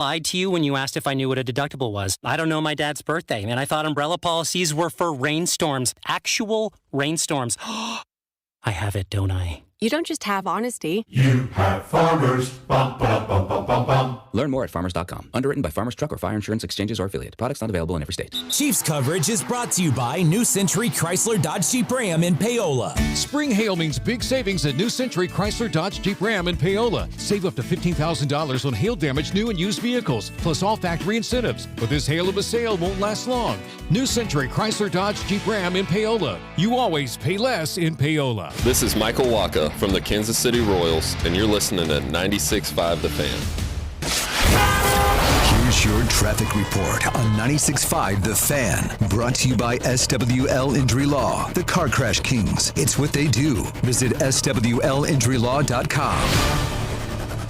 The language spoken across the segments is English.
Lied to you when you asked if I knew what a deductible was. I don't know my dad's birthday, and I thought umbrella policies were for rainstorms. Actual rainstorms. I have it, don't I? You don't just have honesty. You have Farmers. Bum, ba, bum, bum, bum, bum. Learn more at farmers.com. Underwritten by Farmers Truck or Fire Insurance Exchanges or Affiliate. Products not available in every state. Chiefs coverage is brought to you by New Century Chrysler Dodge Jeep Ram in Paola. Spring hail means big savings at New Century Chrysler Dodge Jeep Ram in Paola. Save up to $15,000 on hail-damaged new and used vehicles, plus all factory incentives. But this hail of a sale won't last long. New Century Chrysler Dodge Jeep Ram in Paola. You always pay less in Paola. This is Michael Waka from the Kansas City Royals, and you're listening to 96.5 The Fan. Here's your traffic report on 96.5 The Fan. Brought to you by SWL Injury Law, the Car Crash Kings. It's what they do. Visit SWLinjurylaw.com.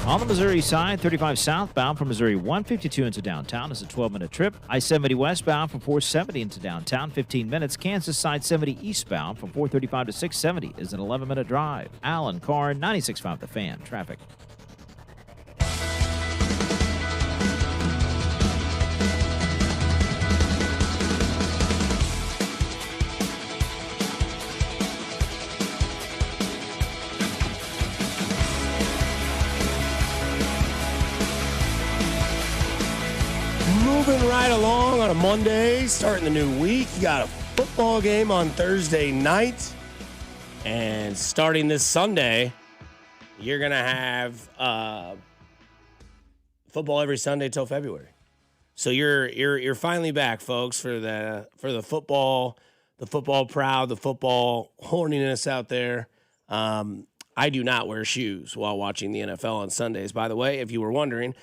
On the Missouri side, 35 southbound from Missouri 152 into downtown is a 12-minute trip. I-70 westbound from 470 into downtown, 15 minutes. Kansas side 70 eastbound from 435 to 670 is an 11-minute drive. Alan Carr, 96.5 The Fan. Traffic. Moving right along on a Monday, starting the new week. You got a football game on Thursday night. And starting this Sunday, you're going to have football every Sunday till February. So you're finally back, folks, for the football proud, the football horniness out there. I do not wear shoes while watching the NFL on Sundays, by the way, if you were wondering.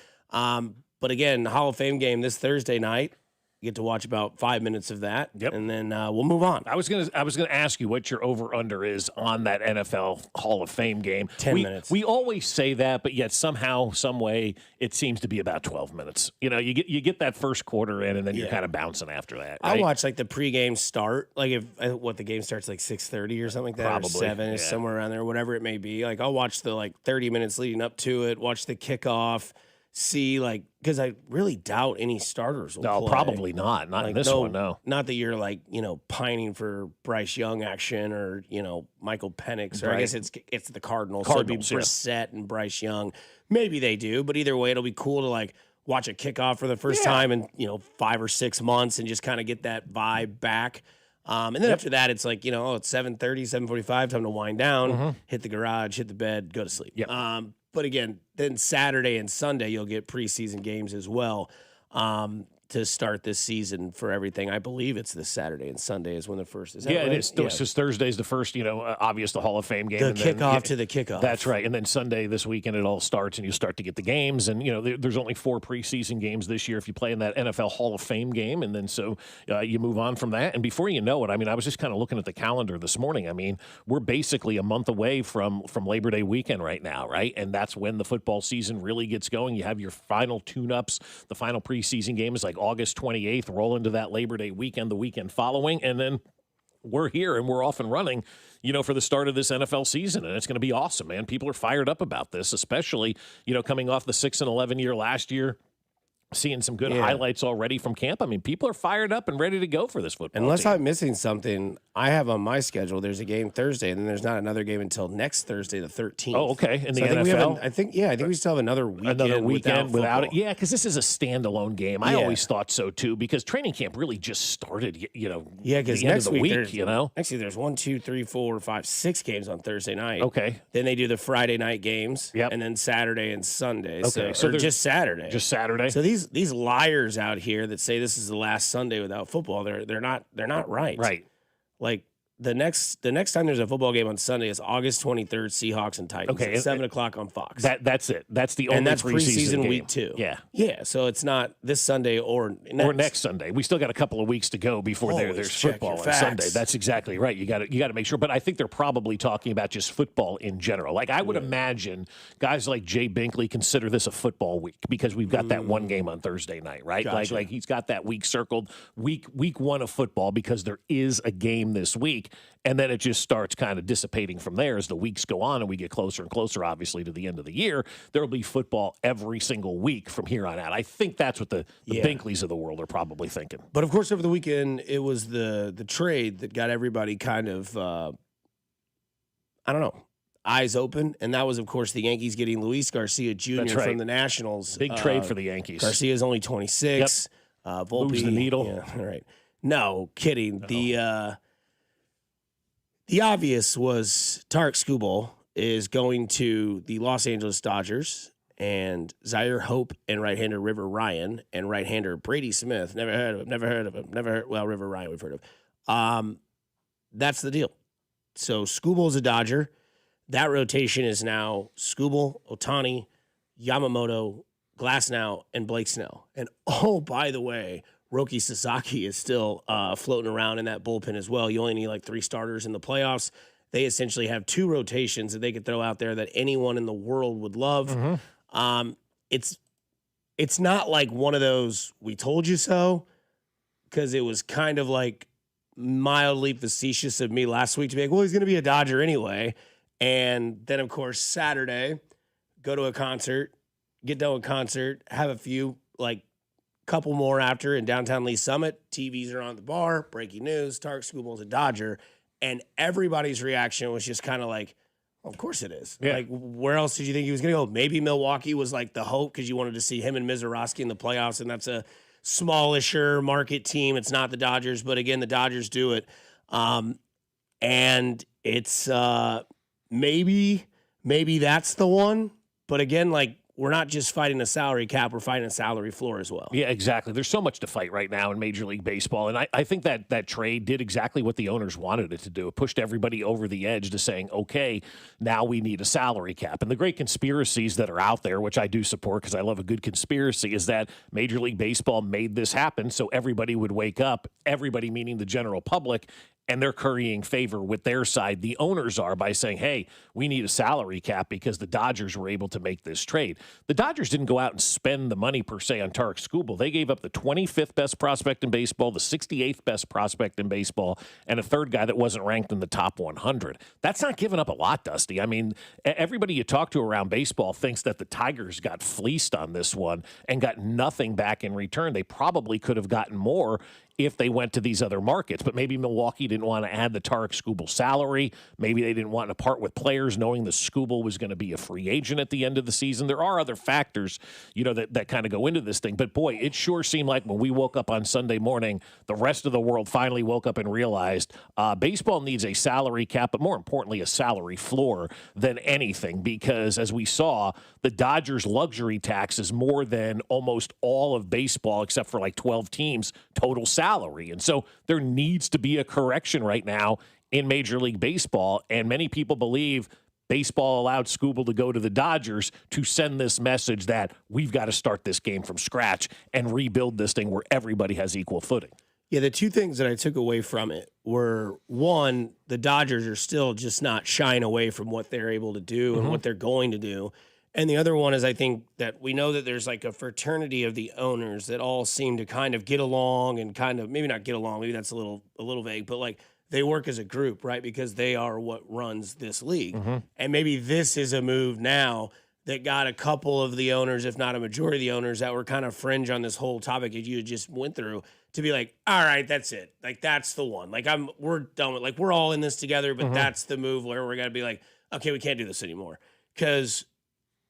But again, the Hall of Fame game this Thursday night. You get to watch about 5 minutes of that, and then we'll move on. I was gonna ask you what your over/under is on that NFL Hall of Fame game. 10 minutes. We always say that, but yet somehow, some way, it seems to be about 12 minutes. You know, you get that first quarter in, and then you're kind of bouncing after that. Right? I watch like the pregame start, like if the game starts like 6:30 or something like that, Probably, or 7, somewhere around there, whatever it may be. Like I'll watch the 30 minutes leading up to it, watch the kickoff. See, because I really doubt any starters will play. Probably not. Not in this one, no. Not that you're pining for Bryce Young action or, Michael Penix. Or I guess it's the Cardinals. So it'd be Brissett and Bryce Young. Maybe they do, but either way, it'll be cool to watch a kickoff for the first time in, 5 or 6 months and just kind of get that vibe back. And then after that, it's it's 7:30, 7:45, time to wind down, hit the garage, hit the bed, go to sleep. Yep. But again, then Saturday and Sunday, you'll get preseason games as well to start this season for everything. I believe it's this Saturday and Sunday is when the first is. Yeah, right? It is. Yeah. Just Thursday's the first, obvious, the Hall of Fame game. The kickoff to the kickoff. That's right. And then Sunday this weekend, it all starts, and you start to get the games. And, there's only 4 preseason games this year if you play in that NFL Hall of Fame game. And then so you move on from that. And before you know it, I was just kind of looking at the calendar this morning. We're basically a month away from Labor Day weekend right now, right? And that's when the football season really gets going. You have your final tune-ups. The final preseason game is August 28th, roll into that Labor Day weekend, the weekend following, and then we're here and we're off and running, for the start of this NFL season, and it's going to be awesome, man. People are fired up about this, especially, coming off the 6-11 year last year, seeing some good highlights already from camp. People are fired up and ready to go for this football Unless team. I'm missing something, I have on my schedule, there's a game Thursday, and then there's not another game until next Thursday, the 13th. Oh, okay. In the NFL? I think we still have another weekend without it. Yeah, because this is a standalone game. I always thought so, too, because training camp really just started, because next week, Next week, there's 1, 2, 3, 4, 5, 6 games on Thursday night. Okay. Then they do the Friday night games, and then Saturday and Sunday. Okay. So just Saturday. Just Saturday. So these liars out here that say this is the last Sunday without football, they're not right. Right. The next time there's a football game on Sunday is August 23rd, Seahawks and Titans at 7 o'clock on Fox. That's it. That's the only and that's preseason game. week 2. Yeah. Yeah, so it's not this Sunday or next Sunday. We still got a couple of weeks to go before there's football on Sunday. That's exactly right. You got to make sure. But I think they're probably talking about just football in general. I would imagine guys like Jay Binkley consider this a football week because we've got that one game on Thursday night, right? Gotcha. Like he's got that week circled, week 1 of football because there is a game this week. week, and then it just starts kind of dissipating from there as the weeks go on and we get closer and closer, obviously, to the end of the year. There will be football every single week from here on out. I think that's what the Binkleys of the world are probably thinking. But, of course, over the weekend, it was the trade that got everybody kind of, eyes open. And that was, of course, the Yankees getting Luis Garcia Jr. from the Nationals. Big trade for the Yankees. Garcia's only 26. Volpe, moves the needle. Yeah, right. No, kidding. The obvious was Tarek Skubal is going to the Los Angeles Dodgers, and Zaire Hope and right-hander River Ryan and right-hander Brady Smith. Never heard of him. Well, River Ryan we've heard of. That's the deal. So Skubal's a Dodger. That rotation is now Skubal, Ohtani, Yamamoto, Glasnow, and Blake Snell. And, oh, by the way, Roki Sasaki is still floating around in that bullpen as well. You only need like 3 starters in the playoffs. They essentially have 2 rotations that they could throw out there that anyone in the world would love. Mm-hmm. It's not like one of those "we told you so," because it was kind of like mildly facetious of me last week to be like, well, he's going to be a Dodger anyway. And then, of course, Saturday, go to a concert, get done with concert, have a few, like, couple more after in downtown Lee Summit. TVs are on the bar, breaking news, Tarek Skubal's a Dodger. And everybody's reaction was just kind of like, well, of course it is. Yeah. Like, where else did you think he was going to go? Maybe Milwaukee was like the hope because you wanted to see him and Mizorowski in the playoffs, and that's a smallisher market team. It's not the Dodgers, but again, the Dodgers do it. And it's maybe that's the one. But again, like, we're not just fighting a salary cap, we're fighting a salary floor as well. Yeah, exactly. There's so much to fight right now in Major League Baseball. And I think that trade did exactly what the owners wanted it to do. It pushed everybody over the edge to saying, okay, now we need a salary cap. And the great conspiracies that are out there, which I do support because I love a good conspiracy, is that Major League Baseball made this happen so everybody would wake up, everybody meaning the general public, and they're currying favor with their side. The owners are by saying, hey, we need a salary cap because the Dodgers were able to make this trade. The Dodgers didn't go out and spend the money per se on Tarek Skubal. They gave up the 25th best prospect in baseball, the 68th best prospect in baseball, and a third guy that wasn't ranked in the top 100. That's not giving up a lot, Dusty. I mean, everybody you talk to around baseball thinks that the Tigers got fleeced on this one and got nothing back in return. They probably could have gotten more if they went to these other markets. But maybe Milwaukee didn't want to add the Tarek Skubal salary. Maybe they didn't want to part with players knowing the Skubal was going to be a free agent at the end of the season. There are other factors, that kind of go into this thing. But, boy, it sure seemed like when we woke up on Sunday morning, the rest of the world finally woke up and realized baseball needs a salary cap, but more importantly, a salary floor than anything. Because, as we saw, the Dodgers' luxury tax is more than almost all of baseball, except for like 12 teams, total salary. And so there needs to be a correction right now in Major League Baseball. And many people believe baseball allowed Skubal to go to the Dodgers to send this message that we've got to start this game from scratch and rebuild this thing where everybody has equal footing. Yeah, the two things that I took away from it were, one, the Dodgers are still just not shying away from what they're able to do and what they're going to do. And the other one is, I think that we know that there's like a fraternity of the owners that all seem to kind of get along and kind of, maybe not get along, maybe that's a little vague, but like they work as a group, right? Because they are what runs this league. And maybe this is a move now that got a couple of the owners, if not a majority of the owners that were kind of fringe on this whole topic that you just went through, to be like, all right, that's it. Like, that's the one. Like, we're done with, like, we're all in this together, but that's the move where we're going to be like, okay, we can't do this anymore. Because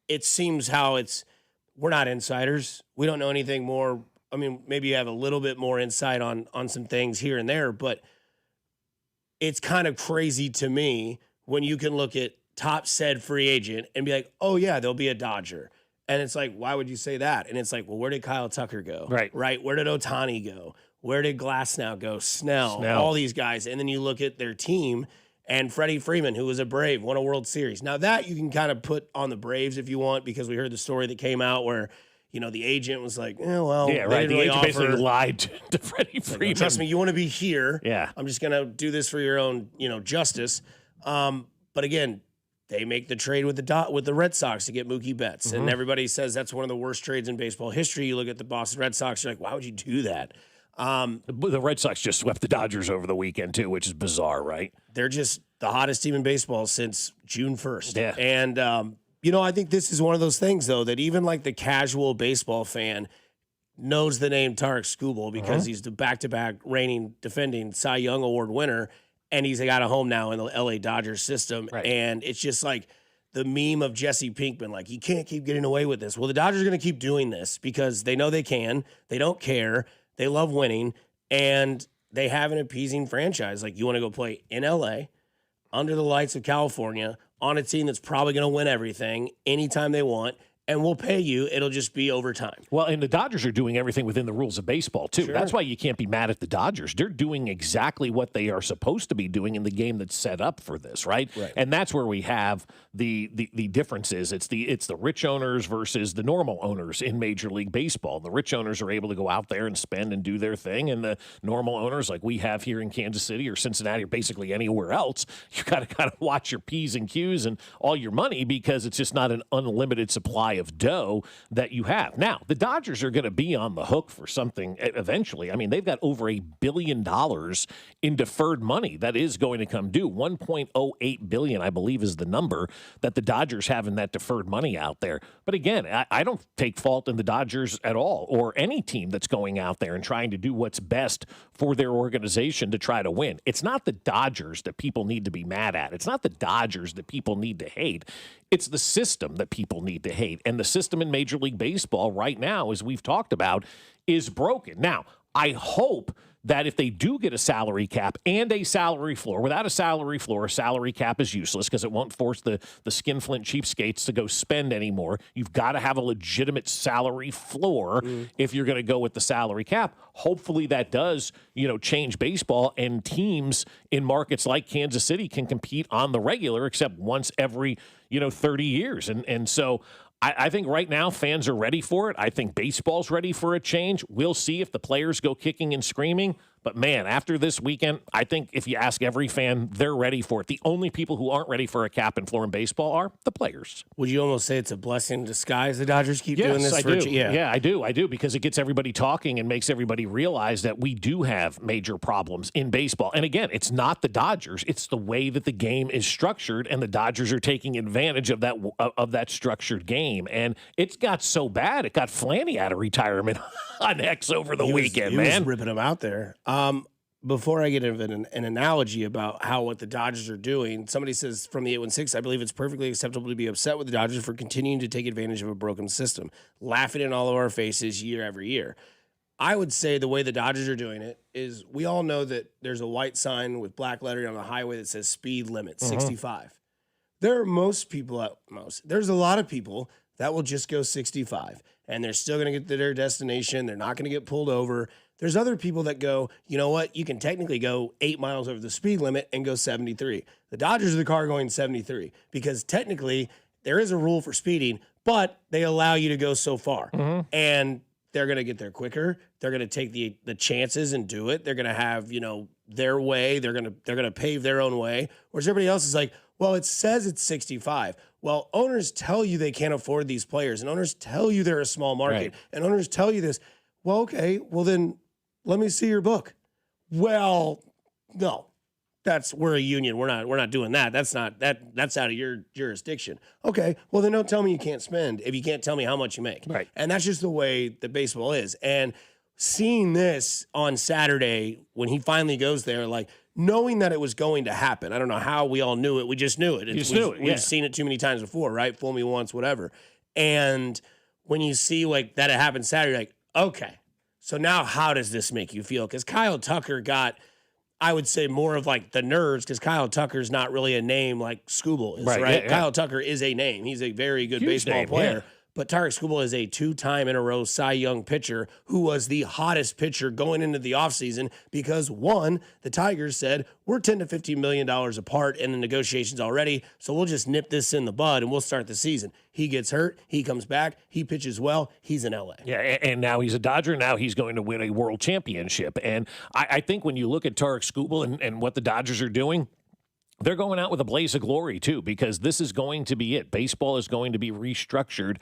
it seems we're not insiders. We don't know anything more. I mean, maybe you have a little bit more insight on some things here and there, but it's kind of crazy to me when you can look at top said free agent and be like, oh yeah, there'll be a Dodger. And it's like, why would you say that? And it's like, well, where did Kyle Tucker go? Right. Where did Ohtani go? Where did Glasnow go? Snell, all these guys. And then you look at their team and Freddie Freeman, who was a Brave, won a World Series. Now that you can kind of put on the Braves if you want, because we heard the story that came out where, the agent was like, well, yeah, right. The agent basically lied to Freddie Freeman. Trust me, you want to be here. Yeah. I'm just going to do this for your own, justice. But again, they make the trade with the Red Sox to get Mookie Betts. And everybody says that's one of the worst trades in baseball history. You look at the Boston Red Sox, you're like, why would you do that? The Red Sox just swept the Dodgers over the weekend, too, which is bizarre, right? They're just the hottest team in baseball since June 1st. Yeah. And, I think this is one of those things, though, that even like the casual baseball fan knows the name Tarek Skubal because he's the back-to-back reigning, defending Cy Young Award winner, and he's got a home now in the LA Dodgers system. Right. And it's just like the meme of Jesse Pinkman, like, he can't keep getting away with this. Well, the Dodgers are going to keep doing this because they know they can. They don't care. They love winning, and they have an appeasing franchise. Like, you want to go play in L.A., under the lights of California, on a team that's probably going to win everything anytime they want, and we'll pay you. It'll just be overtime. Well, and the Dodgers are doing everything within the rules of baseball, too. Sure. That's why you can't be mad at the Dodgers. They're doing exactly what they are supposed to be doing in the game that's set up for this, right? And that's where we have the differences. It's the rich owners versus the normal owners in Major League Baseball. The rich owners are able to go out there and spend and do their thing, and the normal owners, like we have here in Kansas City or Cincinnati or basically anywhere else, you got to kind of watch your P's and Q's and all your money because it's just not an unlimited supply of dough that you have. Now, the Dodgers are going to be on the hook for something eventually. I mean, they've got over $1 billion in deferred money that is going to come due. $1.08 billion, I believe, is the number that the Dodgers have in that deferred money out there. But again, I don't take fault in the Dodgers at all, or any team that's going out there and trying to do what's best for their organization to try to win. It's not the Dodgers that people need to be mad at. It's not the Dodgers that people need to hate. It's the system that people need to hate. And the system in Major League Baseball right now, as we've talked about, is broken. Now, I hope that if they do get a salary cap and a salary floor, without a salary floor, a salary cap is useless because it won't force the skinflint cheapskates to go spend anymore. You've got to have a legitimate salary floor if you're going to go with the salary cap. Hopefully that does, change baseball, and teams in markets like Kansas City can compete on the regular, except once every, 30 years. And so I think right now fans are ready for it. I think baseball's ready for a change. We'll see if the players go kicking and screaming. But, man, after this weekend, I think if you ask every fan, they're ready for it. The only people who aren't ready for a cap and floor in baseball are the players. Would you almost say it's a blessing in disguise the Dodgers keep doing this? Yes, I do. Yeah, I do, because it gets everybody talking and makes everybody realize that we do have major problems in baseball. And, again, it's not the Dodgers. It's the way that the game is structured, and the Dodgers are taking advantage of that structured game. And it's got so bad, it got Flanny out of retirement on X over the weekend, man. He was ripping him out there. Before I get into an analogy about what the Dodgers are doing, somebody says from the 816, I believe it's perfectly acceptable to be upset with the Dodgers for continuing to take advantage of a broken system, laughing in all of our faces year after year. I would say the way the Dodgers are doing it is we all know that there's a white sign with black lettering on the highway that says speed limit, 65. There are there's a lot of people that will just go 65, and they're still going to get to their destination. They're not going to get pulled over. There's other people that go, you know what? You can technically go 8 miles over the speed limit and go 73. The Dodgers are the car going 73 because technically there is a rule for speeding, but they allow you to go so far. And they're going to get there quicker. They're going to take the chances and do it. They're going to have, their way. They're going to pave their own way. Whereas everybody else is like, well, it says it's 65. Well, owners tell you they can't afford these players, and owners tell you they're a small market, and owners tell you this. Well, okay, well then let me see your book. Well, no, we're a union. We're not doing that. That's out of your jurisdiction. Okay, well then don't tell me you can't spend if you can't tell me how much you make. Right. And that's just the way that baseball is. And seeing this on Saturday when he finally goes there, like knowing that it was going to happen. I don't know how we all knew it. We just knew it. We've seen it too many times before, right? Fool me once, whatever. And when you see like that it happened Saturday, like, okay, so now how does this make you feel? Because Kyle Tucker got, I would say, more of like the nerds, because Kyle Tucker's not really a name like Skubal is, right? Yeah. Kyle Tucker is a name. He's a very good Huge baseball name, player. yeah. But Tarek Skubal is a 2-time in a row Cy Young pitcher who was the hottest pitcher going into the offseason because, one, the Tigers said, we're $10 to $15 million apart in the negotiations already, so we'll just nip this in the bud and we'll start the season. He gets hurt. He comes back. He pitches well. He's in L.A. Yeah, and now he's a Dodger. Now he's going to win a world championship. And I think when you look at Tarek Skubal and what the Dodgers are doing, they're going out with a blaze of glory too, because this is going to be it. Baseball is going to be restructured,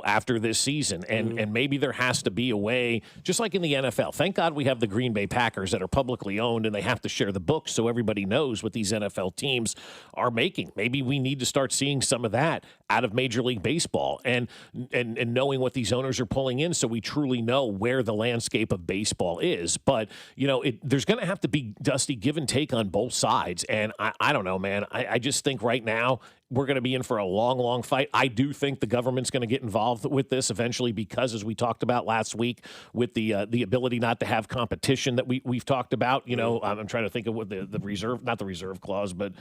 after this season. And maybe there has to be a way, just like in the NFL. Thank God we have the Green Bay Packers that are publicly owned and they have to share the books so everybody knows what these NFL teams are making. Maybe we need to start seeing some of that out of Major League Baseball and knowing what these owners are pulling in so we truly know where the landscape of baseball is. But, there's going to have to be, Dusty, give and take on both sides. And I don't know, man. I just think right now we're going to be in for a long, long fight. I do think the government's going to get involved with this eventually because, as we talked about last week, with the ability not to have competition that we've talked about. I'm trying to think of what the reserve, not the reserve clause, but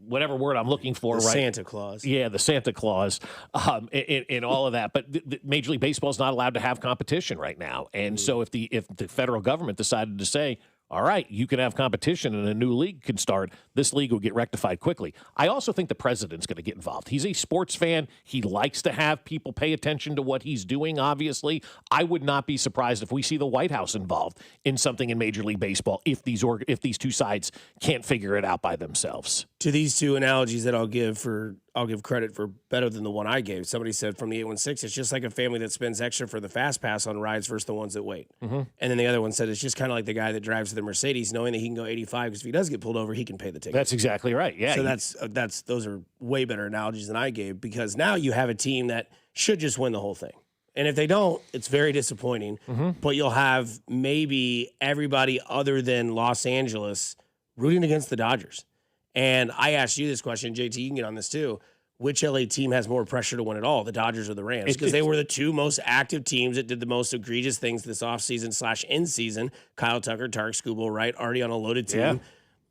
whatever word I'm looking for. The right? Santa Claus. Yeah, the Santa Claus in all of that. But the Major League Baseball is not allowed to have competition right now. And so if the federal government decided to say, all right, you can have competition and a new league can start, this league will get rectified quickly. I also think the president's going to get involved. He's a sports fan. He likes to have people pay attention to what he's doing, obviously. I would not be surprised if we see the White House involved in something in Major League Baseball if these two sides can't figure it out by themselves. To these two analogies that I'll give credit for better than the one I gave. Somebody said from the 816, it's just like a family that spends extra for the fast pass on rides versus the ones that wait. Mm-hmm. And then the other one said it's just kind of like the guy that drives the Mercedes, knowing that he can go 85 because if he does get pulled over, he can pay the ticket. That's exactly right. Yeah. So those are way better analogies than I gave, because now you have a team that should just win the whole thing. And if they don't, it's very disappointing. Mm-hmm. But you'll have maybe everybody other than Los Angeles rooting against the Dodgers. And I asked you this question, JT, you can get on this too. Which LA team has more pressure to win it all, the Dodgers or the Rams? Because they were the two most active teams that did the most egregious things this offseason / in season. Kyle Tucker, Tarek Skubal, right? Already on a loaded team. Yeah.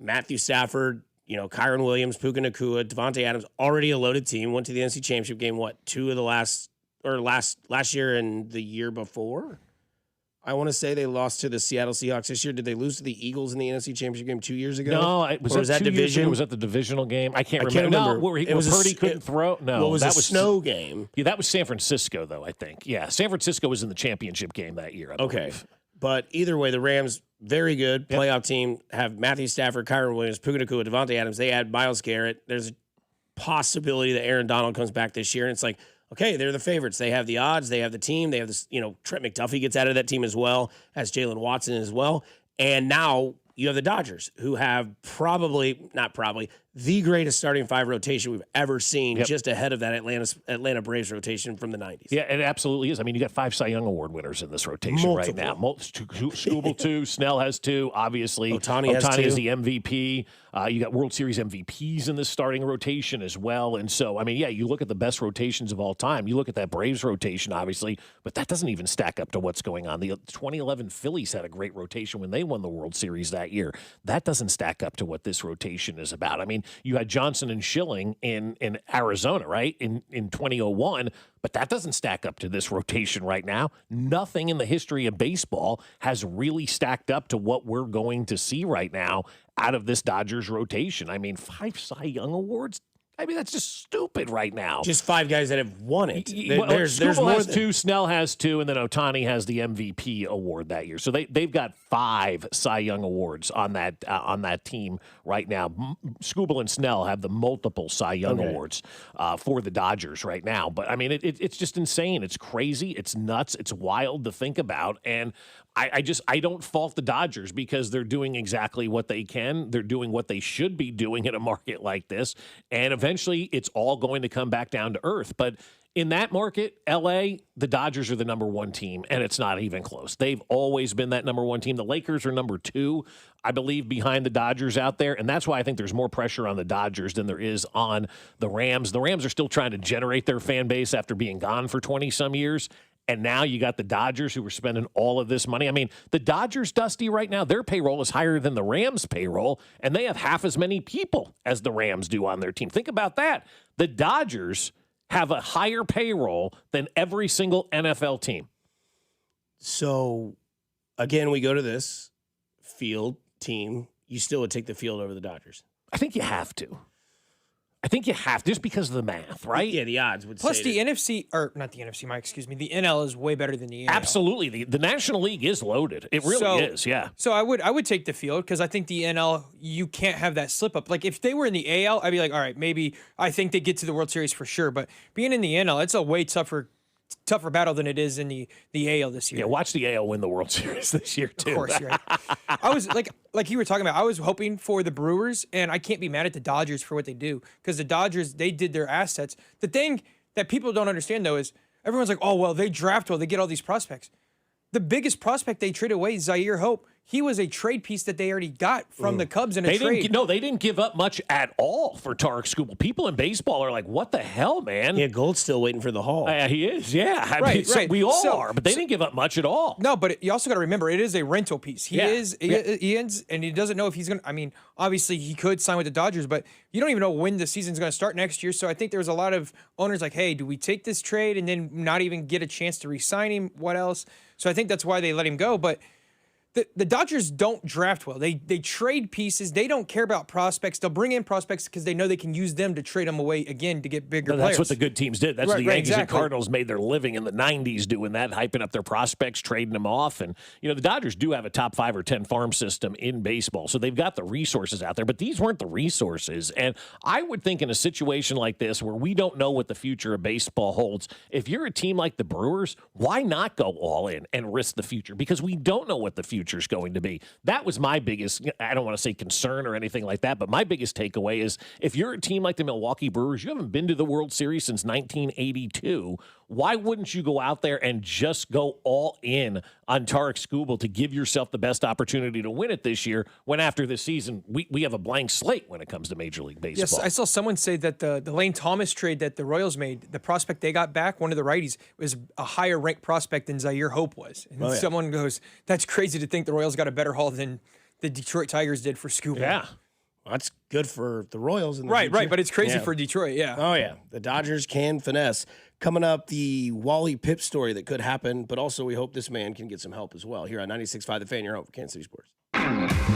Matthew Stafford, Kyron Williams, Puka Nacua, Devontae Adams, already a loaded team. Went to the NFC Championship game, two of the last year and the year before? I want to say they lost to the Seattle Seahawks this year. Did they lose to the Eagles in the NFC Championship game 2 years ago? No, was that division? Was that the divisional game? I can't remember. No, where Purdy couldn't throw. No, that was a snow game. Yeah, that was San Francisco, though, I think. Yeah, San Francisco was in the championship game that year, I believe. But either way, the Rams, very good playoff team, have Matthew Stafford, Kyron Williams, Puka Nacua, Devontae Adams. They add Myles Garrett. There's a possibility that Aaron Donald comes back this year, and it's like, okay, they're the favorites. They have the odds. They have the team. They have this, Trent McDuffie gets out of that team as well, as Jalen Watson as well. And now you have the Dodgers, who have the greatest starting five rotation we've ever seen, just ahead of that Atlanta Braves rotation from the 90s. Yeah, it absolutely is. I mean, you got 5 Cy Young Award winners in this rotation right now. Skubal 2, Snell has 2, obviously. Ohtani is the MVP. You got World Series MVPs in this starting rotation as well. And so, I mean, you look at the best rotations of all time. You look at that Braves rotation, obviously, but that doesn't even stack up to what's going on. The 2011 Phillies had a great rotation when they won the World Series that year. That doesn't stack up to what this rotation is about. I mean, you had Johnson and Schilling in Arizona, right, in 2001, but that doesn't stack up to this rotation right now. Nothing in the history of baseball has really stacked up to what we're going to see right now out of this Dodgers rotation. I mean, 5 Cy Young Awards? I mean, that's just stupid right now. Just 5 guys that have won it. There's more has 2, Snell has 2, and then Ohtani has the MVP award that year. So they've got 5 Cy Young awards on that team right now. Skubal and Snell have the multiple Cy Young awards for the Dodgers right now. But I mean, it's just insane. It's crazy. It's nuts. It's wild to think about. And I don't fault the Dodgers because they're doing exactly what they can. They're doing what they should be doing in a market like this. And eventually it's all going to come back down to earth. But in that market, LA, the Dodgers are the number 1 team, and it's not even close. They've always been that number 1 team. The Lakers are number 2, I believe, behind the Dodgers out there. And that's why I think there's more pressure on the Dodgers than there is on the Rams. The Rams are still trying to generate their fan base after being gone for 20-some years. And now you got the Dodgers who are spending all of this money. I mean, the Dodgers, Dusty, right now, their payroll is higher than the Rams' payroll, and they have half as many people as the Rams do on their team. Think about that. The Dodgers have a higher payroll than every single NFL team. So, again, we go to this field team. You still would take the field over the Dodgers. I think you have to. I think you have, just because of the math, right? Yeah, the odds would Plus, say the NFC, or not the NFC, Mike, excuse me, the NL is way better than the AL. Absolutely. The National League is loaded. It really is, yeah. So I would take the field because I think the NL, you can't have that slip up. Like, if they were in the AL, I'd be like, all right, maybe I think they get to the World Series for sure. But being in the NL, it's a way tougher battle than it is in the AL this year. Yeah, watch the AL win the World Series this year, too. Of course, you're right. I was like you were talking about, I was hoping for the Brewers, and I can't be mad at the Dodgers for what they do because the Dodgers, they did their assets. The thing that people don't understand, though, is everyone's like, oh, well, they draft well, they get all these prospects. The biggest prospect they traded away is Zaire Hope. He was a trade piece that they already got from the Cubs in a trade. They didn't give up much at all for Tarek Skubal. People in baseball are like, what the hell, man? Yeah, Gold's still waiting for the Hall. He is, yeah. I mean, Right. we all are, but they didn't give up much at all. No, but you also got to remember, it is a rental piece. He ends, and he doesn't know if he's going to, I mean, obviously he could sign with the Dodgers, but you don't even know when the season's going to start next year. So I think there's a lot of owners like, hey, do we take this trade and then not even get a chance to re-sign him? What else? So I think that's why they let him go. But the Dodgers don't draft well. They trade pieces. They don't care about prospects. They'll bring in prospects because they know they can use them to trade them away again to get bigger players. That's what the good teams did. That's what the Yankees and Cardinals made their living in the 90s doing that, hyping up their prospects, trading them off. And, the Dodgers do have a top 5 or 10 farm system in baseball, so they've got the resources out there. But these weren't the resources. And I would think in a situation like this where we don't know what the future of baseball holds, if you're a team like the Brewers, why not go all in and risk the future? Because we don't know what the future is going to be. That was my biggest, I don't want to say concern or anything like that, but my biggest takeaway is if you're a team like the Milwaukee Brewers, you haven't been to the World Series since 1982, why wouldn't you go out there and just go all in on Tarek Skubal to give yourself the best opportunity to win it this year when after this season we have a blank slate when it comes to Major League Baseball? Yes, I saw someone say that the Lane Thomas trade that the Royals made, the prospect they got back, one of the righties, was a higher ranked prospect than Zaire Hope was. And someone goes, that's crazy to think the Royals got a better haul than the Detroit Tigers did for Skubal. Yeah. Well, that's good for the Royals. In the right, future. but it's crazy for Detroit, yeah. Oh, yeah. The Dodgers can finesse. Coming up, the Wally Pipp story that could happen, but also we hope this man can get some help as well. Here on 96.5 The Fan, your home for Kansas City Sports.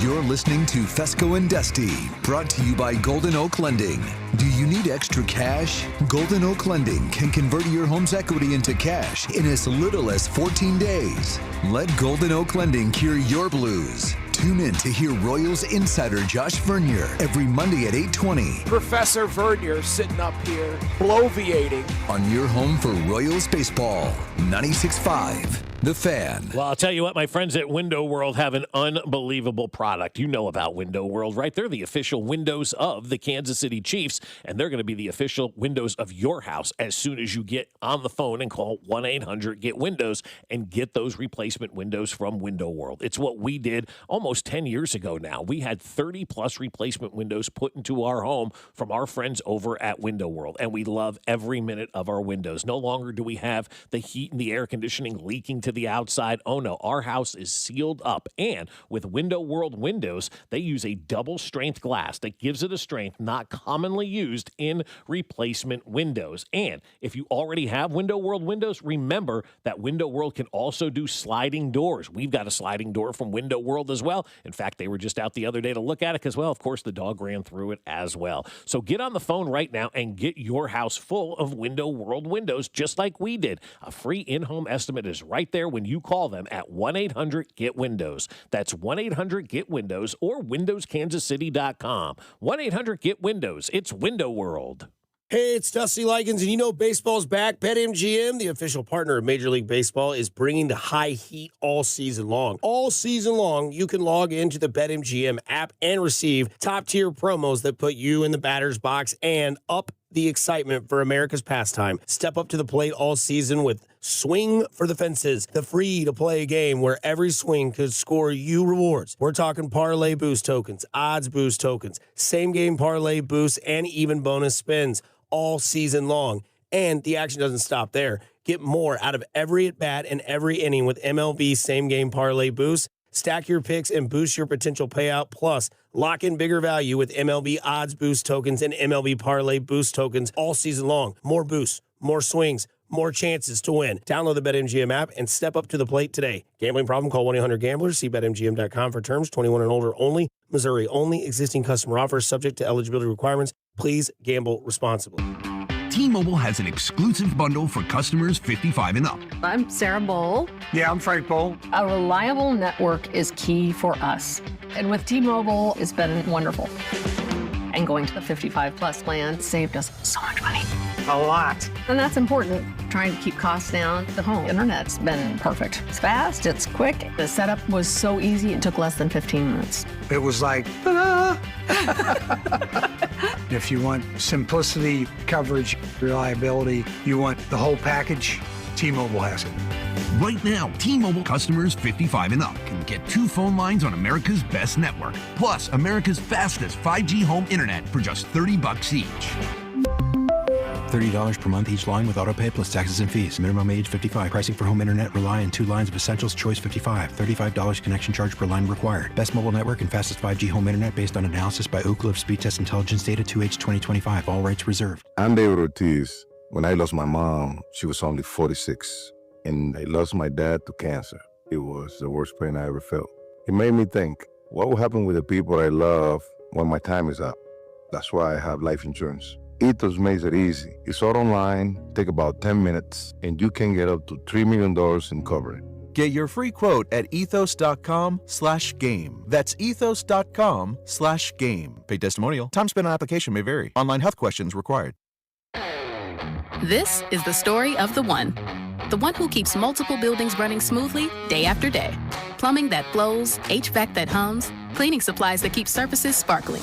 You're listening to Fescoe and Dusty, brought to you by Golden Oak Lending. Do you need extra cash? Golden Oak Lending can convert your home's equity into cash in as little as 14 days. Let Golden Oak Lending cure your blues. Tune in to hear Royals insider Josh Vernier every Monday at 8:20 Professor Vernier sitting up here, bloviating. on your home for Royals baseball. 96.5 The Fan. Well, I'll tell you what, my friends at Window World have an unbelievable product. You know about Window World, right? They're the official windows of the Kansas City Chiefs, and they're going to be the official windows of your house as soon as you get on the phone and call 1-800-GET-WINDOWS and get those replacement windows from Window World. It's what we did almost 10 years ago now. We had 30-plus replacement windows put into our home from our friends over at Window World, and we love every minute of our windows. No longer do we have the heat and the air conditioning leaking to the outside. Oh no, our house is sealed up. And with Window World windows, they use a double strength glass that gives it a strength not commonly used in replacement windows. And if you already have Window World windows, remember that Window World can also do sliding doors. We've got a sliding door from Window World as well. In fact, they were just out the other day to look at it because, well, of course, the dog ran through it as well. So get on the phone right now and get your house full of Window World windows just like we did. A free in-home estimate is right there when you call them at 1-800-GET-WINDOWS. That's 1-800-GET-WINDOWS or WindowsKansasCity.com. 1-800-GET-WINDOWS. It's Window World. Hey, it's Dusty Likens, and you know baseball's back. BetMGM, the official partner of Major League Baseball, is bringing the high heat all season long. All season long, you can log into the BetMGM app and receive top-tier promos that put you in the batter's box and up the excitement for America's pastime. Step up to the plate all season with Swing for the Fences, the free-to-play game where every swing could score you rewards. We're talking parlay boost tokens, odds boost tokens, same-game parlay boosts, and even bonus spins all season long. And the action doesn't stop there. Get more out of every at-bat and every inning with MLB same-game parlay boosts. Stack your picks and boost your potential payout. Plus, lock in bigger value with MLB odds boost tokens and MLB parlay boost tokens all season long. More boosts, more swings, more chances to win. Download the BetMGM app and step up to the plate today. Gambling problem? Call 1-800-GAMBLERS. See BetMGM.com for terms. 21 and older only. Missouri only. Existing customer offers subject to eligibility requirements. Please gamble responsibly. T-Mobile has an exclusive bundle for customers 55 and up. I'm Sarah Bowl. Yeah, I'm Frank Bowl. A reliable network is key for us. And with T-Mobile, it's been wonderful. And going to the 55-plus plan saved us so much money. A lot. And that's important, trying to keep costs down. The home internet's been perfect. It's fast, it's quick. The setup was so easy, it took less than 15 minutes. It was like, ta-da! If you want simplicity, coverage, reliability, you want the whole package, T-Mobile has it. Right now, T-Mobile customers 55 and up can get 2 phone lines on America's best network, plus America's fastest 5G home internet for just $30 each. $30 per month each line with autopay plus taxes and fees. Minimum age 55. Pricing for home internet rely on 2 lines of Essentials Choice 55. $35 connection charge per line required. Best mobile network and fastest 5G home internet based on analysis by Ookla of Speed Test Intelligence data 2H 2025. All rights reserved. I'm David Ortiz. When I lost my mom, she was only 46. And I lost my dad to cancer. It was the worst pain I ever felt. It made me think, what will happen with the people I love when my time is up? That's why I have life insurance. Ethos makes it easy. It's all online, take about 10 minutes, and you can get up to $3 million in coverage. Get your free quote at ethos.com/game. That's ethos.com/game. Paid testimonial. Time spent on application may vary. Online health questions required. This is the story of the one. The one who keeps multiple buildings running smoothly day after day. Plumbing that flows, HVAC that hums, cleaning supplies that keep surfaces sparkling.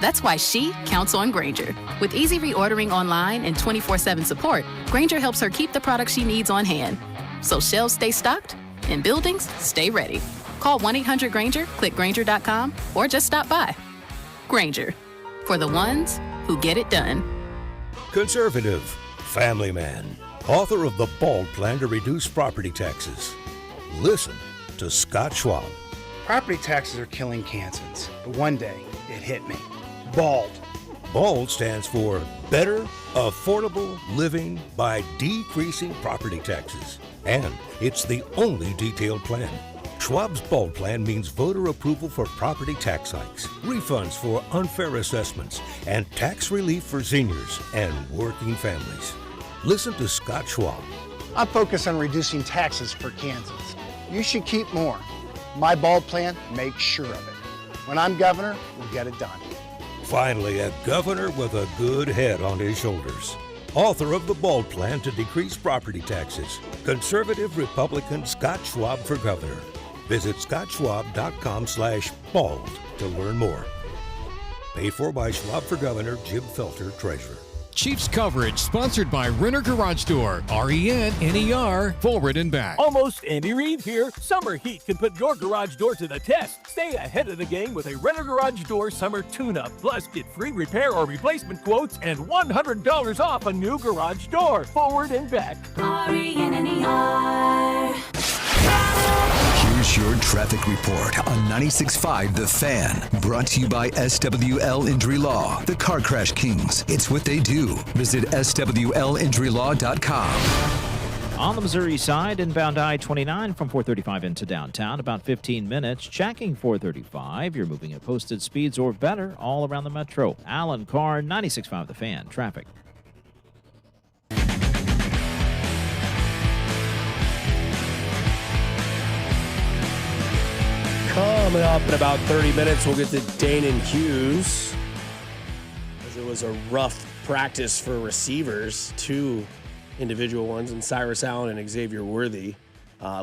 That's why she counts on Grainger. With easy reordering online and 24/7 support, Grainger helps her keep the products she needs on hand. So shelves stay stocked and buildings stay ready. Call 1-800-GRAINGER, click Grainger.com, or just stop by. Grainger, for the ones who get it done. Conservative, family man, author of The Bald Plan to Reduce Property Taxes. Listen to Scott Schwab. Property taxes are killing Kansans, but one day it hit me. BALD. BALD stands for Better Affordable Living by Decreasing Property Taxes. And it's the only detailed plan. Schwab's BALD plan means voter approval for property tax hikes, refunds for unfair assessments, and tax relief for seniors and working families. Listen to Scott Schwab. I'm focused on reducing taxes for Kansans. You should keep more. My BALD plan makes sure of it. When I'm governor, we'll get it done. Finally, a governor with a good head on his shoulders. Author of the BALD Plan to Decrease Property Taxes. Conservative Republican Scott Schwab for governor. Visit scottschwab.com/bald to learn more. Paid for by Schwab for Governor, Jim Felter, Treasurer. Chiefs coverage sponsored by Renner Garage Door. RENNER, forward and back. Almost Andy Reid here. Summer heat can put your garage door to the test. Stay ahead of the game with a Renner Garage Door summer tune-up. Plus, get free repair or replacement quotes and $100 off a new garage door. Forward and back. RENNER. Here's your traffic report on 96.5 The Fan. Brought to you by SWL Injury Law, the Car Crash Kings. It's what they do. Visit SWLinjurylaw.com. On the Missouri side, inbound I-29 from 435 into downtown, about 15 minutes. Checking 435. You're moving at posted speeds or better all around the metro. Alan Carr, 96.5 The Fan. Traffic. Coming up in about 30 minutes, we'll get to Danan Hughes. As it was a rough practice for receivers, 2 individual ones, and Cyrus Allen and Xavier Worthy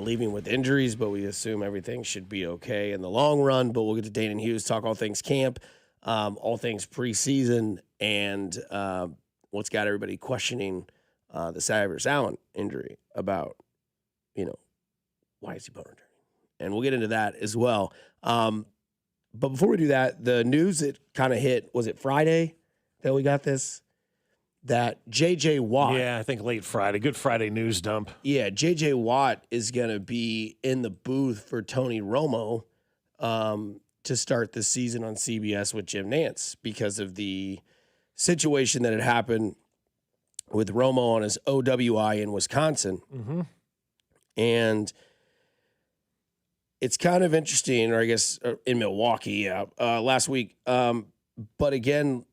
leaving with injuries, but we assume everything should be okay in the long run. But we'll get to Danan Hughes, talk all things camp, all things preseason, and what's got everybody questioning the Cyrus Allen injury about, why is he bone returning? And we'll get into that as well. But before we do that, the news that kind of hit, was it Friday that we got this? That J.J. Watt. Yeah, I think late Friday. Good Friday news dump. Yeah, J.J. Watt is going to be in the booth for Tony Romo to start the season on CBS with Jim Nantz because of the situation that had happened with Romo on his OWI in Wisconsin. Mm-hmm. And it's kind of interesting, or I guess in Milwaukee, last week. But again,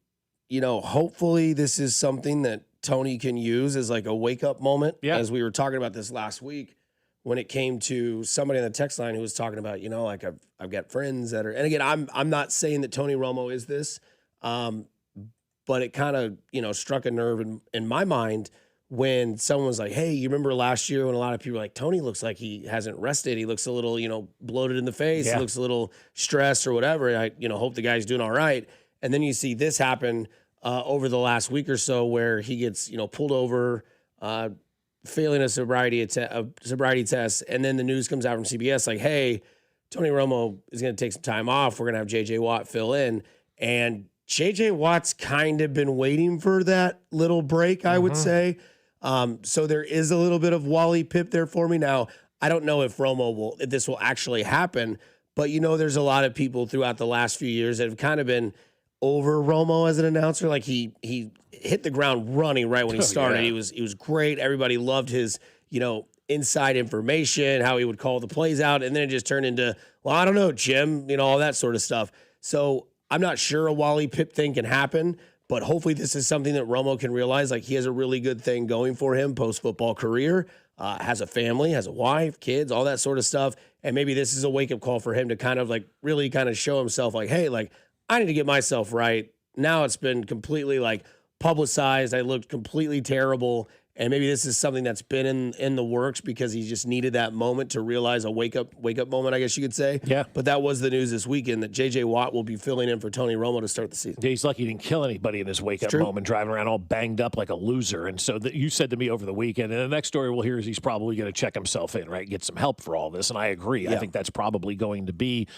hopefully this is something that Tony can use as like a wake-up moment. Yeah. As we were talking about this last week when it came to somebody on the text line who was talking about, like I've got friends that are, and again, I'm not saying that Tony Romo is this, but it kind of, struck a nerve in my mind when someone was like, hey, you remember last year when a lot of people were like, Tony looks like he hasn't rested. He looks a little, bloated in the face. Yeah. He looks a little stressed or whatever. I, hope the guy's doing all right. And then you see this happen over the last week or so where he gets, pulled over, failing a sobriety test. And then the news comes out from CBS like, hey, Tony Romo is going to take some time off. We're going to have J.J. Watt fill in. And J.J. Watt's kind of been waiting for that little break, I would say. So there is a little bit of Wally Pipp there for me. Now, I don't know if this will actually happen, but there's a lot of people throughout the last few years that have kind of been over Romo as an announcer. Like he hit the ground running right when he started. Yeah. He was great. Everybody loved his, inside information, how he would call the plays out. And then it just turned into, well, I don't know, Jim, all that sort of stuff. So I'm not sure a Wally Pipp thing can happen, but hopefully this is something that Romo can realize. Like he has a really good thing going for him post-football career, has a family, has a wife, kids, all that sort of stuff. And maybe this is a wake-up call for him to kind of like really kind of show himself like, hey, like I need to get myself right. Now it's been completely like publicized. I looked completely terrible. And maybe this is something that's been in the works because he just needed that moment to realize a wake up moment, I guess you could say. Yeah. But that was the news this weekend that J.J. Watt will be filling in for Tony Romo to start the season. Yeah, he's lucky he didn't kill anybody in his wake-up moment, driving around all banged up like a loser. And so you said to me over the weekend, and the next story we'll hear is he's probably going to check himself in, right, get some help for all this. And I agree. Yeah. I think that's probably going to be,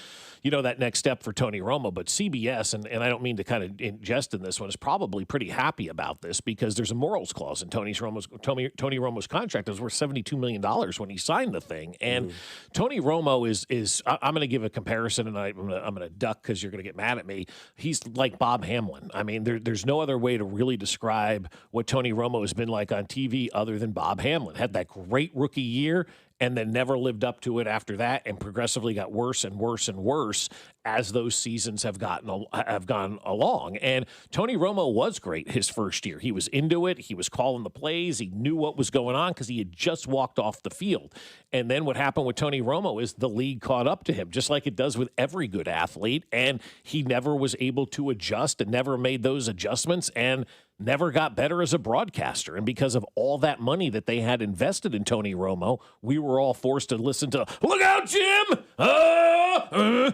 that next step for Tony Romo. But CBS, and I don't mean to kind of ingest in this one, is probably pretty happy about this because there's a morals clause in Tony Romo's contract. It was worth $72 million when he signed the thing. And Tony Romo is I'm going to give a comparison, and I'm going to duck because you're going to get mad at me. He's like Bob Hamlin. I mean, there's no other way to really describe what Tony Romo has been like on TV other than Bob Hamlin. Had that great rookie year and then never lived up to it after that, and progressively got worse and worse and worse as those seasons have gone along. And Tony Romo was great his first year. He was into it. He was calling the plays. He knew what was going on because he had just walked off the field. And then what happened with Tony Romo is the league caught up to him, just like it does with every good athlete. And he never was able to adjust and never made those adjustments and never got better as a broadcaster. And because of all that money that they had invested in Tony Romo, we were all forced to listen to, look out, Jim!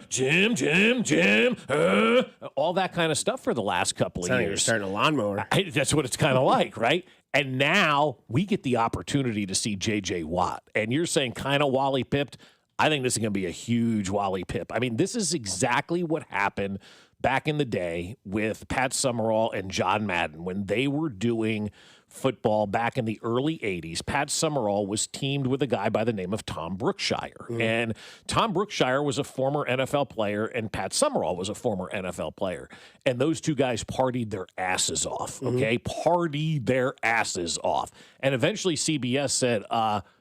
Jim! All that kind of stuff for the last couple of years. You're starting a lawnmower. That's what it's kind of like, right? And now we get the opportunity to see J.J. Watt. And you're saying kind of Wally Pipped. I think this is going to be a huge Wally Pipp. I mean, this is exactly what happened back in the day with Pat Summerall and John Madden when they were doing football back in the early 80s. Pat Summerall was teamed with a guy by the name of Tom Brookshire. And Tom Brookshire was a former NFL player, and Pat Summerall was a former NFL player. And those two guys partied their asses off, okay? Partied their asses off. And eventually CBS said,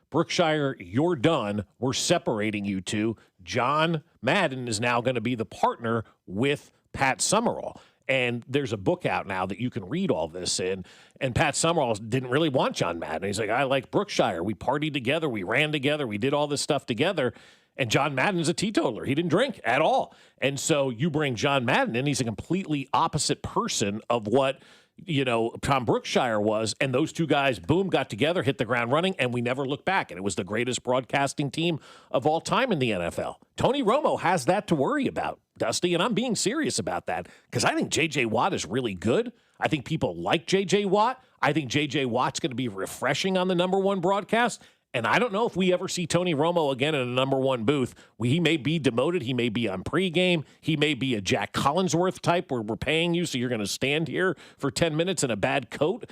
Brookshire, you're done. We're separating you two. John Madden is now going to be the partner with Pat Summerall. And there's a book out now that you can read all this in. And Pat Summerall didn't really want John Madden. He's like, I like Brookshire. We partied together. We ran together. We did all this stuff together. And John Madden's a teetotaler. He didn't drink at all. And so you bring John Madden in. He's a completely opposite person of what Tom Brookshire was, and those two guys, boom, got together, hit the ground running, and we never looked back. And it was the greatest broadcasting team of all time in the NFL. Tony Romo has that to worry about, Dusty, and I'm being serious about that because I think J.J. Watt is really good. I think people like J.J. Watt. I think J.J. Watt's going to be refreshing on the number one broadcast. And I don't know if we ever see Tony Romo again in a number one booth. He may be demoted. He may be on pregame. He may be a Jack Collinsworth type where we're paying you, so you're going to stand here for 10 minutes in a bad coat.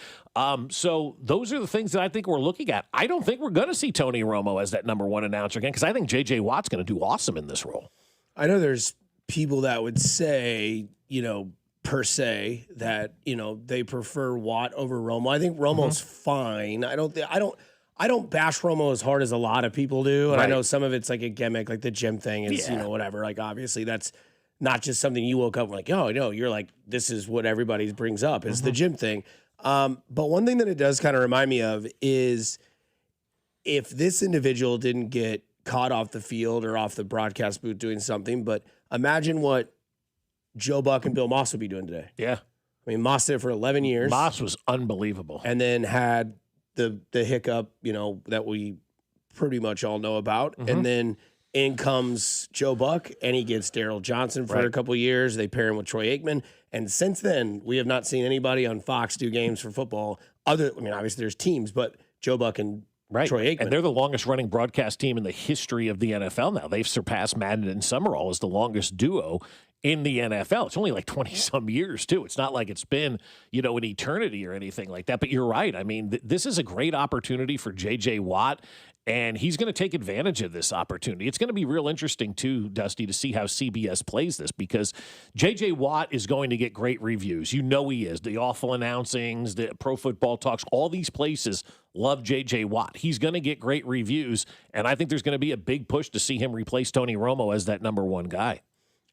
So those are the things that I think we're looking at. I don't think we're going to see Tony Romo as that number one announcer again because I think J.J. Watt's going to do awesome in this role. I know there's people that would say, per se, that, they prefer Watt over Romo. I think Romo's fine. I don't bash Romo as hard as a lot of people do. And I know some of it's like a gimmick, like the gym thing is, whatever. Like, obviously, that's not just something you woke up and like, oh, no, you're like, this is what everybody brings up is the gym thing. But one thing that it does kind of remind me of is if this individual didn't get caught off the field or off the broadcast booth doing something, but imagine what Joe Buck and Bill Moss would be doing today. Yeah. I mean, Moss did it for 11 years. Moss was unbelievable. And then had the hiccup, that we pretty much all know about. And then in comes Joe Buck, and he gets Daryl Johnson for a couple of years. They pair him with Troy Aikman. And since then, we have not seen anybody on Fox do games for football. Obviously there's teams, but Joe Buck and Troy Aikman. And they're the longest running broadcast team in the history of the NFL now. They've surpassed Madden and Summerall as the longest duo in the NFL. It's only like 20-some years, too. It's not like it's been, an eternity or anything like that. But you're right. I mean, this is a great opportunity for J.J. Watt, and he's going to take advantage of this opportunity. It's going to be real interesting, too, Dusty, to see how CBS plays this because J.J. Watt is going to get great reviews. He is. The Awful Announcings, the Pro Football Talks, all these places love J.J. Watt. He's going to get great reviews, and I think there's going to be a big push to see him replace Tony Romo as that number one guy.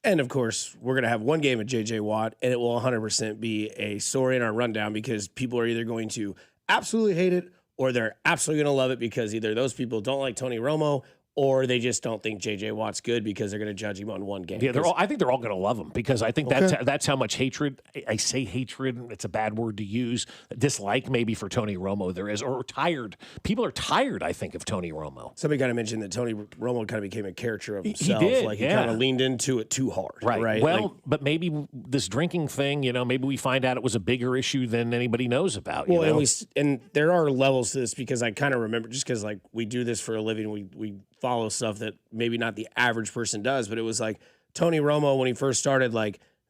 And, of course, we're going to have one game at J.J. Watt, and it will 100% be a story in our rundown because people are either going to absolutely hate it or they're absolutely going to love it because either those people don't like Tony Romo or they just don't think J.J. Watt's good because they're going to judge him on one game. Yeah, I think they're all going to love him because I think that's how much hatred, I say hatred, it's a bad word to use, dislike maybe for Tony Romo there is, or tired. People are tired, I think, of Tony Romo. Somebody kind of mentioned that Tony Romo kind of became a caricature of himself. He did, he kind of leaned into it too hard. Right? Well, but maybe this drinking thing, maybe we find out it was a bigger issue than anybody knows about. Well, and there are levels to this because I kind of remember, just because we do this for a living, we follow stuff that maybe not the average person does, but it was like Tony Romo when he first started,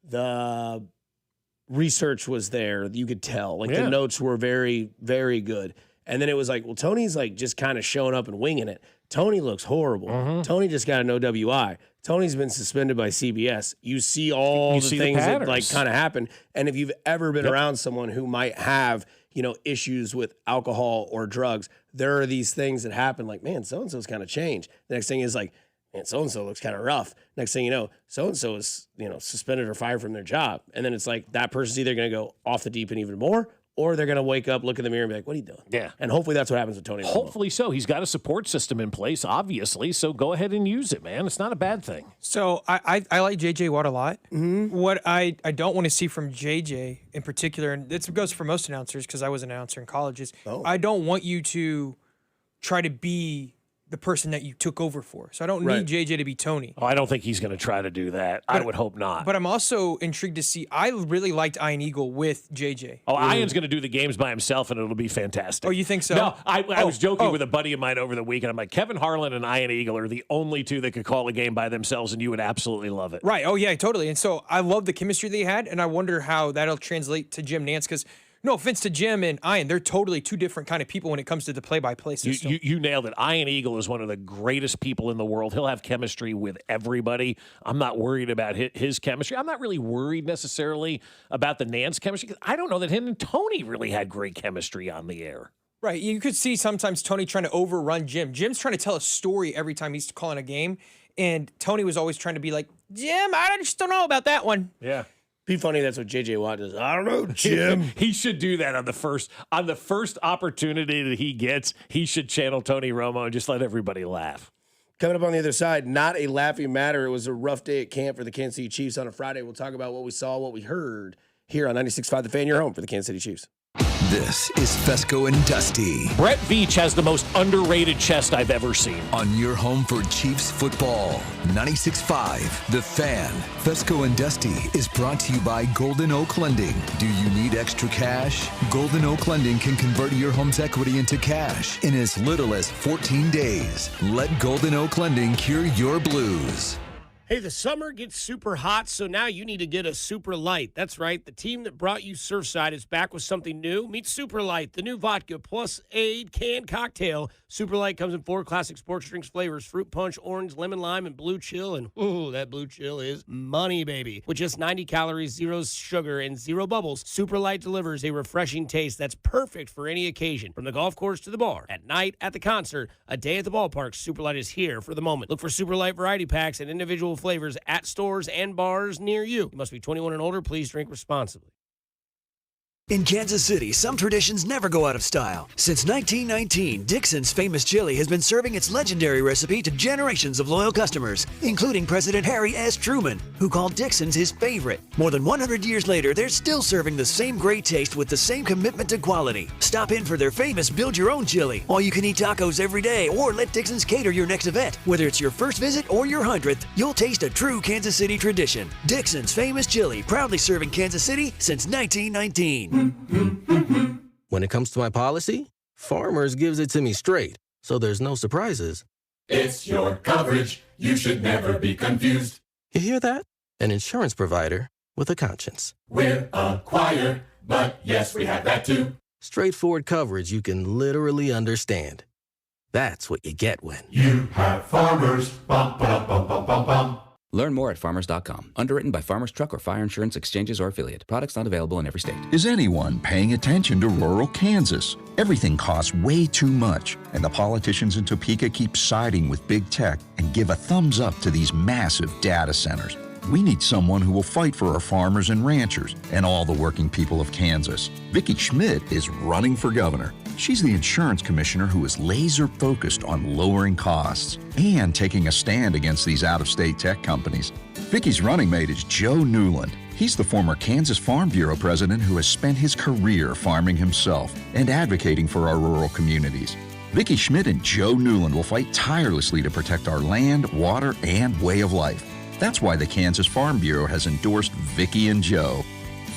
the research was there. You could tell. The notes were very, very good. And then it was well, Tony's just kind of showing up and winging it. Tony looks horrible. Tony just got an OWI. Tony's been suspended by CBS. You see all the things that kind of happen. And if you've ever been around someone who might have, issues with alcohol or drugs, there are these things that happen man, so-and-so's kind of changed. The next thing is man, so-and-so looks kind of rough. Next thing you know, so-and-so is, suspended or fired from their job. And then it's that person's either going to go off the deep end even more, or they're going to wake up, look in the mirror, and be like, what are you doing? Yeah. And hopefully that's what happens with Tony Romo. Hopefully so. He's got a support system in place, obviously, so go ahead and use it, man. It's not a bad thing. So I like J.J. Watt a lot. What I don't want to see from J.J. in particular, and this goes for most announcers because I was an announcer in college, is I don't want you to try to be the person that you took over for. So I don't need JJ to be Tony. Oh, I don't think he's going to try to do that. I would hope not. But I'm also intrigued to see. I really liked Ian Eagle with JJ. Oh, Ian's going to do the games by himself, and it'll be fantastic. Oh, you think so? No, I was joking with a buddy of mine over the week, and I'm like, Kevin Harlan and Ian Eagle are the only two that could call a game by themselves, and you would absolutely love it. Right. Oh, yeah, totally. And so I love the chemistry they had, and I wonder how that'll translate to Jim Nantz because no offense to Jim and Ian, they're totally two different kind of people when it comes to the play-by-play system. You nailed it. Ian Eagle is one of the greatest people in the world. He'll have chemistry with everybody. I'm not worried about his chemistry. I'm not really worried necessarily about the Nantz chemistry because I don't know that him and Tony really had great chemistry on the air. Right. You could see sometimes Tony trying to overrun Jim. Jim's trying to tell a story every time he's calling a game, and Tony was always trying to be like, Jim, I just don't know about that one. Yeah. Be funny. That's what J.J. Watt does. I don't know, Jim. He should do that on the first opportunity that he gets. He should channel Tony Romo and just let everybody laugh. Coming up on the other side, not a laughing matter. It was a rough day at camp for the Kansas City Chiefs on a Friday. We'll talk about what we saw, what we heard here on 96.5 The Fan, your home for the Kansas City Chiefs. This is Fescoe and Dusty. Brett Veach has the most underrated chest I've ever seen. On your home for Chiefs football, 96.5 The Fan. Fescoe and Dusty is brought to you by Golden Oak Lending. Do you need extra cash? Golden Oak Lending can convert your home's equity into cash in as little as 14 days. Let Golden Oak Lending cure your blues. Hey, the summer gets super hot, so now you need to get a Super Light. That's right. The team that brought you Surfside is back with something new. Meet Super Light, the new vodka plus aid canned cocktail. Super Light comes in 4 classic sports drinks flavors: fruit punch, orange, lemon lime, and blue chill. And ooh, that blue chill is money, baby. With just 90 calories, 0 sugar, and 0 bubbles, Super Light delivers a refreshing taste that's perfect for any occasion. From the golf course to the bar, at night, at the concert, a day at the ballpark, Super Light is here for the moment. Look for Super Light variety packs and individual flavors at stores and bars near you. You must be 21 and older. Please drink responsibly. In Kansas City, some traditions never go out of style. Since 1919, Dixon's Famous Chili has been serving its legendary recipe to generations of loyal customers, including President Harry S. Truman, who called Dixon's his favorite. More than 100 years later, they're still serving the same great taste with the same commitment to quality. Stop in for their famous Build Your Own Chili. All-you-can-eat tacos every day, or let Dixon's cater your next event. Whether it's your first visit or your 100th, you'll taste a true Kansas City tradition. Dixon's Famous Chili, proudly serving Kansas City since 1919. When it comes to my policy, Farmers gives it to me straight, so there's no surprises. It's your coverage. You should never be confused. You hear that? An insurance provider with a conscience. We're a choir, but yes, we have that too. Straightforward coverage you can literally understand. That's what you get when you have Farmers. Bum, ba, bum, bum, bum, bum. Learn more at farmers.com. Underwritten by Farmers Truck or Fire Insurance Exchanges or Affiliate. Products not available in every state. Is anyone paying attention to rural Kansas? Everything costs way too much, and the politicians in Topeka keep siding with big tech and give a thumbs up to these massive data centers. We need someone who will fight for our farmers and ranchers and all the working people of Kansas. Vicki Schmidt is running for governor. She's the insurance commissioner who is laser focused on lowering costs and taking a stand against these out-of-state tech companies. Vicki's running mate is Joe Newland. He's the former Kansas Farm Bureau president who has spent his career farming himself and advocating for our rural communities. Vicki Schmidt and Joe Newland will fight tirelessly to protect our land, water, and way of life. That's why the Kansas Farm Bureau has endorsed Vicki and Joe.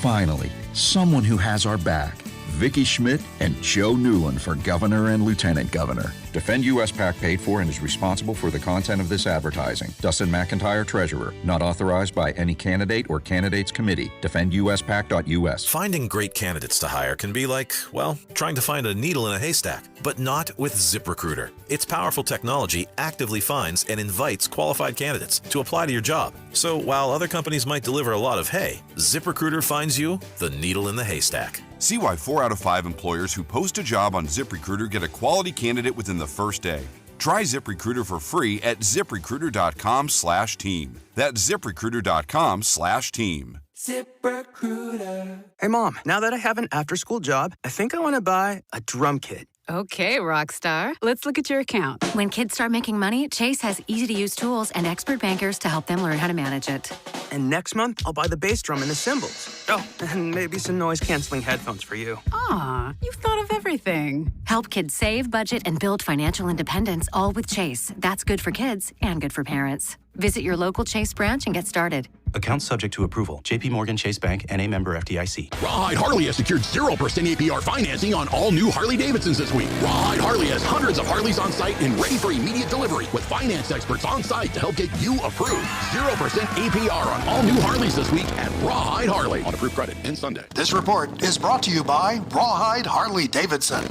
Finally, someone who has our back. Vicki Schmidt and Joe Newland for governor and lieutenant governor. Defend US PAC paid for and is responsible for the content of this advertising. Dustin McIntyre, Treasurer. Not authorized by any candidate or candidates committee. DefendUSPAC.us. Finding great candidates to hire can be like, well, trying to find a needle in a haystack. But not with ZipRecruiter. Its powerful technology actively finds and invites qualified candidates to apply to your job. So while other companies might deliver a lot of hay, ZipRecruiter finds you the needle in the haystack. See why 4 out of 5 employers who post a job on ZipRecruiter get a quality candidate within the first day. Try ZipRecruiter for free at ZipRecruiter.com/team. That's ZipRecruiter.com/team. ZipRecruiter. Hey, Mom, now that I have an after-school job, I think I want to buy a drum kit. Okay, Rockstar. Let's look at your account. When kids start making money, Chase has easy-to-use tools and expert bankers to help them learn how to manage it. And next month, I'll buy the bass drum and the cymbals. Oh, and maybe some noise-canceling headphones for you. Aw, you've thought of everything. Help kids save, budget, and build financial independence, all with Chase. That's good for kids and good for parents. Visit your local Chase branch and get started. Account subject to approval. JP Morgan Chase Bank, N.A. member FDIC. Rawhide Harley has secured 0% APR financing on all new Harley-Davidsons this week. Rawhide Harley has hundreds of Harleys on site and ready for immediate delivery with finance experts on site to help get you approved. 0% APR on all new Harleys this week at Rawhide Harley on approved credit and Sunday. This report is brought to you by Rawhide Harley-Davidson.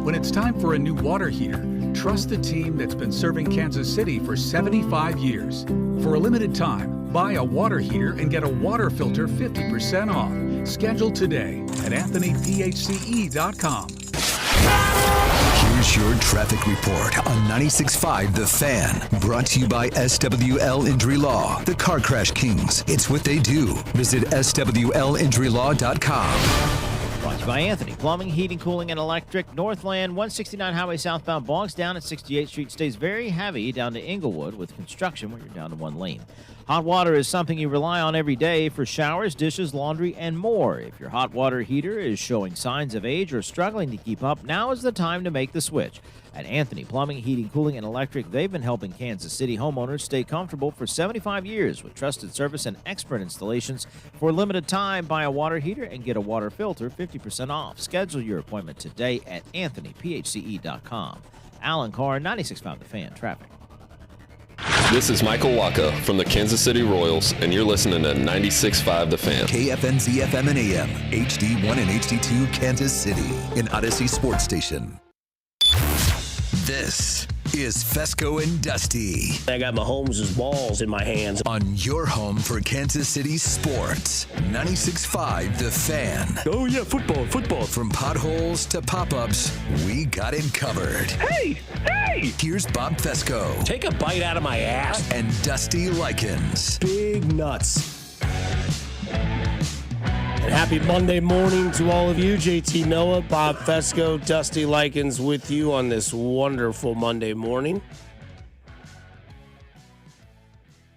When it's time for a new water heater, trust the team that's been serving Kansas City for 75 years. For a limited time, buy a water heater and get a water filter 50% off. Schedule today at AnthonyPHCE.com. Here's your traffic report on 96.5 The Fan. Brought to you by SWL Injury Law, the Car Crash Kings. It's what they do. Visit SWLInjuryLaw.com. Brought to you by Anthony Plumbing, Heating, Cooling, and Electric. Northland 169 Highway southbound bogs down at 68th Street. Stays very heavy down to Inglewood with construction where you're down to one lane. Hot water is something you rely on every day for showers, dishes, laundry, and more. If your hot water heater is showing signs of age or struggling to keep up, now is the time to make the switch. At Anthony Plumbing, Heating, Cooling, and Electric, they've been helping Kansas City homeowners stay comfortable for 75 years with trusted service and expert installations. For a limited time, buy a water heater and get a water filter 50% off. Schedule your appointment today at AnthonyPHCE.com. Alan Carr, 96.5 The Fan, traffic. This is Michael Waka from the Kansas City Royals, and you're listening to 96.5 The Fan. KFNZ FM and AM, HD1 and HD2 Kansas City, an Odyssey sports station. This is Fescoe and Dusty. I got Mahomes' balls in my hands. On your home for Kansas City sports. 96.5 The Fan. Oh, yeah, football. From potholes to pop-ups, we got it covered. Hey! Here's Bob Fescoe. Take a bite out of my ass. And Dusty Likens. Big nuts. And happy Monday morning to all of you. JT Noah, Bob Fescoe, Dusty Likens with you on this wonderful Monday morning.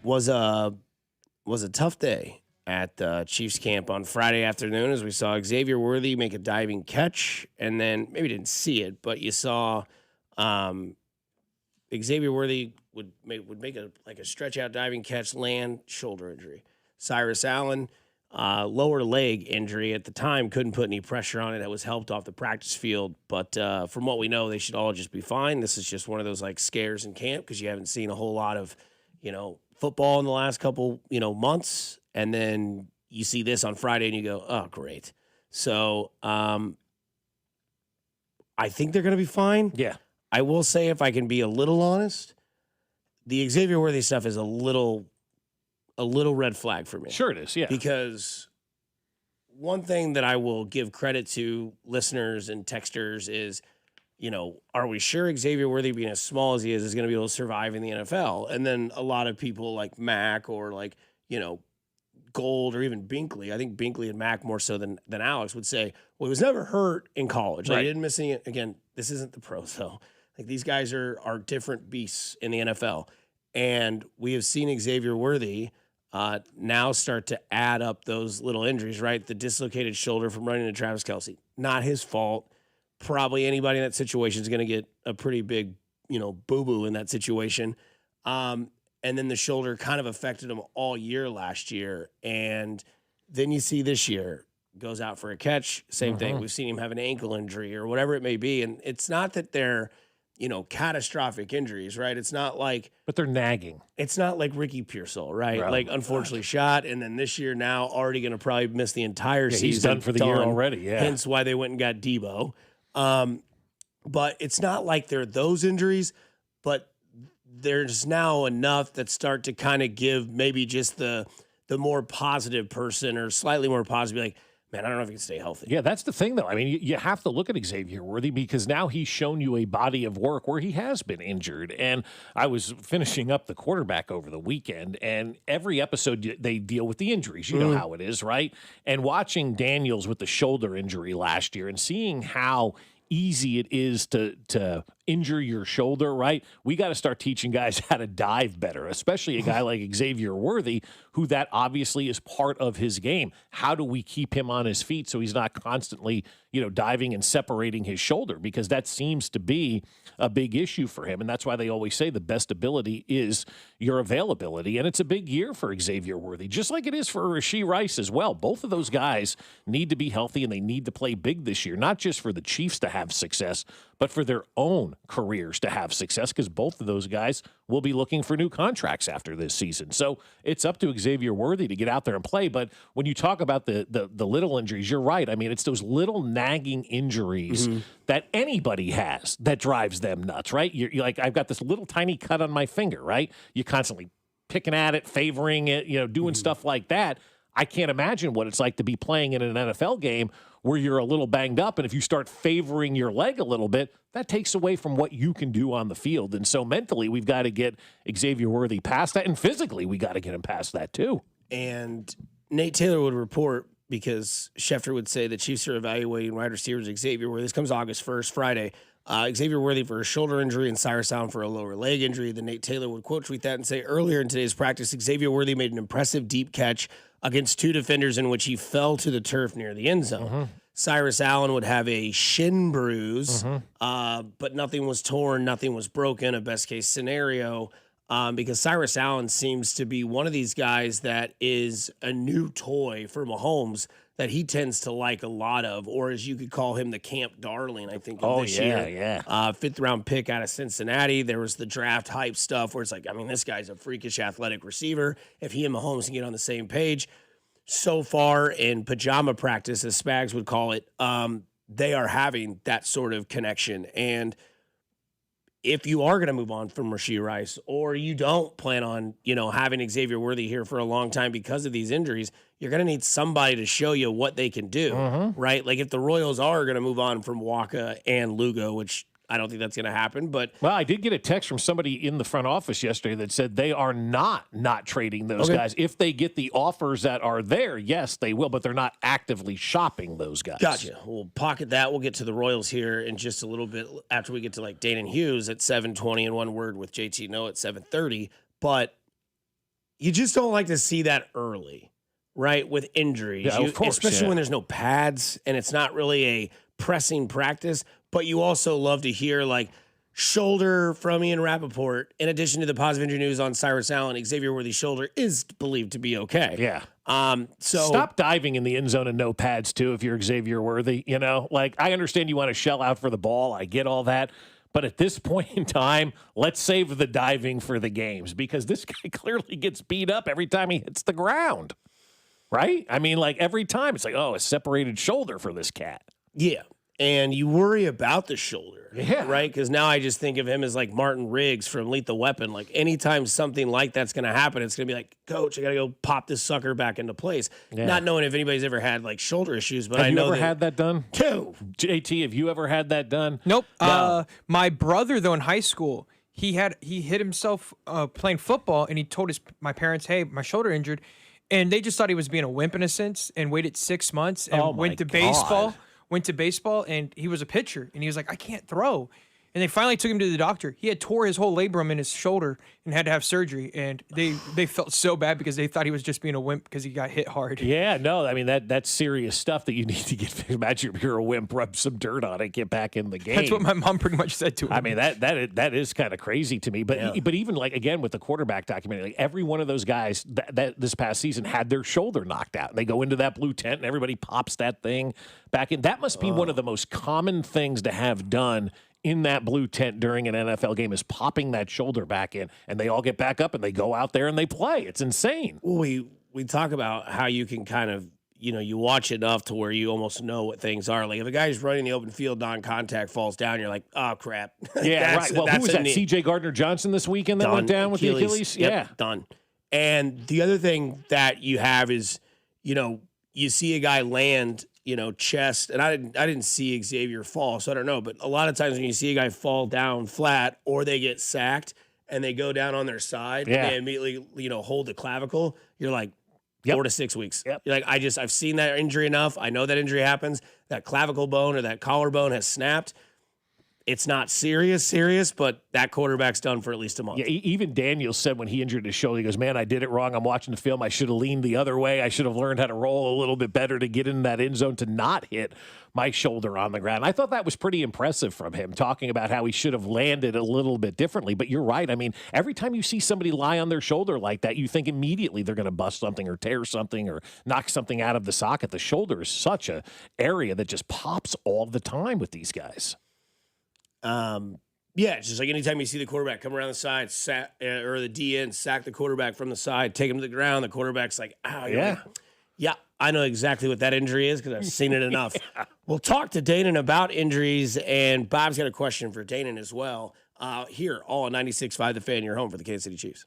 Was a tough day at Chiefs camp on Friday afternoon as we saw Xavier Worthy make a diving catch, and then maybe didn't see it, but you saw Xavier Worthy would make a stretch out diving catch, land, shoulder injury. Cyrus Allen, lower leg injury at the time, couldn't put any pressure on it. That was helped off the practice field, but from what we know, they should all just be fine. This is just one of those like scares in camp because you haven't seen a whole lot of football in the last couple months, and then you see this on Friday and you go, oh great. So I think they're going to be fine. Yeah. I will say, if I can be a little honest, the Xavier Worthy stuff is a little red flag for me. Sure it is, yeah. Because one thing that I will give credit to listeners and texters is, are we sure Xavier Worthy, being as small as he is going to be able to survive in the NFL? And then a lot of people like Mac or Gold or even Binkley, I think Binkley and Mac more so than Alex would say, well, he was never hurt in college. Like, right. He didn't miss any. Again, this isn't the pros, though. Like, these guys are different beasts in the NFL. And we have seen Xavier Worthy now start to add up those little injuries, right? The dislocated shoulder from running to Travis Kelce. Not his fault. Probably anybody in that situation is going to get a pretty big, boo-boo in that situation. And then the shoulder kind of affected him all year last year. And then you see this year, goes out for a catch, same thing. We've seen him have an ankle injury or whatever it may be. And it's not that they're, catastrophic injuries, right? It's not like... But they're nagging. It's not like Ricky Pearsall, right? Oh, like, unfortunately shot, and then this year now already going to probably miss the entire season. He's done for the year already, yeah. Hence why they went and got Debo. But it's not like they're those injuries, but there's now enough that start to kind of give maybe just the more positive person or slightly more positive, like, man, I don't know if he can stay healthy. Yeah, that's the thing, though. I mean, you have to look at Xavier Worthy because now he's shown you a body of work where he has been injured. And I was finishing up the quarterback over the weekend, and every episode they deal with the injuries. You know how it is, right? And watching Daniels with the shoulder injury last year and seeing how easy it is to injure your shoulder, right? We got to start teaching guys how to dive better, especially a guy like Xavier Worthy, who that obviously is part of his game. How do we keep him on his feet so he's not constantly, diving and separating his shoulder? Because that seems to be a big issue for him. And that's why they always say the best ability is your availability. And it's a big year for Xavier Worthy, just like it is for Rashee Rice as well. Both of those guys need to be healthy and they need to play big this year, not just for the Chiefs to have success, but for their own careers to have success, because both of those guys will be looking for new contracts after this season. So it's up to Xavier Worthy to get out there and play. But when you talk about the little injuries, you're right. I mean, it's those little nagging injuries that anybody has that drives them nuts, right? You're like, I've got this little tiny cut on my finger, right? You're constantly picking at it, favoring it, doing stuff like that. I can't imagine what it's like to be playing in an NFL game where you're a little banged up, and if you start favoring your leg a little bit, that takes away from what you can do on the field. And so mentally, we've got to get Xavier Worthy past that, and physically, we got to get him past that too. And Nate Taylor would report, because Schefter would say the Chiefs are evaluating wide receivers Xavier Worthy. This comes August 1st, Friday. Xavier Worthy for a shoulder injury and Cyrus Allen for a lower leg injury. Then Nate Taylor would quote tweet that and say, earlier in today's practice, Xavier Worthy made an impressive deep catch against two defenders in which he fell to the turf near the end zone. Cyrus Allen would have a shin bruise, but nothing was torn, nothing was broken, a best case scenario, because Cyrus Allen seems to be one of these guys that is a new toy for Mahomes that he tends to like a lot of, or as you could call him, the camp darling, I think, of this year. Fifth round pick out of Cincinnati. There was the draft hype stuff where it's like, I mean, this guy's a freakish athletic receiver. If he and Mahomes can get on the same page. So far in pajama practice, as Spags would call it, they are having that sort of connection. And if you are going to move on from Rashee Rice, or you don't plan on, having Xavier Worthy here for a long time because of these injuries, you're going to need somebody to show you what they can do, right? Like if the Royals are going to move on from Waka and Lugo, which I don't think that's going to happen, but well, I did get a text from somebody in the front office yesterday that said they are not trading those guys. If they get the offers that are there, yes, they will, but they're not actively shopping those guys. Gotcha. We'll pocket that. We'll get to the Royals here in just a little bit after we get to like Danan Hughes at 7:20 and one word with JT No at 7:30. But you just don't like to see that early, right? With injuries, of course, especially when there's no pads and it's not really a pressing practice. But you also love to hear like shoulder from Ian Rappaport. In addition to the positive injury news on Cyrus Allen, Xavier Worthy's shoulder is believed to be okay. Yeah. So stop diving in the end zone and no pads too if you're Xavier Worthy. Like I understand you want to shell out for the ball. I get all that. But at this point in time, let's save the diving for the games because this guy clearly gets beat up every time he hits the ground. Right? I mean, like every time it's like, oh, a separated shoulder for this cat. Yeah. And you worry about the shoulder, right? Because now I just think of him as like Martin Riggs from Lethal Weapon. Like anytime something like that's going to happen, it's going to be like, Coach, I got to go pop this sucker back into place. Yeah. Not knowing if anybody's ever had like shoulder issues, but I know you ever had that done? No. JT, have you ever had that done? Nope. No. My brother, though, in high school, he hit himself playing football, and he told my parents, "Hey, my shoulder injured," and they just thought he was being a wimp in a sense, and waited 6 months and went to baseball. Went to baseball, and he was a pitcher, and he was like, I can't throw. And they finally took him to the doctor. He had tore his whole labrum in his shoulder and had to have surgery. And they felt so bad because they thought he was just being a wimp because he got hit hard. Yeah, no, I mean, that's serious stuff that you need to get. Imagine if you're a wimp, rub some dirt on it, get back in the game. That's what my mom pretty much said to him. I mean, that is kind of crazy to me. But but even like, again, with the quarterback documentary, like every one of those guys that this past season had their shoulder knocked out. And they go into that blue tent and everybody pops that thing back in. That must be one of the most common things to have done in that blue tent during an NFL game is popping that shoulder back in, and they all get back up and they go out there and they play. It's insane. We talk about how you can kind of, you watch enough to where you almost know what things are. Like if a guy's running the open field, non-contact, falls down, you're like, oh, crap. Yeah, right. Well, who was that? C.J. Gardner-Johnson this weekend that went down with the Achilles? Yep, done. And the other thing that you have is, you see a guy land chest, and I didn't see Xavier fall, so I don't know. But a lot of times when you see a guy fall down flat or they get sacked and they go down on their side and they immediately, hold the clavicle, you're like 4 to 6 weeks. You're like, I've seen that injury enough. I know that injury happens. That clavicle bone or that collarbone has snapped. It's not serious, but that quarterback's done for at least a month. Yeah, even Daniel said when he injured his shoulder, he goes, man, I did it wrong. I'm watching the film. I should have leaned the other way. I should have learned how to roll a little bit better to get in that end zone to not hit my shoulder on the ground. I thought that was pretty impressive from him, talking about how he should have landed a little bit differently. But you're right. I mean, every time you see somebody lie on their shoulder like that, you think immediately they're going to bust something or tear something or knock something out of the socket. The shoulder is such an area that just pops all the time with these guys. It's just like anytime you see the quarterback come around the side, or the DN sack the quarterback from the side, take him to the ground, the quarterback's like, ow. Yeah, I know exactly what that injury is because I've seen it enough. We'll talk to Danan about injuries, and Bob's got a question for Danan as well. Here, all on 96.5 The Fan, your home for the Kansas City Chiefs.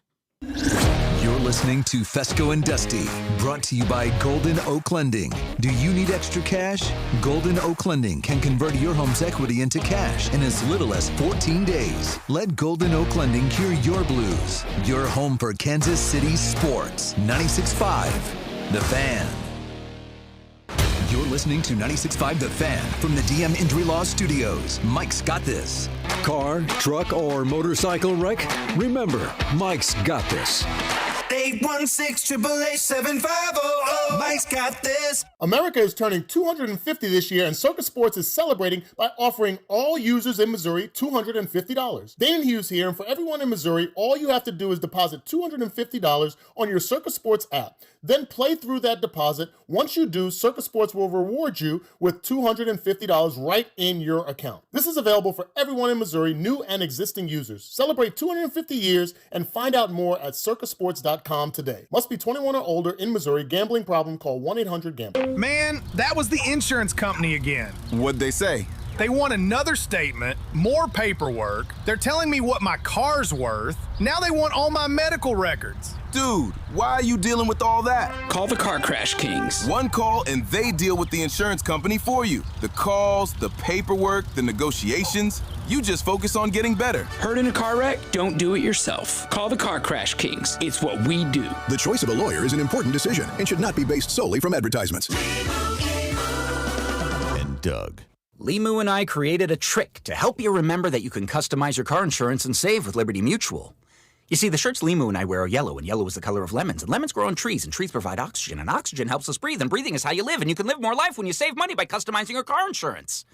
You're listening to Fescoe and Dusty, brought to you by Golden Oak Lending. Do you need extra cash? Golden Oak Lending can convert your home's equity into cash in as little as 14 days. Let Golden Oak Lending cure your blues. Your home for Kansas City sports. 96.5 The Fan. You're listening to 96.5 The Fan from the DM Injury Law Studios. Mike's got this. Car, truck, or motorcycle wreck? Remember, Mike's got this. 816-888-7500. Mike's got this. America is turning 250 this year, and Circus Sports is celebrating by offering all users in Missouri $250. Danan Hughes here, and for everyone in Missouri, all you have to do is deposit $250 on your Circus Sports app. Then play through that deposit. Once you do, Circus Sports will reward you with $250 right in your account. This is available for everyone in Missouri, new and existing users. Celebrate 250 years and find out more at circusports.com today. Must be 21 or older in Missouri. Gambling problem, call 1-800-GAMBLER. Man, that was the insurance company again. What'd they say? They want another statement, more paperwork. They're telling me what my car's worth. Now they want all my medical records. Dude, why are you dealing with all that? Call the Car Crash Kings. One call and they deal with the insurance company for you. The calls, the paperwork, the negotiations. You just focus on getting better. Hurt in a car wreck? Don't do it yourself. Call the Car Crash Kings. It's what we do. The choice of a lawyer is an important decision and should not be based solely from advertisements. And Doug. Limu and I created a trick to help you remember that you can customize your car insurance and save with Liberty Mutual. You see, the shirts Limu and I wear are yellow, and yellow is the color of lemons. And lemons grow on trees, and trees provide oxygen. And oxygen helps us breathe, and breathing is how you live. And you can live more life when you save money by customizing your car insurance.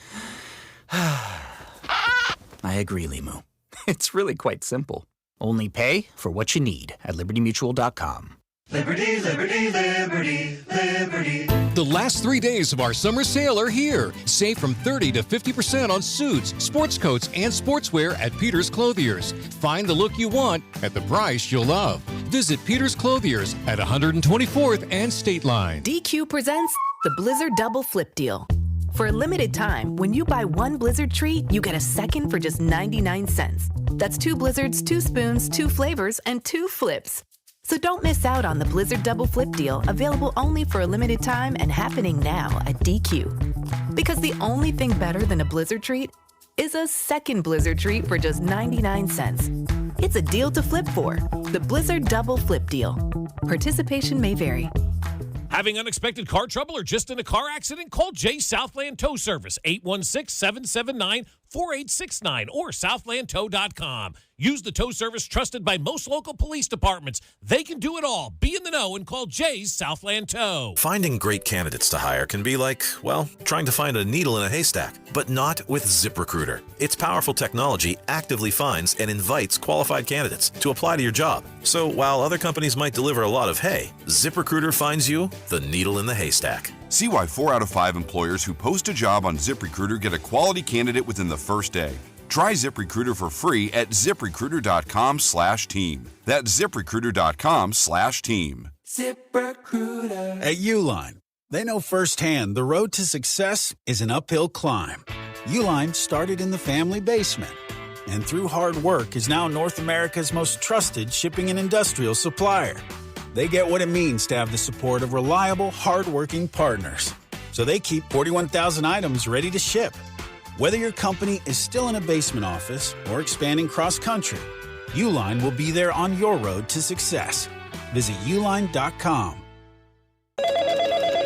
I agree, Limu. It's really quite simple. Only pay for what you need at libertymutual.com. Liberty, liberty, liberty, liberty. The last 3 days of our summer sale are here. Save from 30 to 50% on suits, sports coats, and sportswear at Peter's Clothiers. Find the look you want at the price you'll love. Visit Peter's Clothiers at 124th and State Line. DQ presents the Blizzard Double Flip Deal. For a limited time, when you buy one Blizzard treat, you get a second for just 99 cents. That's 2 Blizzards, 2 spoons, 2 flavors, and 2 flips. So don't miss out on the Blizzard Double Flip Deal, available only for a limited time and happening now at DQ. Because the only thing better than a Blizzard treat is a second Blizzard treat for just 99 cents. It's a deal to flip for. The Blizzard Double Flip Deal. Participation may vary. Having unexpected car trouble or just in a car accident? Call Jay Southland Tow Service, 816-779-4869 or southlandtow.com. Use the tow service trusted by most local police departments. They can do it all. Be in the know and call Jay's Southland Tow. Finding great candidates to hire can be like, well, trying to find a needle in a haystack, but not with ZipRecruiter. Its powerful technology actively finds and invites qualified candidates to apply to your job. So while other companies might deliver a lot of hay, ZipRecruiter finds you the needle in the haystack. See why 4 out of 5 employers who post a job on ZipRecruiter get a quality candidate within the first day. Try ZipRecruiter for free at ZipRecruiter.com/team. That's ZipRecruiter.com/team. ZipRecruiter. At Uline, they know firsthand the road to success is an uphill climb. Uline started in the family basement, and through hard work is now North America's most trusted shipping and industrial supplier. They get what it means to have the support of reliable, hard-working partners. So they keep 41,000 items ready to ship. Whether your company is still in a basement office or expanding cross-country, Uline will be there on your road to success. Visit uline.com.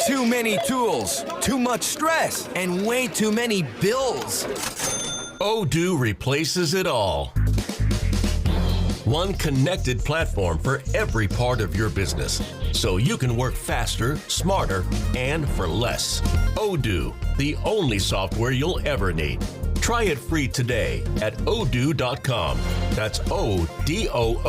Too many tools, too much stress, and way too many bills. Odoo replaces it all. One connected platform for every part of your business, so you can work faster, smarter, and for less. Odoo, the only software you'll ever need. Try it free today at odoo.com. That's ODOO.com.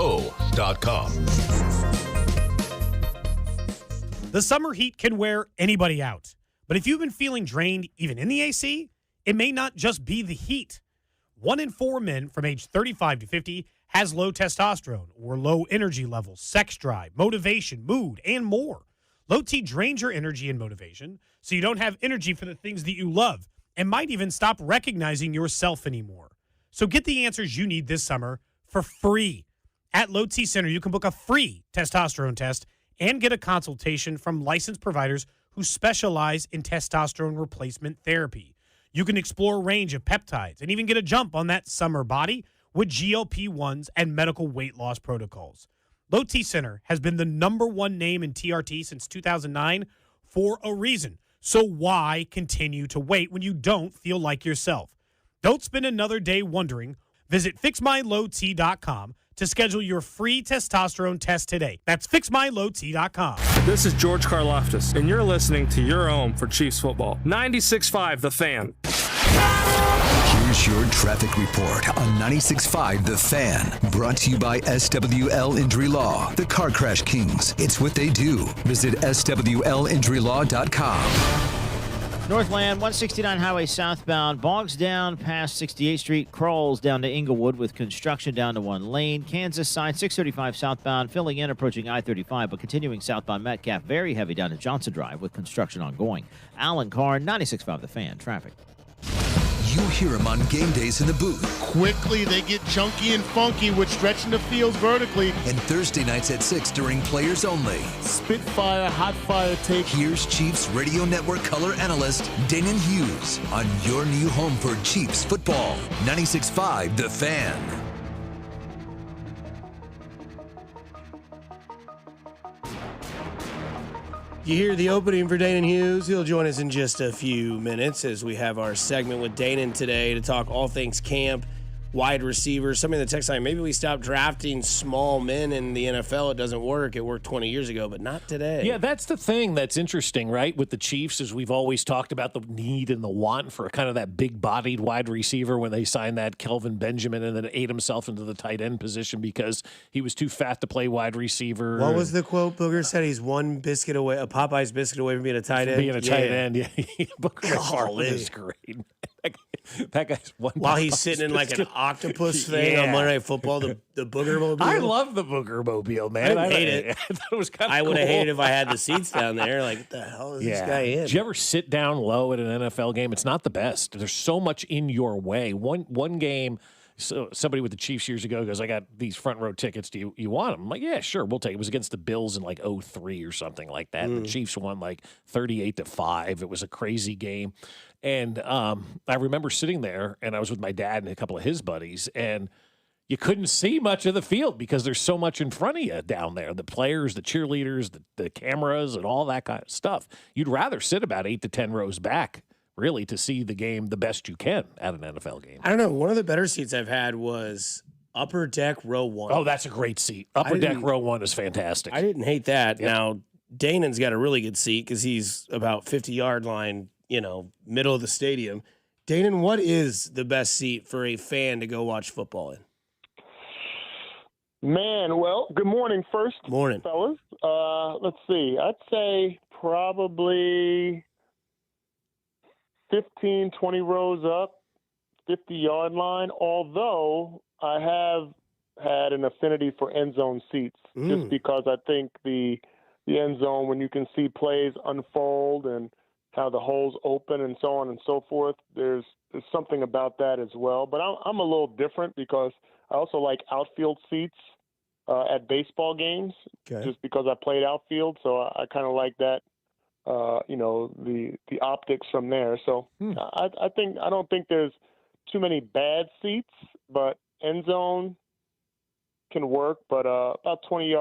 The summer heat can wear anybody out. But if you've been feeling drained even in the AC, it may not just be the heat. 1 in 4 men from age 35 to 50 has low testosterone or low energy levels, sex drive, motivation, mood, and more. Low T drains your energy and motivation, so you don't have energy for the things that you love and might even stop recognizing yourself anymore. So get the answers you need this summer for free. At Low T Center, you can book a free testosterone test and get a consultation from licensed providers who specialize in testosterone replacement therapy. You can explore a range of peptides and even get a jump on that summer body with GLP-1s and medical weight loss protocols. Low T Center has been the #1 name in TRT since 2009 for a reason. So why continue to wait when you don't feel like yourself? Don't spend another day wondering. Visit FixMyLowT.com to schedule your free testosterone test today. That's FixMyLowT.com. This is George Karloftis, and you're listening to your home for Chiefs football. 96.5 The Fan. Here's your traffic report on 96.5 The Fan. Brought to you by SWL Injury Law, the Car Crash Kings. It's what they do. Visit SWLinjurylaw.com. Northland, 169 highway southbound, bogs down past 68th Street, crawls down to Inglewood with construction down to 1 lane. Kansas side, 635 southbound, filling in approaching I-35, but continuing southbound Metcalf, very heavy down to Johnson Drive with construction ongoing. Alan Carr, 96.5 The Fan, traffic. You hear them on game days in the booth. Quickly, they get chunky and funky with stretching the fields vertically. And Thursday nights at 6 during Players Only. Spitfire, hot fire take. Here's Chiefs Radio Network color analyst Danan Hughes on your new home for Chiefs football. 96.5 The Fan. You hear the opening for Danan Hughes. He'll join us in just a few minutes as we have our segment with Danan today to talk all things camp, wide receivers. Somebody in the text line, maybe we stop drafting small men in the NFL. It doesn't work. It worked 20 years ago, but not today. Yeah, that's the thing that's interesting, right? With the Chiefs, is we've always talked about the need and the want for kind of that big-bodied wide receiver when they signed that Kelvin Benjamin and then ate himself into the tight end position because he was too fat to play wide receiver. What was the quote? Booger said he's one biscuit away, a Popeye's biscuit away from being a tight end. Being a tight end, yeah. Booger McFarland is great. That guy's one. While he's sitting in like an octopus thing on Monday Night Football, the Booger Mobile. I love the Booger Mobile, man. I hate it. I thought it was kind of I would have cool. hated if I had the seats down there. Like, what the hell is this guy in? Did you ever sit down low at an NFL game? It's not the best. There's so much in your way. One game. So somebody with the Chiefs years ago goes, I got these front row tickets. Do you want them? I'm like, yeah, sure, we'll take it. It was against the Bills in like 2003 or something like that. And the Chiefs won like 38-5. It was a crazy game. And I remember sitting there, and I was with my dad and a couple of his buddies, and you couldn't see much of the field because there's so much in front of you down there. The players, the cheerleaders, the cameras, and all that kind of stuff. You'd rather sit about 8 to 10 rows back, really, to see the game the best you can at an NFL game. I don't know. One of the better seats I've had was upper deck row 1. Oh, that's a great seat. Upper deck row 1 is fantastic. I didn't hate that. Yep. Now, Danan's got a really good seat because he's about 50-yard line, middle of the stadium. Danan, what is the best seat for a fan to go watch football in? Man, well, good morning first. Morning. Fellas. Let's see. I'd say probably 15, 20 rows up, 50-yard line, although I have had an affinity for end zone seats just because I think the end zone, when you can see plays unfold and how the holes open and so on and so forth, there's something about that as well. But I'm a little different because I also like outfield seats at baseball games just because I played outfield, so I kind of like that. The optics from there. So I don't think there's too many bad seats, but end zone can work. But about 20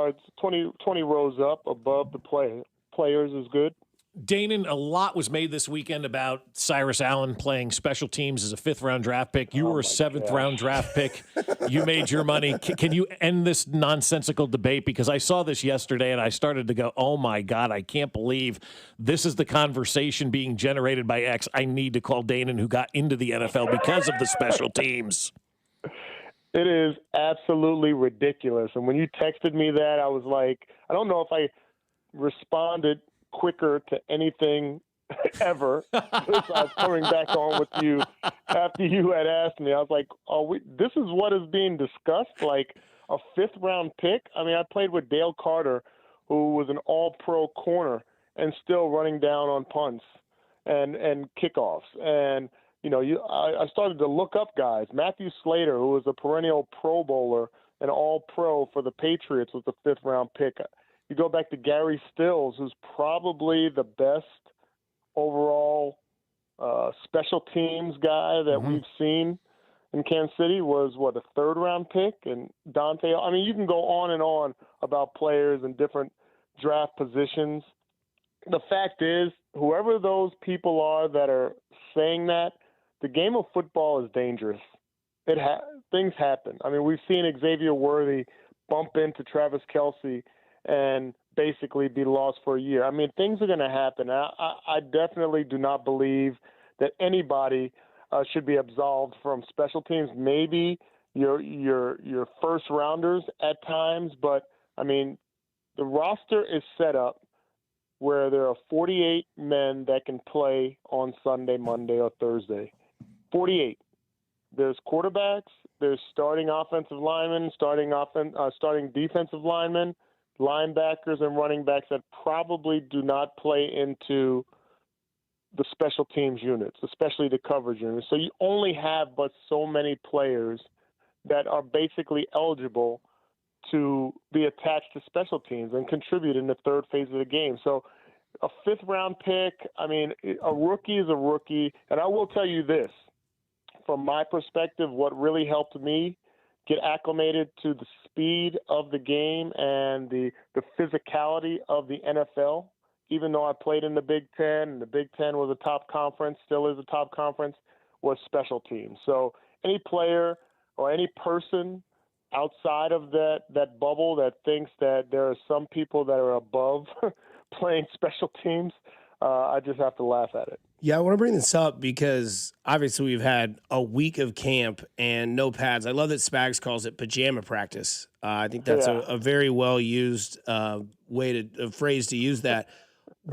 rows up above the players is good. Danan, a lot was made this weekend about Cyrus Allen playing special teams as a 5th-round draft pick. You were a 7th-round draft pick. You made your money. Can you end this nonsensical debate? Because I saw this yesterday, and I started to go, oh, my God, I can't believe this is the conversation being generated by X. I need to call Danan, who got into the NFL because of the special teams. It is absolutely ridiculous. And when you texted me that, I was like, I don't know if I responded quicker to anything ever. I was coming back on with you after you had asked me. I was like, this is what is being discussed, like a 5th-round pick? I mean, I played with Dale Carter, who was an all-pro corner and still running down on punts and kickoffs. And, I started to look up guys. Matthew Slater, who was a perennial Pro Bowler and all-pro for the Patriots, was the 5th-round pick. You go back to Gary Stills, who's probably the best overall special teams guy that we've seen in Kansas City, was, a 3rd-round pick? And Dante, I mean, you can go on and on about players and different draft positions. The fact is, whoever those people are that are saying that, the game of football is dangerous. Things happen. I mean, we've seen Xavier Worthy bump into Travis Kelce and basically be lost for a year. I mean, things are going to happen. I definitely do not believe that anybody should be absolved from special teams. Maybe your first rounders at times, but I mean, the roster is set up where there are 48 men that can play on Sunday, Monday, or Thursday. 48. There's quarterbacks. There's starting offensive linemen, starting defensive linemen, linebackers, and running backs that probably do not play into the special teams units, especially the coverage units. So you only have but so many players that are basically eligible to be attached to special teams and contribute in the third phase of the game. So a fifth-round pick, I mean, a rookie is a rookie. And I will tell you this, from my perspective, what really helped me get acclimated to the speed of the game and the physicality of the NFL, even though I played in the Big Ten, and the Big Ten was a top conference, still is a top conference, was special teams. So any player or any person outside of that bubble that thinks that there are some people that are above playing special teams, I just have to laugh at it. Yeah, I want to bring this up because obviously we've had a week of camp and no pads. I love that Spags calls it pajama practice. I think that's a very well used phrase to use that.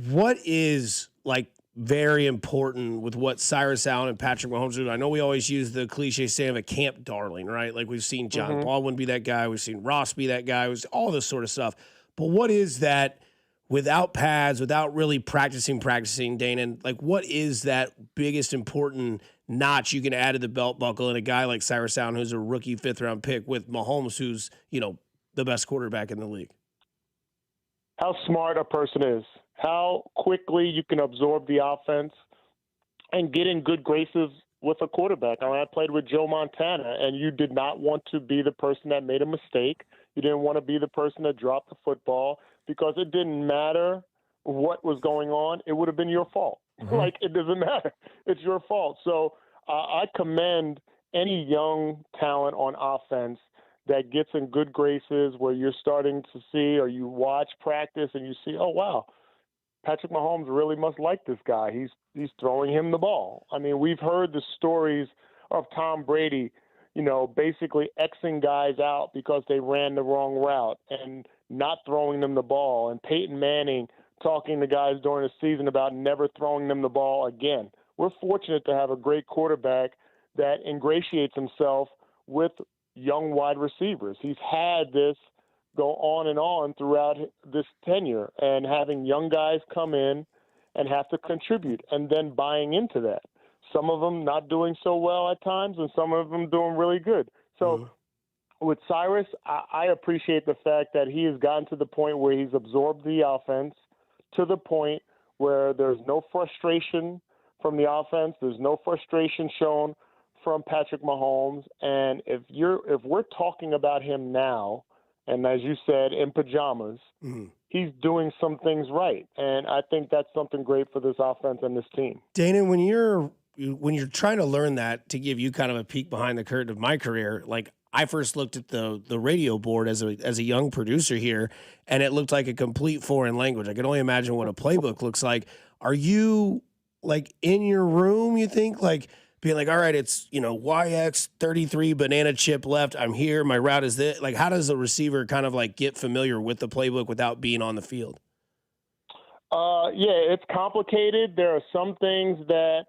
What is like very important with what Cyrus Allen and Patrick Mahomes do? I know we always use the cliche saying of a camp darling, right? Like we've seen John Baldwin be that guy. We've seen Ross be that guy. It was all this sort of stuff. But what is that? Without pads, without really practicing, Danan, like what is that biggest important notch you can add to the belt buckle in a guy like Cyrus Allen, who's a rookie 5th-round pick, with Mahomes, who's, the best quarterback in the league? How smart a person is, how quickly you can absorb the offense and get in good graces with a quarterback. I mean, I played with Joe Montana, and you did not want to be the person that made a mistake. You didn't want to be the person that dropped the football, because it didn't matter what was going on. It would have been your fault. Like, it doesn't matter. It's your fault. So I commend any young talent on offense that gets in good graces, where you're starting to see, or you watch practice and you see, oh, wow, Patrick Mahomes really must like this guy. He's throwing him the ball. I mean, we've heard the stories of Tom Brady, basically Xing guys out because they ran the wrong route and not throwing them the ball, and Peyton Manning talking to guys during the season about never throwing them the ball again. We're fortunate to have a great quarterback that ingratiates himself with young wide receivers. He's had this go on and on throughout this tenure, and having young guys come in and have to contribute and then buying into that. Some of them not doing so well at times, and some of them doing really good. So with Cyrus, I appreciate the fact that he has gotten to the point where he's absorbed the offense to the point where there's no frustration from the offense. There's no frustration shown from Patrick Mahomes. And if we're talking about him now, and as you said, in pajamas, he's doing some things right. And I think that's something great for this offense and this team. Danan, when you're trying to learn that, to give you kind of a peek behind the curtain of my career, like I first looked at the radio board as a young producer here, and it looked like a complete foreign language. I can only imagine what a playbook looks like. Are you like in your room, you think, like being like, all right, it's, YX 33 banana chip left. I'm here. My route is this. Like, how does a receiver kind of like get familiar with the playbook without being on the field? Yeah, it's complicated. There are some things that,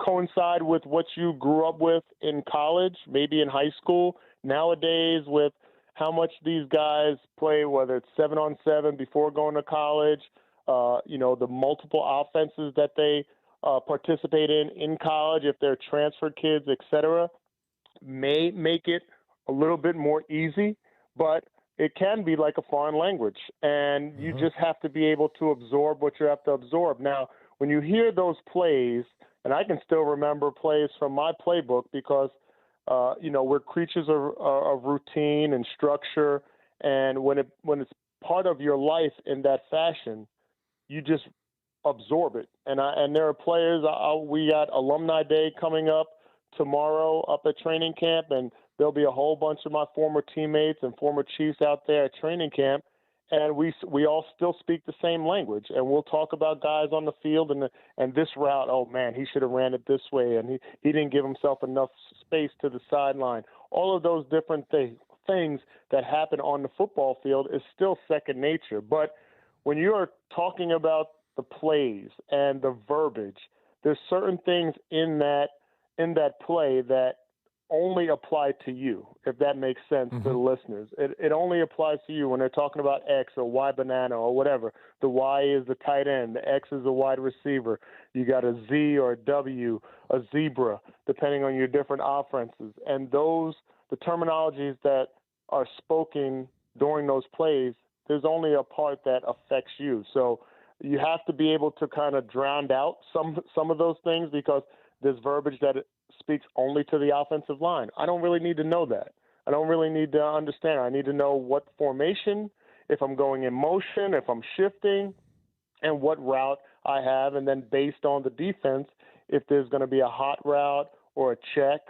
coincide with what you grew up with in college, maybe in high school. Nowadays, with how much these guys play, whether it's 7-on-7 before going to college, the multiple offenses that they participate in college, if they're transfer kids, et cetera, may make it a little bit more easy, but it can be like a foreign language, and you just have to be able to absorb what you have to absorb. Now, when you hear those plays, and I can still remember plays from my playbook because, we're creatures of routine and structure, and when it's part of your life in that fashion, you just absorb it. And there are players. We got Alumni Day coming up tomorrow up at training camp, and there'll be a whole bunch of my former teammates and former Chiefs out there at training camp. And we all still speak the same language, and we'll talk about guys on the field and this route. Oh man, he should have ran it this way, and he didn't give himself enough space to the sideline. All of those different things that happen on the football field is still second nature. But when you are talking about the plays and the verbiage, there's certain things in that play that only apply to you, if that makes sense to the listeners. It only applies to you when they're talking about X or Y banana or whatever. The Y is the tight end. The X is a wide receiver. You got a Z or a W, a zebra, depending on your different offenses. And the terminologies that are spoken during those plays, there's only a part that affects you. So you have to be able to kind of drown out some of those things because there's verbiage that speaks only to the offensive line. I don't really need to know that. I don't really need to understand. I need to know what formation, if I'm going in motion, if I'm shifting, and what route I have. And then based on the defense, if there's going to be a hot route or a check,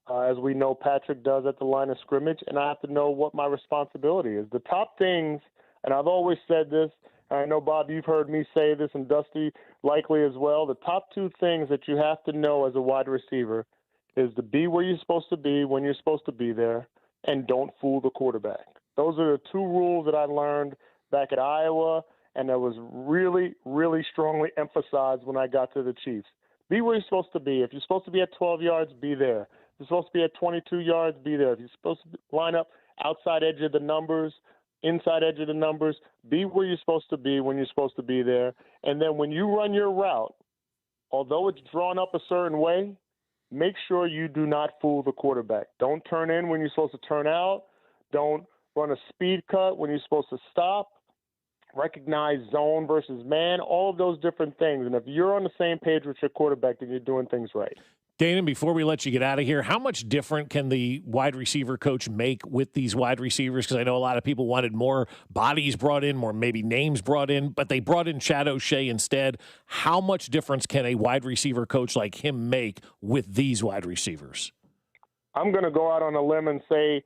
as we know Patrick does at the line of scrimmage, and I have to know what my responsibility is. The top things, and I've always said this, I know, Bob, you've heard me say this, and Dusty likely as well. The top two things that you have to know as a wide receiver is to be where you're supposed to be when you're supposed to be there, and don't fool the quarterback. Those are the two rules that I learned back at Iowa, and that was really, really strongly emphasized when I got to the Chiefs. Be where you're supposed to be. If you're supposed to be at 12 yards, be there. If you're supposed to be at 22 yards, be there. If you're supposed to line up outside edge of the numbers, inside edge of the numbers, be where you're supposed to be when you're supposed to be there. And then when you run your route, although it's drawn up a certain way, make sure you do not fool the quarterback. Don't turn in when you're supposed to turn out. Don't run a speed cut when you're supposed to stop. Recognize zone versus man, all of those different things. And if you're on the same page with your quarterback, then you're doing things right. Danan, before we let you get out of here, how much different can the wide receiver coach make with these wide receivers? Because I know a lot of people wanted more bodies brought in, more maybe names brought in, but they brought in Chad O'Shea instead. How much difference can a wide receiver coach like him make with these wide receivers? I'm going to go out on a limb and say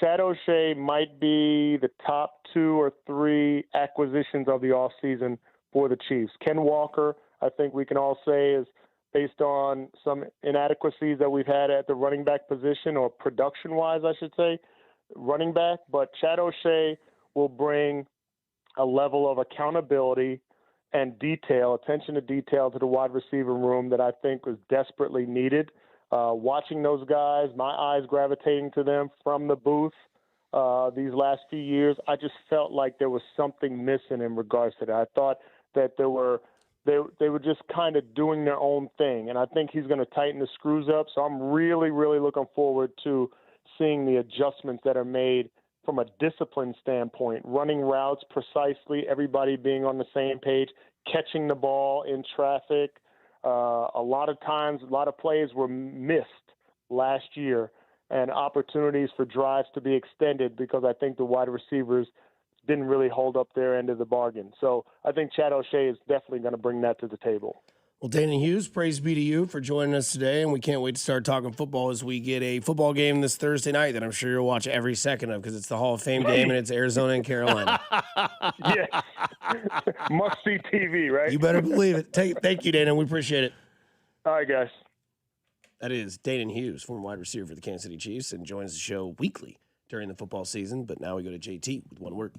Chad O'Shea might be the top 2 or 3 acquisitions of the offseason for the Chiefs. Ken Walker, I think we can all say, is based on some inadequacies that we've had at the running back position, or production-wise, I should say, running back. But Chad O'Shea will bring a level of accountability and detail, attention to detail to the wide receiver room that I think was desperately needed. Watching those guys, my eyes gravitating to them from the booth these last few years, I just felt like there was something missing in regards to that. I thought that they were just kind of doing their own thing, and I think he's going to tighten the screws up. So I'm really, really looking forward to seeing the adjustments that are made from a discipline standpoint, running routes precisely, everybody being on the same page, catching the ball in traffic. A lot of times, a lot of plays were missed last year, and opportunities for drives to be extended because I think the wide receivers didn't really hold up their end of the bargain. So I think Chad O'Shea is definitely going to bring that to the table. Well, Danan Hughes, praise be to you for joining us today, and we can't wait to start talking football as we get a football game this Thursday night that I'm sure you'll watch every second of because it's the Hall of Fame game and it's Arizona and Carolina. Yes. Must-see TV, right? You better believe it. Thank you, Danan. We appreciate it. All right, guys. That is Danan Hughes, former wide receiver for the Kansas City Chiefs, and joins the show weekly during the football season. But now we go to JT with one word.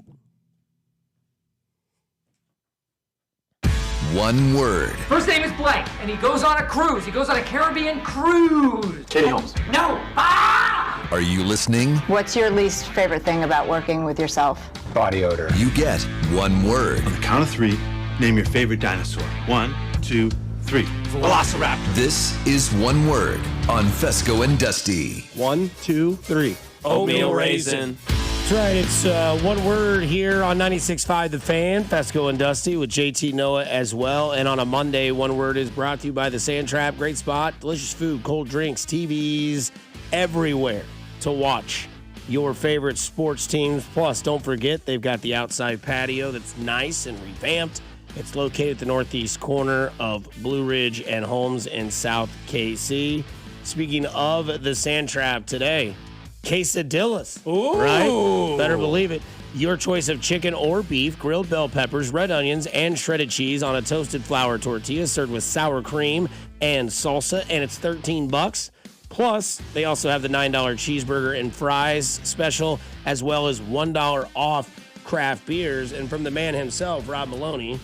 One word. First name is blank, and he goes on a cruise. He goes on a Caribbean cruise. Katie Holmes. No. Ah! Are you listening? What's your least favorite thing about working with yourself? Body odor. You get one word. On the count of 3, name your favorite dinosaur. 1, 2, 3. Velociraptor. This is one word on Fescoe and Dusty. 1, 2, 3. Oatmeal raisin. That's right. It's one word here on 96.5 The Fan, Fescoe and Dusty with JT Noah as well. And on a Monday, one word is brought to you by the Sand Trap. Great spot, delicious food, cold drinks, TVs, everywhere to watch your favorite sports teams. Plus, don't forget, they've got the outside patio that's nice and revamped. It's located at the northeast corner of Blue Ridge and Holmes in South KC. Speaking of the Sand Trap today, quesadillas. Ooh. Right? Better believe it. Your choice of chicken or beef, grilled bell peppers, red onions, and shredded cheese on a toasted flour tortilla served with sour cream and salsa, and it's $13. Plus, they also have the $9 cheeseburger and fries special, as well as $1 off craft beers. And from the man himself, Rob Maloney,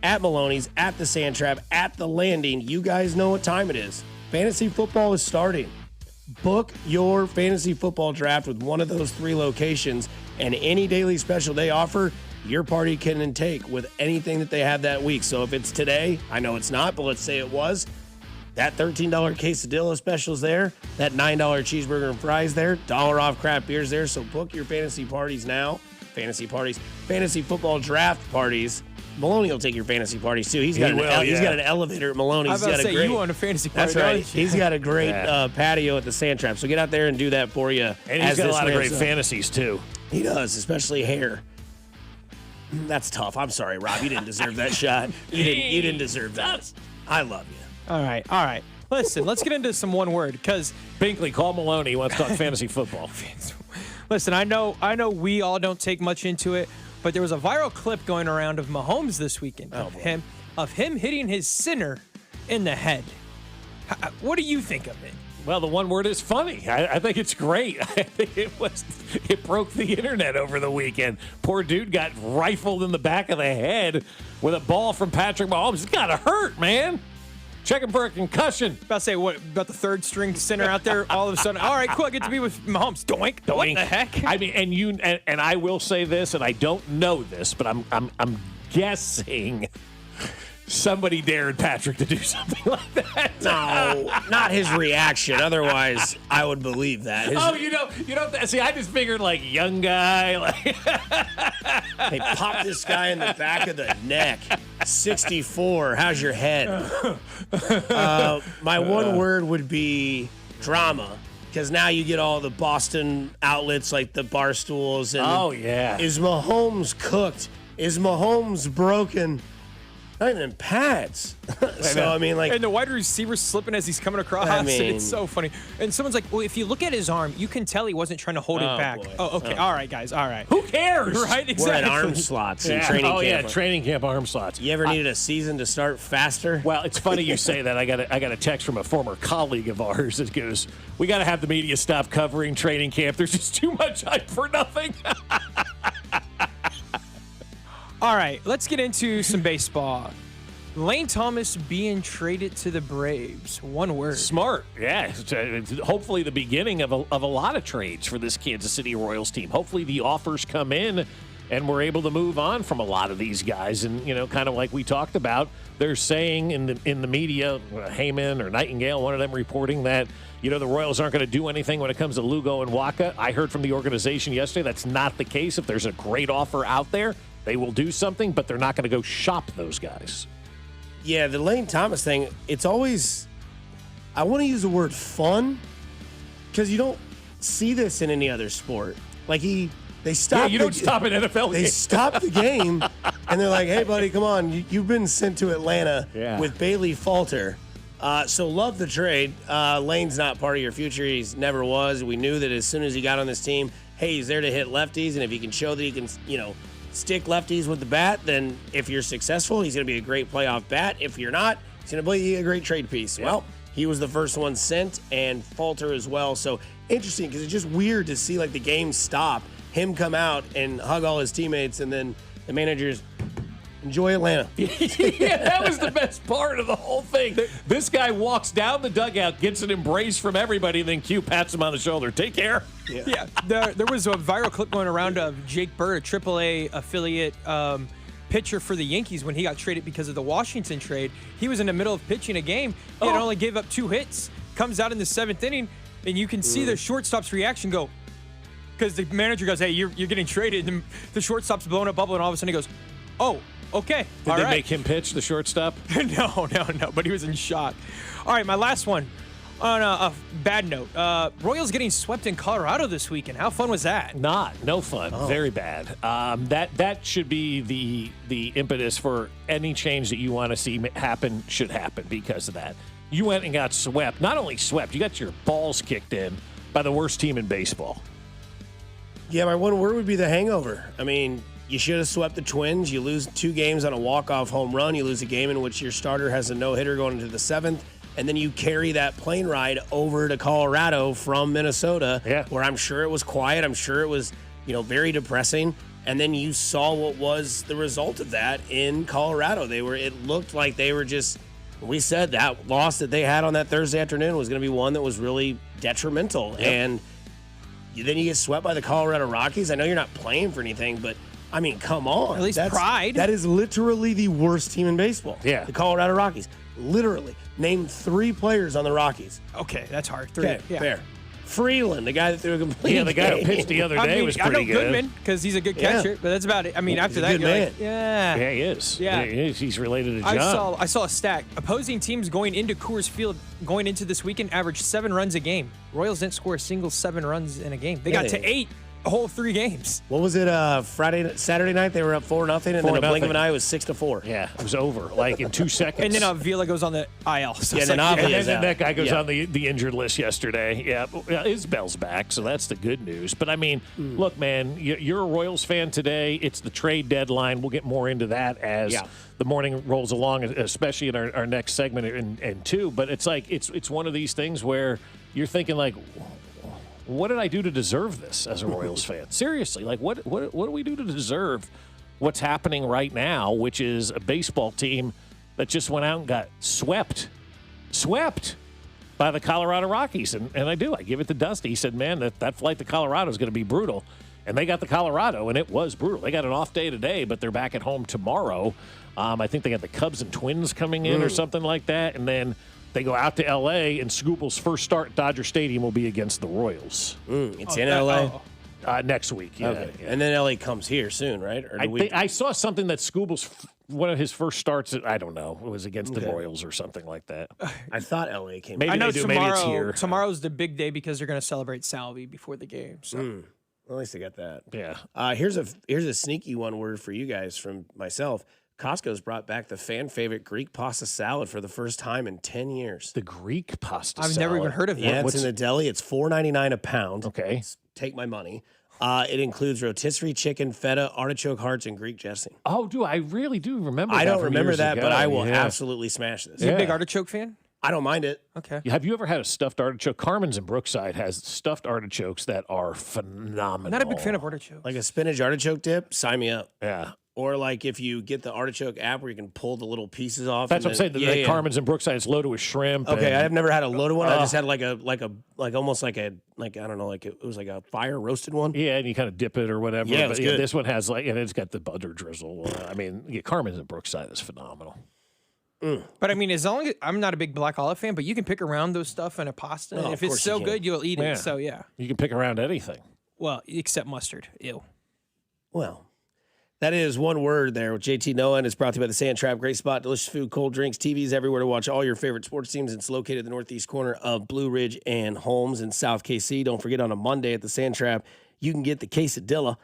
at Maloney's, at the Sand Trap, at the Landing, you guys know what time it is. Fantasy football is starting. Book your fantasy football draft with one of those 3 locations, and any daily special they offer, your party can take with anything that they have that week. So if it's today, I know it's not, but let's say it was, that $13 quesadilla special's there, that $9 cheeseburger and fries there, $1 off craft beers there. So book your fantasy parties now. Fantasy football draft parties. Maloney will take your fantasy parties too. He's got an elevator at Maloney's. I was about to say, you want a fantasy party. That's right. He's got a great patio at the Sand Trap. So get out there and do that for you. And he's got a lot of great fantasies too. He does, especially hair. That's tough. I'm sorry, Rob. You didn't deserve that shot. You didn't deserve that. I love you. All right. Listen, let's get into some one word, because Binkley, call Maloney. He wants to talk fantasy football. Listen, I know we all don't take much into it, but there was a viral clip going around of Mahomes this weekend of him hitting his center in the head. What do you think of it? Well, the one word is funny. I think it's great. I think it broke the internet over the weekend. Poor dude got rifled in the back of the head with a ball from Patrick Mahomes. It's got to hurt, man. Check him for a concussion. About to say, what about the third string center out there? All of a sudden, all right, cool. I get to be with Mahomes. Doink. What the heck? I mean, and I will say this, and I don't know this, but I'm guessing somebody dared Patrick to do something like that. No, not his reaction. Otherwise, I would believe that. You don't see. I just figured like young guy. Like they popped this guy in the back of the neck. 64. How's your head? My one word would be drama. Because now you get all the Boston outlets like the Barstools. And oh, yeah. Is Mahomes cooked? Is Mahomes broken? Not even in pads. So, I mean, like. And the wide receiver slipping as he's coming across. I mean, it's so funny. And someone's like, well, if you look at his arm, you can tell he wasn't trying to hold it back. Boy. Oh, okay. All right, guys. All right. Who cares? Right? Exactly. We're at arm slots in training camp. Oh, yeah, training camp arm slots. You ever needed a season to start faster? Well, it's funny you say that. I got a text from a former colleague of ours that goes, we got to have the media stop covering training camp. There's just too much hype for nothing. All right, let's get into some baseball. Lane Thomas being traded to the Braves. One word. Smart. Yeah. It's hopefully the beginning of a lot of trades for this Kansas City Royals team. Hopefully the offers come in and we're able to move on from a lot of these guys. And, kind of like we talked about, they're saying in the media, Heyman or Nightingale, one of them reporting that, the Royals aren't going to do anything when it comes to Lugo and Waka. I heard from the organization yesterday that's not the case. If there's a great offer out there, they will do something, but they're not going to go shop those guys. Yeah, the Lane Thomas thing, it's always, I want to use the word fun, because you don't see this in any other sport. Like they stop. Yeah, you don't stop an NFL game. They stop the game, and they're like, hey, buddy, come on. You've been sent to Atlanta with Bailey Falter. So love the trade. Lane's not part of your future. He's never was. We knew that as soon as he got on this team, hey, he's there to hit lefties, and if he can show that he can, stick lefties with the bat, then if you're successful, he's going to be a great playoff bat. If you're not, he's going to be a great trade piece. Yep. Well, he was the first one sent, and Falter as well. So interesting, because it's just weird to see like the game stop, him come out and hug all his teammates, and then the managers enjoy Atlanta. Yeah, that was the best part of the whole thing. This guy walks down the dugout, gets an embrace from everybody, and then Q pats him on the shoulder. Take care. Yeah. There was a viral clip going around of Jake Bird, a AAA affiliate pitcher for the Yankees, when he got traded because of the Washington trade. He was in the middle of pitching a game. He had only gave up 2 hits. Comes out in the 7th inning, and you can see the shortstop's reaction go, because the manager goes, hey, you're getting traded. And the shortstop's blowing up bubble, and all of a sudden he goes, oh, okay. Did they make him pitch, the shortstop? No, but he was in shock. All right, my last one. On a bad note, Royals getting swept in Colorado this weekend. How fun was that? No fun. Very bad. That should be the impetus for any change that you want to see happen should happen because of that. You went and got swept. Not only swept, you got your balls kicked in by the worst team in baseball. Yeah, my one word would be the hangover. I mean, you should have swept the Twins. You lose 2 games on a walk-off home run. You lose a game in which your starter has a no-hitter going into the 7th. And then you carry that plane ride over to Colorado from Minnesota, where I'm sure it was quiet. I'm sure it was, very depressing. And then you saw what was the result of that in Colorado. It looked like they were just, we said that loss that they had on that Thursday afternoon was going to be one that was really detrimental. And then you get swept by the Colorado Rockies. I know you're not playing for anything, but I mean, come on. At least pride. That is literally the worst team in baseball. Yeah. The Colorado Rockies. Literally. Name 3 players on the Rockies. Okay, that's hard. 3. Okay, Yeah. fair. Freeland, the guy that threw a complete Yeah, the guy who game. pitched the other day was pretty I know good. Goodman because he's a good catcher, but that's about it. I mean, after He's a that, good you're man. like, yeah. Yeah, he is. Yeah. He is. He's related to John. I saw a stat. Opposing teams going into Coors Field going into this weekend averaged 7 runs a game. Royals didn't score a single 7 runs in a game. They got to 8 a whole 3 games. What was it? Saturday night they were up 4-0, and then a blink of an eye it was 6-4. Yeah, it was over like in 2 seconds. And then Avila goes on the IL. So Yeah, it's then like, Avila And is then out. that guy goes Yeah. on the injured list yesterday. Yeah, Isbell's back, so that's the good news. But I mean, look, man, you're a Royals fan today. It's the trade deadline. We'll get more into that as the morning rolls along, especially in our next segment and 2. But it's like it's one of these things where you're thinking like, what did I do to deserve this as a Royals fan? Seriously, like what do we do to deserve what's happening right now, which is a baseball team that just went out and got swept by the Colorado Rockies. And I give it to Dusty. He said, man, that flight to Colorado is going to be brutal. And they got the Colorado, and it was brutal. They got an off day today, but they're back at home tomorrow. I think they got the Cubs and Twins coming in or something like that. And then they go out to L.A., and Scooble's first start at Dodger Stadium will be against the Royals. It's in L.A.? Next week, yeah. Okay. Yeah. And then L.A. comes here soon, right? Or I saw something that Scooble's one of his first starts, I don't know, it was against the Royals or something like that. I thought L.A. came. Maybe I know they do. Maybe it's here. tomorrow's the big day because they're going to celebrate Salvi before the game. So. Well, at least they got that. Yeah. Here's a sneaky one word for you guys from myself. Costco's brought back the fan favorite Greek pasta salad for the first time in 10 years. The Greek pasta salad? I've never even heard of that. Yeah, it's in the deli. It's $4.99 a pound. Okay. Take my money. It includes rotisserie chicken, feta, artichoke hearts, and Greek dressing. Oh, I really do remember that. I don't from remember years that, ago. but I will Yeah. absolutely smash this. You a big artichoke fan? I don't mind it. Okay. Have you ever had a stuffed artichoke? Carmen's in Brookside has stuffed artichokes that are phenomenal. I'm not a big fan of artichokes. Like a spinach artichoke dip, sign me up. Yeah. Or like if you get the artichoke app where you can pull the little pieces off. That's what I'm saying. Yeah, The Carmen's in Brookside is loaded with shrimp. Okay, and- I've never had a loaded one. I just had like almost like I don't know, like it was like a fire roasted one. Yeah, and you kind of dip it or whatever. Yeah, it's good. This one has and it's got the butter drizzle. I mean, Carmen's in Brookside is phenomenal. But I mean, as long as I'm not a big black olive fan, but you can pick around those stuff in a pasta. Oh, and of if it's course you so can. good, you'll eat Yeah. it. So yeah. You can pick around anything. Well, except mustard. Ew. Well, that is one word there with JT Noah, and it's brought to you by the Sand Trap. Great spot, delicious food, cold drinks, TVs everywhere to watch all your favorite sports teams. It's located in the northeast corner of Blue Ridge and Holmes in South KC. Don't forget, on a Monday at the Sand Trap, you can get the quesadilla,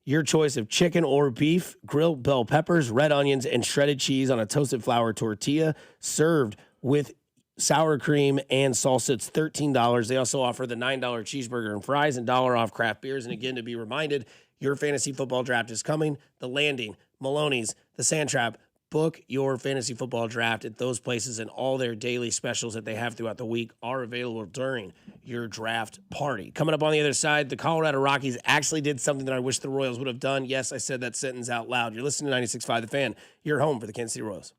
your choice of chicken or beef, grilled bell peppers, red onions, and shredded cheese on a toasted flour tortilla, served with sour cream and salsa. It's $13. They also offer the $9 cheeseburger and fries and $1 off craft beers. And again, to be reminded, your fantasy football draft is coming. The Landing, Maloney's, the Sand Trap. Book your fantasy football draft at those places, and all their daily specials that they have throughout the week are available during your draft party. Coming up on the other side, the Colorado Rockies actually did something that I wish the Royals would have done. Yes, I said that sentence out loud. You're listening to 96.5 The Fan. You're home for the Kansas City Royals.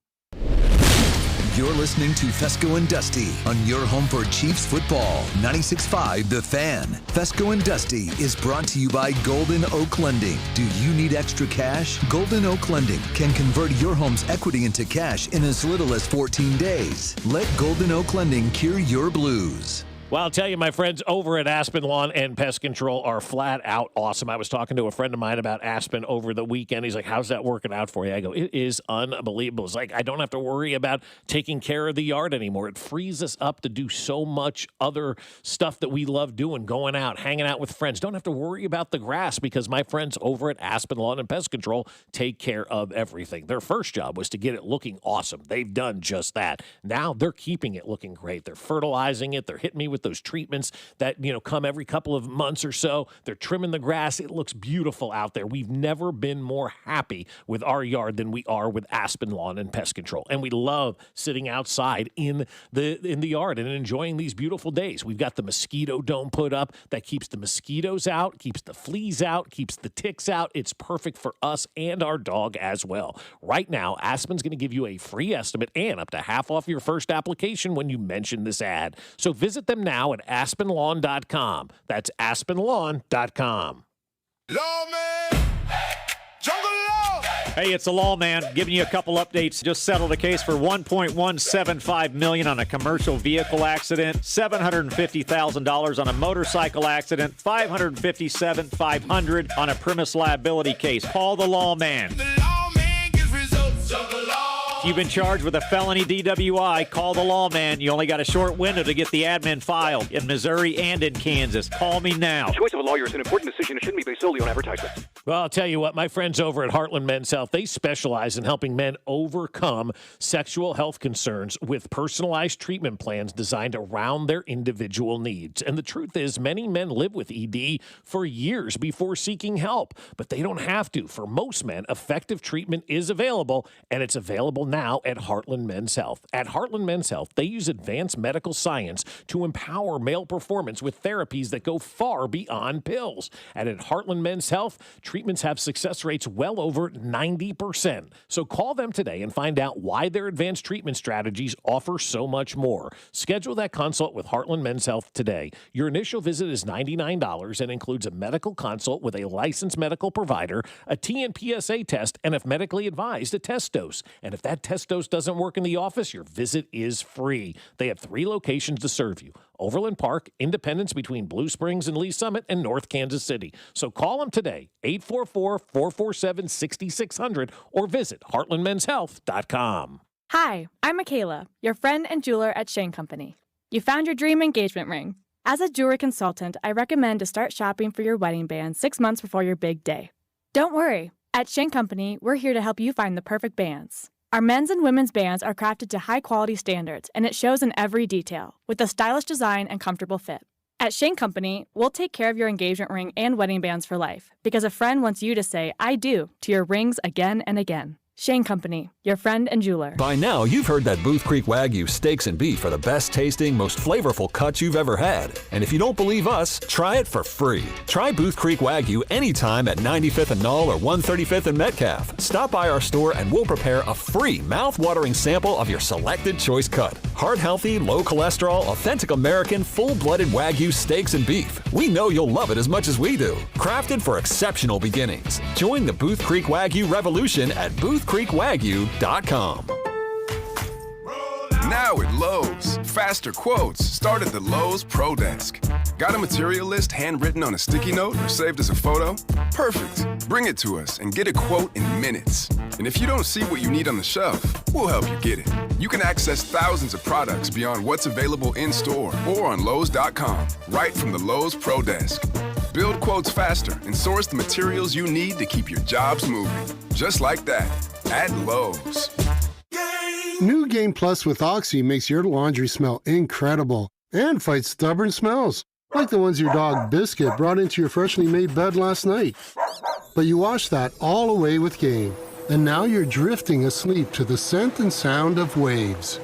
You're listening to Fescoe and Dusty on your home for Chiefs football. 96.5 The Fan. Fescoe and Dusty is brought to you by Golden Oak Lending. Do you need extra cash? Golden Oak Lending can convert your home's equity into cash in as little as 14 days. Let Golden Oak Lending cure your blues. Well, I'll tell you, my friends over at Aspen Lawn and Pest Control are flat out awesome. I was talking to a friend of mine about Aspen over the weekend. He's like, how's that working out for you? I go, it is unbelievable. It's like, I don't have to worry about taking care of the yard anymore. It frees us up to do so much other stuff that we love doing, going out, hanging out with friends. Don't have to worry about the grass because my friends over at Aspen Lawn and Pest Control take care of everything. Their first job was to get it looking awesome. They've done just that. Now they're keeping it looking great. They're fertilizing it. They're hitting me with those treatments that, come every couple of months or so. They're trimming the grass. It looks beautiful out there. We've never been more happy with our yard than we are with Aspen Lawn and Pest Control. And we love sitting outside in the yard and enjoying these beautiful days. We've got the mosquito dome put up that keeps the mosquitoes out, keeps the fleas out, keeps the ticks out. It's perfect for us and our dog as well. Right now, Aspen's going to give you a free estimate and up to half off your first application when you mention this ad. So visit them them now at aspenlawn.com. That's aspenlawn.com. Hey, it's the Lawman giving you a couple updates. Just settled a case for $1.175 million on a commercial vehicle accident, $750,000 on a motorcycle accident, $557,500 on a premise liability case. Call the Lawman. If you've been charged with a felony DWI, call the Lawman. You only got a short window to get the admin filed in Missouri and in Kansas. Call me now. The choice of a lawyer is an important decision. It shouldn't be based solely on advertisements. Well, I'll tell you what, my friends over at Heartland Men's Health, they specialize in helping men overcome sexual health concerns with personalized treatment plans designed around their individual needs. And the truth is, many men live with ED for years before seeking help, but they don't have to. For most men, effective treatment is available, and it's available now at Heartland Men's Health. At Heartland Men's Health, they use advanced medical science to empower male performance with therapies that go far beyond pills. And at Heartland Men's Health, treatments have success rates well over 90%. So call them today and find out why their advanced treatment strategies offer so much more. Schedule that consult with Heartland Men's Health today. Your initial visit is $99 and includes a medical consult with a licensed medical provider, a TNPSA test, and if medically advised, a test dose. And if that test dose doesn't work in the office, your visit is free. They have 3 locations to serve you: Overland Park, Independence between Blue Springs and Lee Summit, and North Kansas City. So call them today, 844-447-6600, or visit heartlandmenshealth.com. Hi, I'm Michaela, your friend and jeweler at Shane Company. You found your dream engagement ring. As a jewelry consultant, I recommend to start shopping for your wedding band 6 months before your big day. Don't worry. At Shane Company, we're here to help you find the perfect bands. Our men's and women's bands are crafted to high-quality standards, and it shows in every detail, with a stylish design and comfortable fit. At Shane Company, we'll take care of your engagement ring and wedding bands for life, because a friend wants you to say, "I do," to your rings again and again. Shane Company, your friend and jeweler. By now, you've heard that Booth Creek Wagyu steaks and beef are the best tasting, most flavorful cuts you've ever had. And if you don't believe us, try it for free. Try Booth Creek Wagyu anytime at 95th and Knoll or 135th and Metcalf. Stop by our store and we'll prepare a free mouth-watering sample of your selected choice cut. Heart-healthy, low-cholesterol, authentic American, full-blooded Wagyu steaks and beef. We know you'll love it as much as we do. Crafted for exceptional beginnings. Join the Booth Creek Wagyu revolution at boothcreekwagyu.com. Now at Lowe's, faster quotes start at the Lowe's Pro Desk. Got a material list handwritten on a sticky note or saved as a photo? Perfect. Bring it to us and get a quote in minutes. And if you don't see what you need on the shelf, we'll help you get it. You can access thousands of products beyond what's available in-store or on Lowe's.com, right from the Lowe's Pro Desk. Build quotes faster and source the materials you need to keep your jobs moving. Just like that, at Lowe's. New Game Plus with Oxy makes your laundry smell incredible and fights stubborn smells, like the ones your dog Biscuit brought into your freshly made bed last night. But you washed that all away with Game, and now you're drifting asleep to the scent and sound of waves.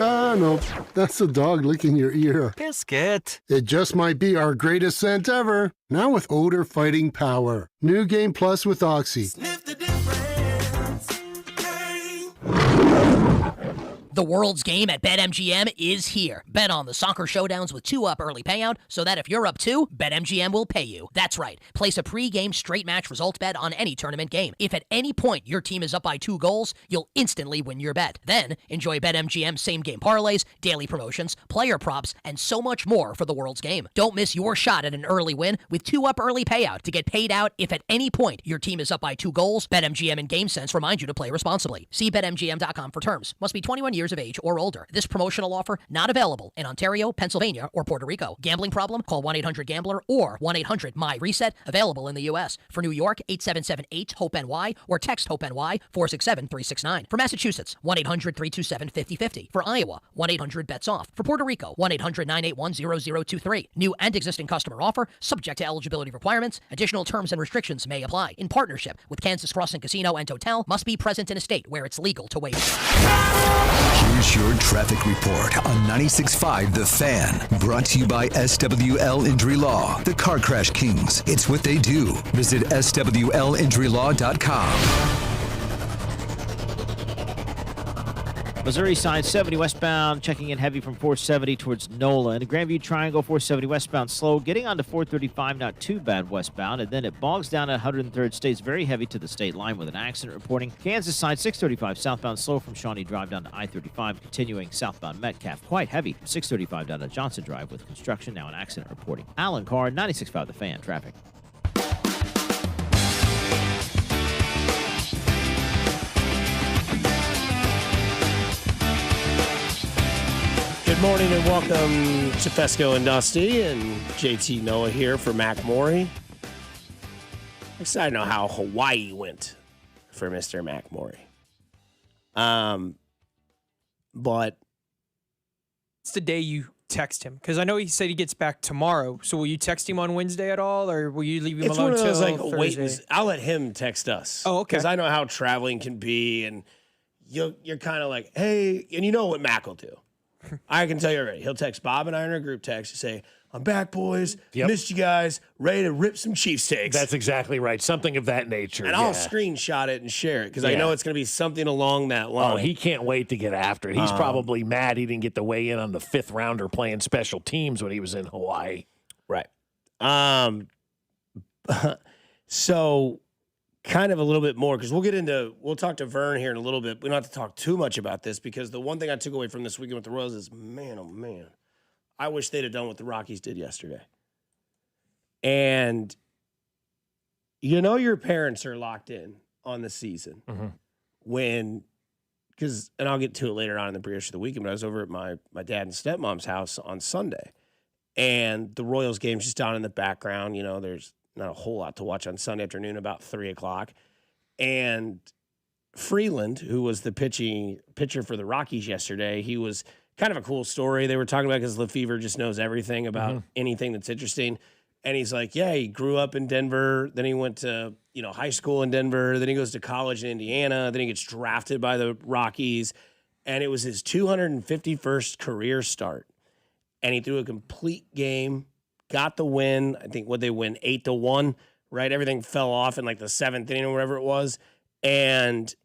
Ah, no, that's the dog licking your ear. Biscuit. It just might be our greatest scent ever, now with odor-fighting power. New Game Plus with Oxy. The world's game at BetMGM is here. Bet on the soccer showdowns with 2-up early payout so that if you're up 2, BetMGM will pay you. That's right. Place a pre-game straight match results bet on any tournament game. If at any point your team is up by 2 goals, you'll instantly win your bet. Then enjoy BetMGM same-game parlays, daily promotions, player props, and so much more for the world's game. Don't miss your shot at an early win with 2-up early payout to get paid out if at any point your team is up by 2 goals. BetMGM and GameSense remind you to play responsibly. See BetMGM.com for terms. Must be 21 years of age or older. This promotional offer not available in Ontario, Pennsylvania, or Puerto Rico. Gambling problem? Call 1-800-GAMBLER or 1-800-MY-RESET. Available in the U.S. For New York, 877-8-HOPE-NY or text HOPE-NY 467-369. For Massachusetts, 1-800-327-5050. For Iowa, 1-800-BETS-OFF. For Puerto Rico, 1-800-981-0023. New and existing customer offer, subject to eligibility requirements. Additional terms and restrictions may apply. In partnership with Kansas Crossing Casino and Hotel, must be present in a state where it's legal to waive. Here's your traffic report on 96.5 The Fan. Brought to you by SWL Injury Law, the Car Crash Kings. It's what they do. Visit SWLinjurylaw.com. Missouri side 70 westbound, checking in heavy from 470 towards Nolan. Grandview Triangle 470 westbound slow, getting onto 435, not too bad westbound. And then it bogs down at 103rd, stays very heavy to the state line with an accident reporting. Kansas side 635 southbound slow from Shawnee Drive down to I-35, continuing southbound Metcalf. Quite heavy from 635 down to Johnson Drive with construction, now an accident reporting. Alan Carr, 96.5 The Fan, traffic. Good morning and welcome to Fescoe and Dusty, and JT Noah here for Mac Morey. Excited to know how Hawaii went for Mr. Mac Morey. But it's the day you text him, because I know he said he gets back tomorrow. So will you text him on Wednesday at all, or will you leave him it's alone one of those till like Thursday? I'll let him text us. Oh, okay. Because I know how traveling can be, and you're kind of like, hey, and you know what Mac will do. I can tell you already. He'll text Bob and I in our group text to say, I'm back, boys. Yep. Missed you guys. Ready to rip some cheesesteaks. That's exactly right. Something of that nature. And I'll screenshot it and share it because I know it's going to be something along that line. Oh, he can't wait to get after it. He's probably mad he didn't get to weigh in on the fifth rounder playing special teams when he was in Hawaii. Right. So kind of a little bit more, because we'll talk to Vern here in a little bit. We don't have to talk too much about this, because the one thing I took away from this weekend with the Royals is, man, oh man, I wish they'd have done what the Rockies did yesterday. And you know your parents are locked in on the season and I'll get to it later on in the brief of the weekend, but I was over at my dad and stepmom's house on Sunday, and the Royals game's just down in the background. You know, there's not a whole lot to watch on Sunday afternoon about 3 o'clock. And Freeland, who was the pitcher for the Rockies yesterday, he was kind of a cool story they were talking about, because Lefevre just knows everything about anything that's interesting. And he's like, yeah, he grew up in Denver. Then he went to, high school in Denver. Then he goes to college in Indiana. Then he gets drafted by the Rockies. And it was his 251st career start. And he threw a complete game, got the win. I think they win 8-1, right? Everything fell off in like the 7th inning or whatever it was. And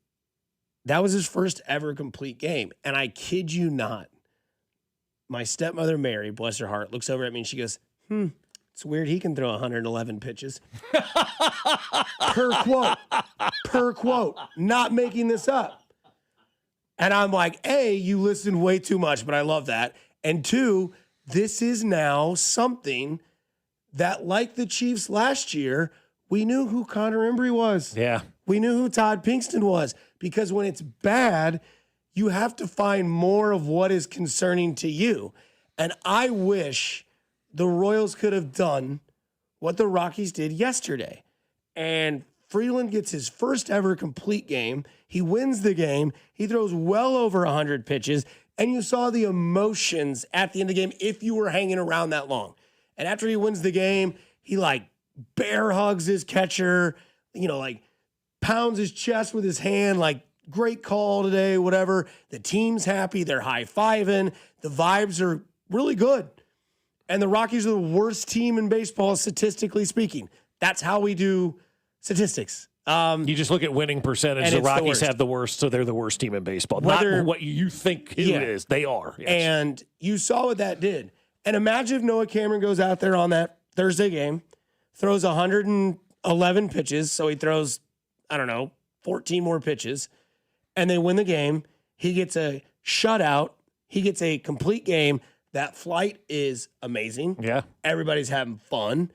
that was his first ever complete game. And I kid you not, my stepmother, Mary, bless her heart, looks over at me and she goes, it's weird he can throw 111 pitches. Per quote, not making this up. And I'm like, A, you listen way too much, but I love that. And 2, this is now something that, like the Chiefs last year, we knew who Connor Embry was. Yeah. We knew who Todd Pinkston was, because when it's bad, you have to find more of what is concerning to you. And I wish the Royals could have done what the Rockies did yesterday. And Freeland gets his first ever complete game. He wins the game. He throws well over 100 pitches. And you saw the emotions at the end of the game if you were hanging around that long. And after he wins the game, he bear hugs his catcher, pounds his chest with his hand, great call today, whatever. The team's happy. They're high-fiving. The vibes are really good. And the Rockies are the worst team in baseball, statistically speaking. That's how we do statistics. You just look at winning percentage. The Rockies have the worst, so they're the worst team in baseball. Not what you think it is. They are. Yes. And you saw what that did. And imagine if Noah Cameron goes out there on that Thursday game, throws 111 pitches, so he throws, 14 more pitches, and they win the game. He gets a shutout. He gets a complete game. That flight is amazing. Yeah. Everybody's having fun.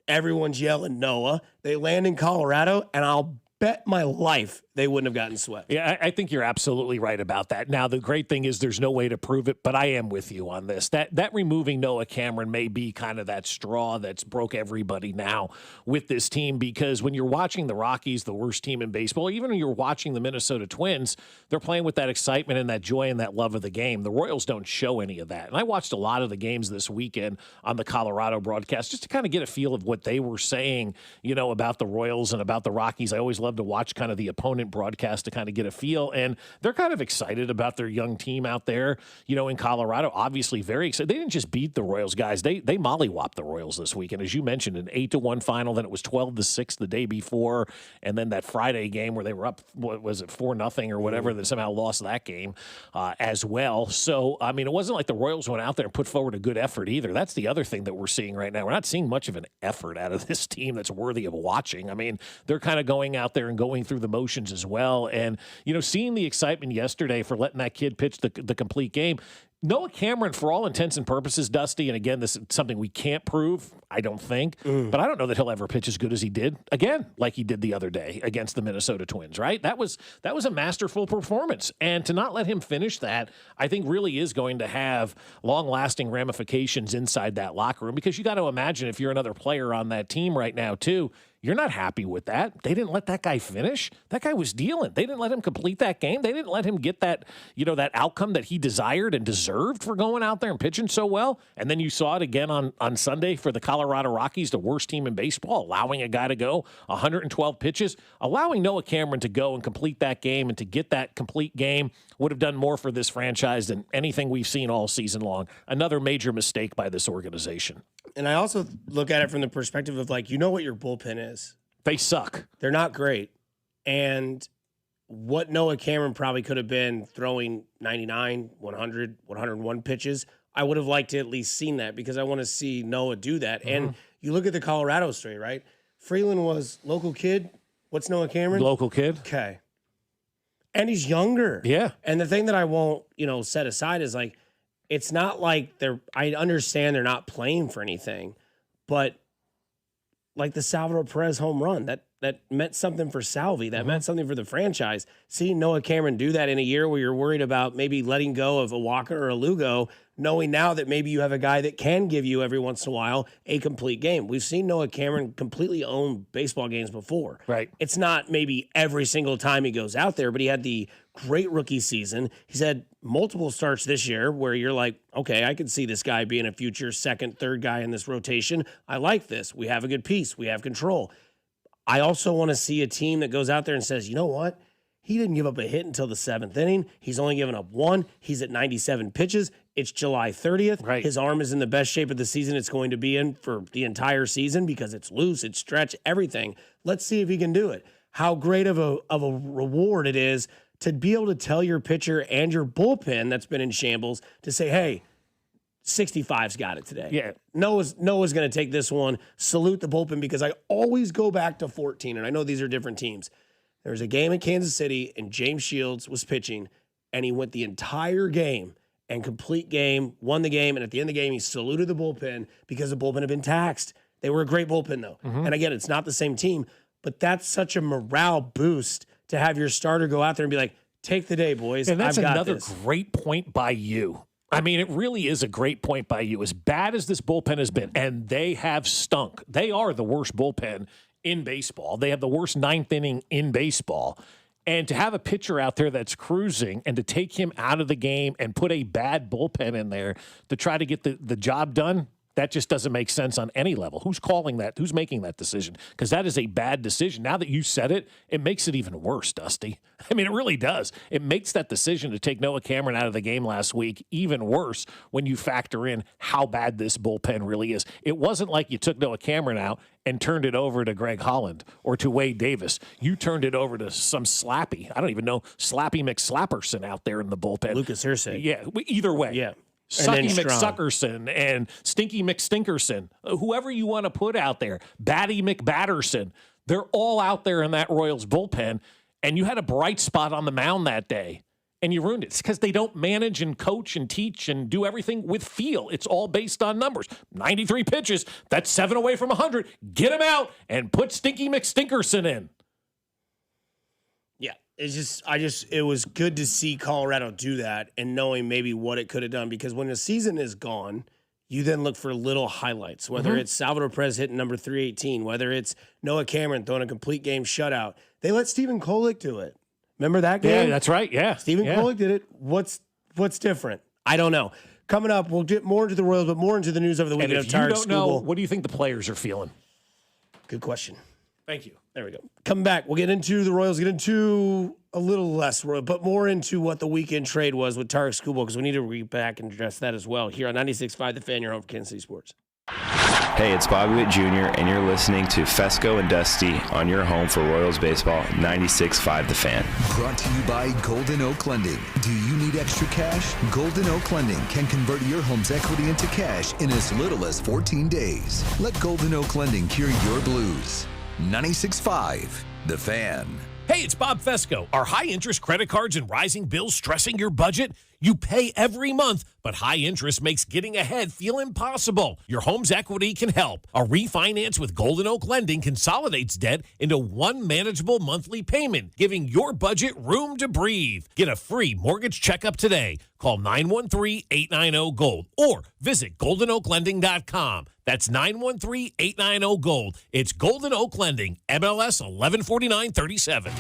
Everyone's yelling Noah. They land in Colorado, and I'll bet my life they wouldn't have gotten swept. Yeah, I think you're absolutely right about that. Now, the great thing is there's no way to prove it, but I am with you on this. That removing Noah Cameron may be kind of that straw that's broke everybody now with this team, because when you're watching the Rockies, the worst team in baseball, even when you're watching the Minnesota Twins, they're playing with that excitement and that joy and that love of the game. The Royals don't show any of that. And I watched a lot of the games this weekend on the Colorado broadcast just to kind of get a feel of what they were saying, about the Royals and about the Rockies. I always love to watch kind of the opponent point broadcast to kind of get a feel. And they're kind of excited about their young team out there, in Colorado. Obviously very excited. They didn't just beat the Royals, guys. They mollywopped the Royals this week. And as you mentioned, an 8-1 final, then it was 12-6 the day before. And then that Friday game where they were up, what was it, 4-0 or whatever, they somehow lost that game as well. So, I mean, it wasn't like the Royals went out there and put forward a good effort either. That's the other thing that we're seeing right now. We're not seeing much of an effort out of this team that's worthy of watching. I mean, they're kind of going out there and going through the motions as well. And, seeing the excitement yesterday for letting that kid pitch the complete game. Noah Cameron, for all intents and purposes, Dusty, and again, this is something we can't prove, I don't think, but I don't know that he'll ever pitch as good as he did, again, like he did the other day against the Minnesota Twins, right? That was a masterful performance, and to not let him finish that, I think really is going to have long-lasting ramifications inside that locker room, because you got to imagine if you're another player on that team right now, too, you're not happy with that. They didn't let that guy finish. That guy was dealing. They didn't let him complete that game. They didn't let him get that, that outcome that he desired and deserved for going out there and pitching so well. And then you saw it again on Sunday for the Colorado Rockies, the worst team in baseball, allowing a guy to go 112 pitches, allowing Noah Cameron to go and complete that game and to get that complete game would have done more for this franchise than anything we've seen all season long. Another major mistake by this organization. And I also look at it from the perspective of what your bullpen is. They suck. They're not great. And what Noah Cameron probably could have been throwing 99, 100, 101 pitches, I would have liked to at least seen that, because I want to see Noah do that. Mm-hmm. And you look at the Colorado story, right? Freeland was local kid. What's Noah Cameron? Local kid. Okay. And he's younger. Yeah. And the thing that I won't, set aside is it's not like I understand they're not playing for anything, but like the Salvador Perez home run, that meant something for Salvi. That meant something for the franchise. Seeing Noah Cameron do that in a year where you're worried about maybe letting go of a Walker or a Lugo, knowing now that maybe you have a guy that can give you every once in a while a complete game. We've seen Noah Cameron completely own baseball games before. Right. It's not maybe every single time he goes out there, but he had the great rookie season. He's had multiple starts this year where you're like, okay, I could see this guy being a future second, third guy in this rotation. I like this. We have a good piece. We have control. I also want to see a team that goes out there and says, you know what? He didn't give up a hit until the 7th inning. He's only given up one. He's at 97 pitches. It's July 30th. Right. His arm is in the best shape of the season it's going to be in for the entire season, because it's loose, it's stretched, everything. Let's see if he can do it. How great of a reward it is to be able to tell your pitcher and your bullpen that's been in shambles to say, hey, 65's got it today. Yeah. Noah's going to take this one. Salute the bullpen, because I always go back to 14, and I know these are different teams. There was a game in Kansas City, and James Shields was pitching, and he went the entire game and complete game, won the game, and at the end of the game, he saluted the bullpen because the bullpen had been taxed. They were a great bullpen, though. Mm-hmm. And again, it's not the same team, but that's such a morale boost to have your starter go out there and be like, take the day, boys. And that's I've got another this. Great point by you. I mean, it really is a great point by you. As bad as this bullpen has been, and they have stunk. They are the worst bullpen in baseball. They have the worst 9th inning in baseball. And to have a pitcher out there that's cruising and to take him out of the game and put a bad bullpen in there to try to get the job done, that just doesn't make sense on any level. Who's calling that? Who's making that decision? Because that is a bad decision. Now that you said it, it makes it even worse, Dusty. I mean, it really does. It makes that decision to take Noah Cameron out of the game last week even worse when you factor in how bad this bullpen really is. It wasn't like you took Noah Cameron out and turned it over to Greg Holland or to Wade Davis. You turned it over to some Slappy. I don't even know, Slappy McSlapperson out there in the bullpen. Lucas Hersey. Yeah, either way. Yeah. Sucky McSuckerson and Stinky McStinkerson, whoever you want to put out there, Batty McBatterson, they're all out there in that Royals bullpen, and you had a bright spot on the mound that day, and you ruined it. It's because they don't manage and coach and teach and do everything with feel. It's all based on numbers. 93 pitches, that's 7 away from 100. Get him out and put Stinky McStinkerson in. Yeah, it was good to see Colorado do that and knowing maybe what it could have done, because when the season is gone, you then look for little highlights, whether it's Salvador Perez hitting number 318, whether it's Noah Cameron throwing a complete game shutout. They let Stephen Kolek do it. Remember that game? Yeah, that's right. Yeah. Stephen Kolek did it. What's different? I don't know. Coming up, we'll get more into the Royals, but more into the news over the weekend. And if you don't know, what do you think the players are feeling? Good question. Thank you. There we go. Come back. We'll get into the Royals, get into a little less, but more into what the weekend trade was with Tarek Skubal, because we need to read back and address that as well here on 96.5 The Fan, your home for Kansas City Sports. Hey, it's Bobby Witt Jr., and you're listening to Fescoe and Dusty on your home for Royals baseball, 96.5 The Fan. Brought to you by Golden Oak Lending. Do you need extra cash? Golden Oak Lending can convert your home's equity into cash in as little as 14 days. Let Golden Oak Lending cure your blues. 96.5 The Fan. Hey, it's Bob Fescoe. Are high-interest credit cards and rising bills stressing your budget? You pay every month, but high interest makes getting ahead feel impossible. Your home's equity can help. A refinance with Golden Oak Lending consolidates debt into one manageable monthly payment, giving your budget room to breathe. Get a free mortgage checkup today. Call 913-890-GOLD or visit goldenoaklending.com. That's 913-890-GOLD. It's Golden Oak Lending, MLS 114937.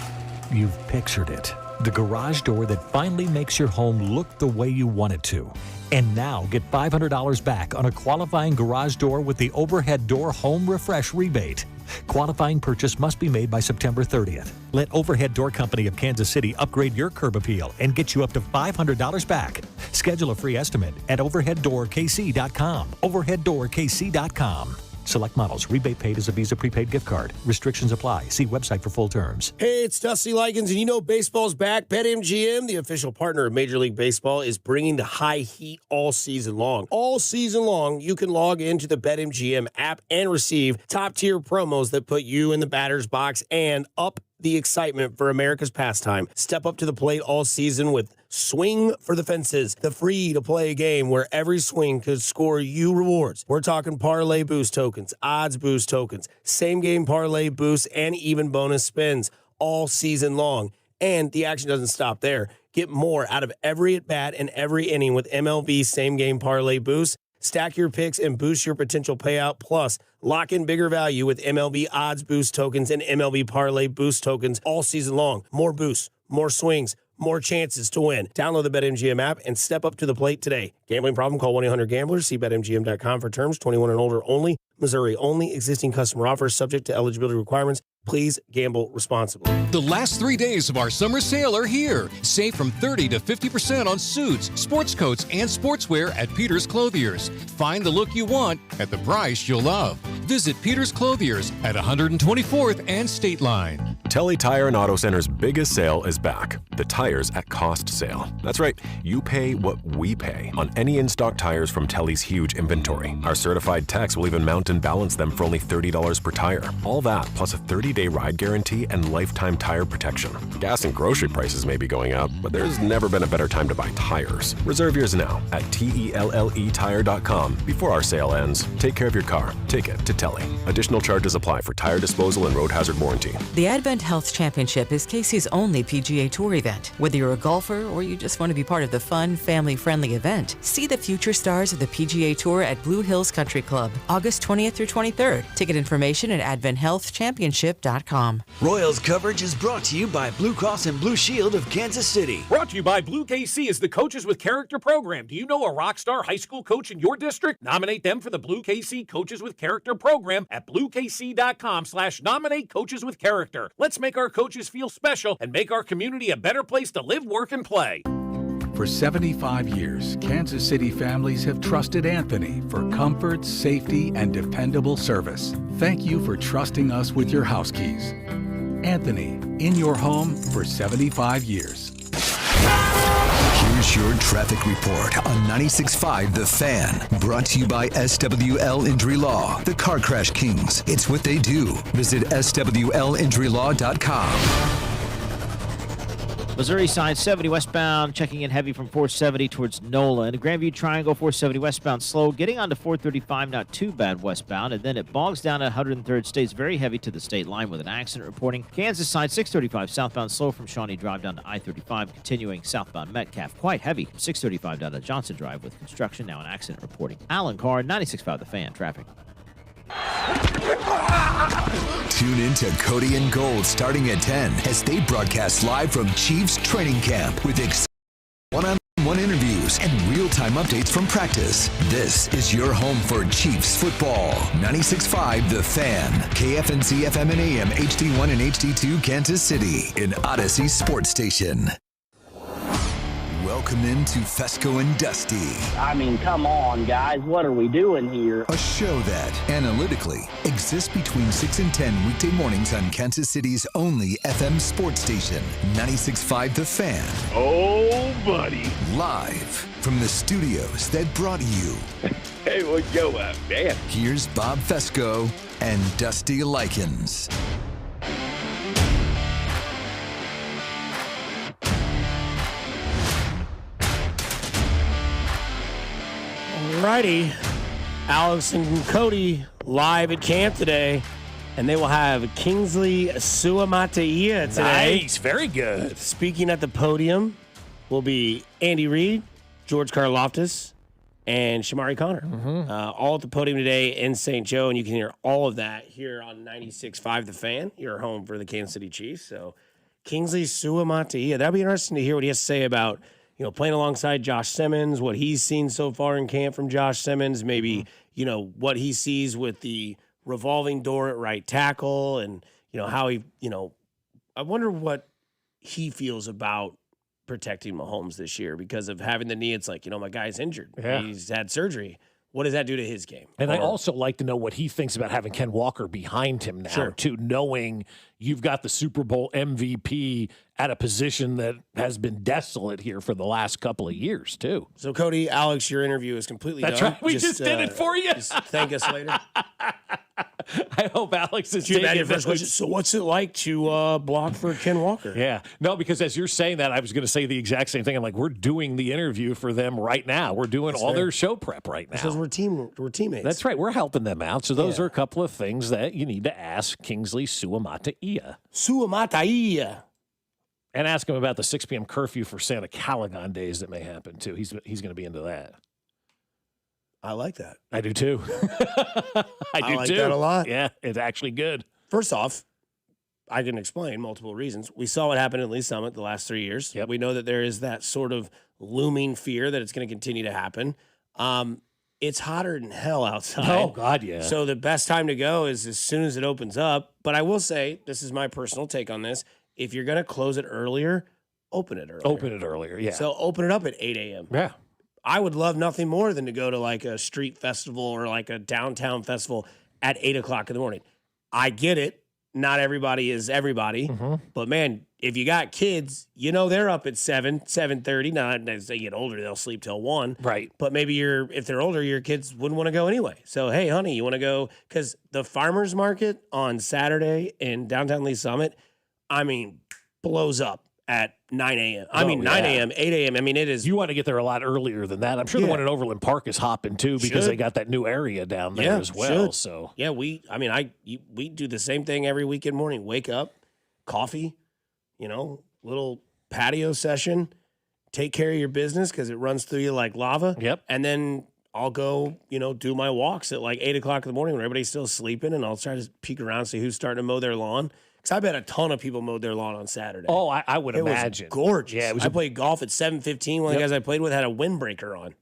You've pictured it. The garage door that finally makes your home look the way you want it to. And now get $500 back on a qualifying garage door with the Overhead Door Home Refresh rebate. Qualifying purchase must be made by September 30th. Let Overhead Door Company of Kansas City upgrade your curb appeal and get you up to $500 back. Schedule a free estimate at overheaddoorkc.com. Overheaddoorkc.com. Select models. Rebate paid as a Visa prepaid gift card. Restrictions apply. See website for full terms. Hey, it's Dusty Likens, and you know baseball's back. BetMGM, the official partner of Major League Baseball, is bringing the high heat all season long. All season long, you can log into the BetMGM app and receive top-tier promos that put you in the batter's box and up the excitement for America's pastime. Step up to the plate all season with Swing for the Fences, the free-to-play game where every swing could score you rewards. We're talking parlay boost tokens, odds boost tokens, same-game parlay boosts, and even bonus spins all season long. And the action doesn't stop there. Get more out of every at-bat and every inning with MLB same-game parlay boost. Stack your picks and boost your potential payout. Plus, lock in bigger value with MLB odds boost tokens and MLB parlay boost tokens all season long. More boosts, more swings, more chances to win. Download the BetMGM app and step up to the plate today. Gambling problem? Call 1-800-GAMBLER. See BetMGM.com for terms. 21 and older only. Missouri only. Existing customer offers subject to eligibility requirements. Please gamble responsibly. The last 3 days of our summer sale are here. Save from 30 to 50% on suits, sports coats, and sportswear at Peter's Clothiers. Find the look you want at the price you'll love. Visit Peter's Clothiers at 124th and State Line. Telly Tire and Auto Center's biggest sale is back. The tires at cost sale. That's right. You pay what we pay on any in-stock tires from Telly's huge inventory. Our certified techs will even mount and balance them for only $30 per tire. All that plus a 30-day ride guarantee and lifetime tire protection. Gas and grocery prices may be going up, but there's never been a better time to buy tires. Reserve yours now at TELLEtire.com before our sale ends. Take care of your car. Take it to Telly. Additional charges apply for tire disposal and road hazard warranty. The Advent Health Championship is Casey's only PGA Tour event. Whether you're a golfer or you just want to be part of the fun, family-friendly event, see the future stars of the PGA Tour at Blue Hills Country Club, August 20th through 23rd. Ticket information at adventhealthchampionship.com. Royals coverage is brought to you by Blue Cross and Blue Shield of Kansas City. Brought to you by Blue KC is the Coaches with Character program. Do you know a rock star high school coach in your district? Nominate them for the Blue KC Coaches with Character program at bluekc.com/nominate coaches with character. Let's make our coaches feel special and make our community a better place to live, work, and play. For 75 years, Kansas City families have trusted Anthony for comfort, safety, and dependable service. Thank you for trusting us with your house keys. Anthony, in your home for 75 years. Here's your traffic report on 96.5 The Fan. Brought to you by SWL Injury Law, the Car Crash Kings. It's what they do. Visit SWLinjurylaw.com. Missouri side 70 westbound, checking in heavy from 470 towards Nola. And Grandview Triangle 470 westbound slow, getting onto 435, not too bad westbound. And then it bogs down at 103rd, stays very heavy to the state line with an accident reporting. Kansas side 635 southbound slow from Shawnee Drive down to I-35, continuing southbound Metcalf. Quite heavy from 635 down to Johnson Drive with construction, now an accident reporting. Alan Carr, 96.5 The Fan, traffic. Tune in to Cody and Gold starting at 10 as they broadcast live from Chiefs training camp with one-on One interviews and real-time updates from practice. This is your home for Chiefs football. 96.5 The Fan, KFNC FM and AM, HD1 and HD2 Kansas City, an Odyssey sports station. Welcome into Fescoe and Dusty. I mean, come on, guys. What are we doing here? A show that, analytically, exists between 6 and 10 weekday mornings on Kansas City's only FM sports station, 96.5 The Fan. Oh, buddy. Live from the studios that brought you. Hey, what's going on, man? Here's Bob Fescoe and Dusty Likens. Alrighty, Alex and Cody live at camp today, and they will have Kingsley Suamataia today. Nice, very good. Speaking at the podium will be Andy Reid, George Karlaftis, and Shamari Connor. All at the podium today in St. Joe, and you can hear all of that here on 96.5 The Fan, your home for the Kansas City Chiefs. So Kingsley Suamataia, that'll be interesting to hear what he has to say about playing alongside Josh Simmons, what he's seen so far in camp from Josh Simmons, maybe, what he sees with the revolving door at right tackle and, how he, I wonder what he feels about protecting Mahomes this year because of having the knee. It's like, my guy's injured. Yeah. He's had surgery. What does that do to his game? And I also like to know what he thinks about having Ken Walker behind him now, too, knowing you've got the Super Bowl MVP at a position that has been desolate here for the last couple of years, too. So, Cody, Alex, your interview is completely done. That's right. We just did it for you. Just thank us later. I hope Alex is taking your first question. So what's it like to block for Ken Walker? Yeah. No, because as you're saying that, I was going to say the exact same thing. I'm like, we're doing the interview for them right now. We're doing their show prep right now. Because we're teammates. That's right. We're helping them out. So those are a couple of things that you need to ask Kingsley Suamataia. Suamataia. And ask him about the 6 p.m. curfew for Santa Calagon days that may happen, too. He's going to be into that. I like that. I do, too. I like that a lot. Yeah, it's actually good. First off, I can explain multiple reasons. We saw what happened at Lee Summit the last 3 years. Yep. We know that there is that sort of looming fear that it's going to continue to happen. It's hotter than hell outside. Oh, God, yeah. So the best time to go is as soon as it opens up. But I will say, this is my personal take on this. If you're going to close it earlier, open it earlier. Open it earlier, yeah. So open it up at 8 a.m. Yeah. I would love nothing more than to go to like a street festival or like a downtown festival at 8 o'clock in the morning. I get it. Not everybody is everybody. But, man, if you got kids, they're up at 7, 7:30. Now, as they get older, they'll sleep till 1. Right. But maybe if they're older, your kids wouldn't want to go anyway. So, hey, honey, you want to go? Because the farmer's market on Saturday in downtown Lee Summit, blows up at 9 a.m. 9 a.m., 8 a.m. it is. You want to get there a lot earlier than that. I'm sure the one in Overland Park is hopping, too, because they got that new area down there as well. Should. So yeah, we do the same thing every weekend morning. Wake up, coffee, little patio session, take care of your business because it runs through you like lava. Yep. And then I'll go, do my walks at like 8 o'clock in the morning when everybody's still sleeping, and I'll try to peek around, see who's starting to mow their lawn. Because I bet a ton of people mowed their lawn on Saturday. Oh, I would imagine. It was gorgeous. Yeah, I played golf at 7:15. One of the guys I played with had a windbreaker on.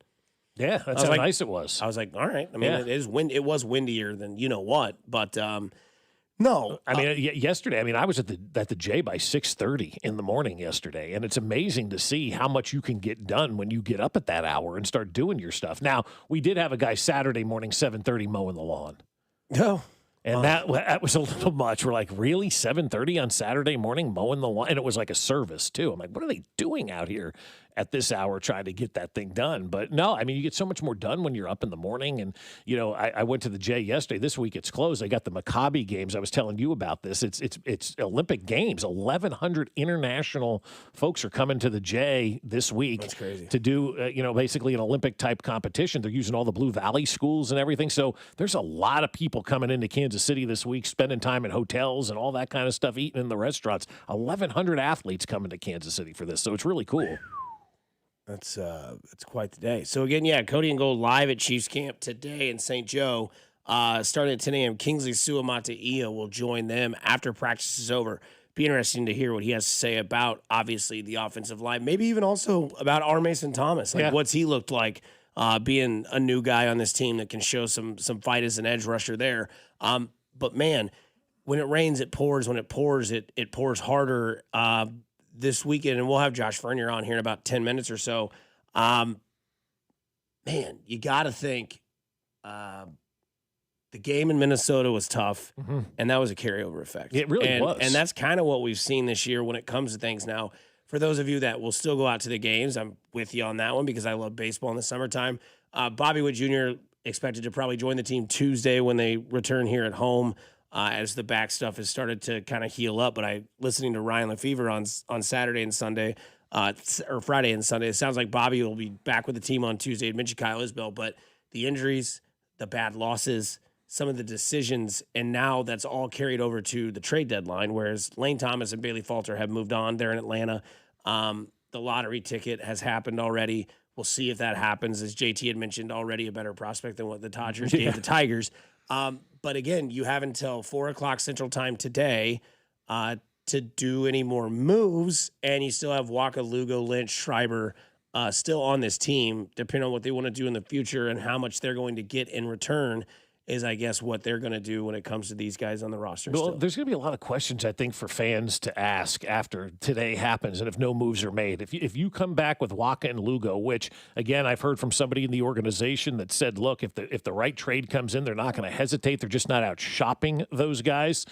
Yeah, that's how nice it was. I was like, all right. It was windier than what, but no. Yesterday, I was at the J by 6:30 in the morning yesterday, and it's amazing to see how much you can get done when you get up at that hour and start doing your stuff. Now, we did have a guy Saturday morning 7:30 mowing the lawn. No. And that was a little much. We're like, really? 7:30 on Saturday morning mowing the lawn? And it was like a service, too. I'm like, what are they doing out here at this hour trying to get that thing done? But no, you get so much more done when you're up in the morning. And, I went to the J yesterday. This week it's closed. They got the Maccabi games. I was telling you about this. It's Olympic Games. 1,100 international folks are coming to the J this week. That's crazy. To do, basically an Olympic-type competition. They're using all the Blue Valley schools and everything. So there's a lot of people coming into Kansas City this week, spending time in hotels and all that kind of stuff, eating in the restaurants. 1,100 athletes coming to Kansas City for this. So it's really cool. That's quite the day. So again, Cody and Gold live at Chiefs Camp today in St. Joe. Starting at 10 a.m., Kingsley Suamataia will join them after practice is over. be interesting to hear what he has to say about, obviously, the offensive line. Maybe even also about R. Mason Thomas. Like, what's he looked like being a new guy on this team that can show some fight as an edge rusher there. But, man, when it rains, it pours. When it pours, it pours harder this weekend. And we'll have Josh Vernier on here in about 10 minutes or so. Man, you got to think the game in Minnesota was tough, and that was a carryover effect. It really was. And that's kind of what we've seen this year when it comes to things. Now, for those of you that will still go out to the games, I'm with you on that one because I love baseball in the summertime. Bobby Witt Jr. expected to probably join the team Tuesday when they return here at home as the back stuff has started to kind of heal up. But listening to Ryan Lefevre on Saturday and Sunday, or Friday and Sunday, it sounds like Bobby will be back with the team on Tuesday. I mentioned Kyle Isbell, but the injuries, the bad losses, some of the decisions, and now that's all carried over to the trade deadline, whereas Lane Thomas and Bailey Falter have moved on. They're in Atlanta. The lottery ticket has happened already. We'll see if that happens. As JT had mentioned already, a better prospect than what the Dodgers gave the Tigers. But again, you have until 4 o'clock Central Time today to do any more moves, and you still have Waka, Lugo, Lynch, Schreiber still on this team, depending on what they want to do in the future and how much they're going to get in return is, I guess, what they're going to do when it comes to these guys on the roster. Well, still. There's going to be a lot of questions, I think, for fans to ask after today happens and if no moves are made. If you come back with Waka and Lugo, which, again, I've heard from somebody in the organization that said, look, if the right trade comes in, they're not going to hesitate. They're just not out shopping those guys.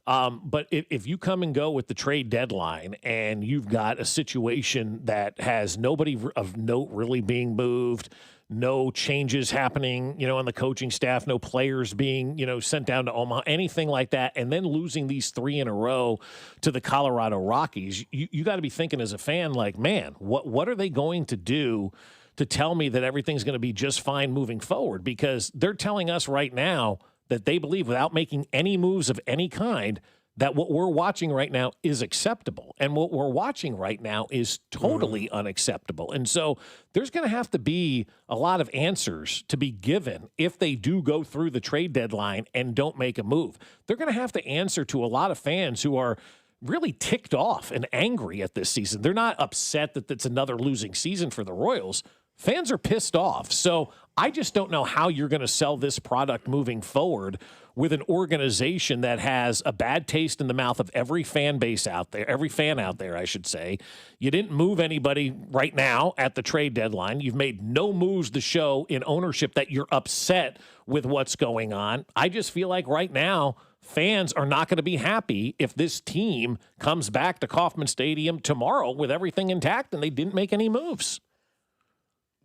But if you come and go with the trade deadline and you've got a situation that has nobody of note really being moved, no changes happening, on the coaching staff, no players being, sent down to Omaha, anything like that, and then losing these 3 in a row to the Colorado Rockies, you got to be thinking as a fan, like, man, what are they going to do to tell me that everything's going to be just fine moving forward? Because they're telling us right now that they believe, without making any moves of any kind, that what we're watching right now is acceptable. And what we're watching right now is totally unacceptable. And so there's going to have to be a lot of answers to be given if they do go through the trade deadline and don't make a move. They're going to have to answer to a lot of fans who are really ticked off and angry at this season. They're not upset that it's another losing season for the Royals. Fans are pissed off. So I just don't know how you're going to sell this product moving forward with an organization that has a bad taste in the mouth of every fan base out there, every fan out there, I should say. You didn't move anybody right now at the trade deadline. You've made no moves to show in ownership that you're upset with what's going on. I just feel like right now fans are not going to be happy if this team comes back to Kauffman Stadium tomorrow with everything intact and they didn't make any moves.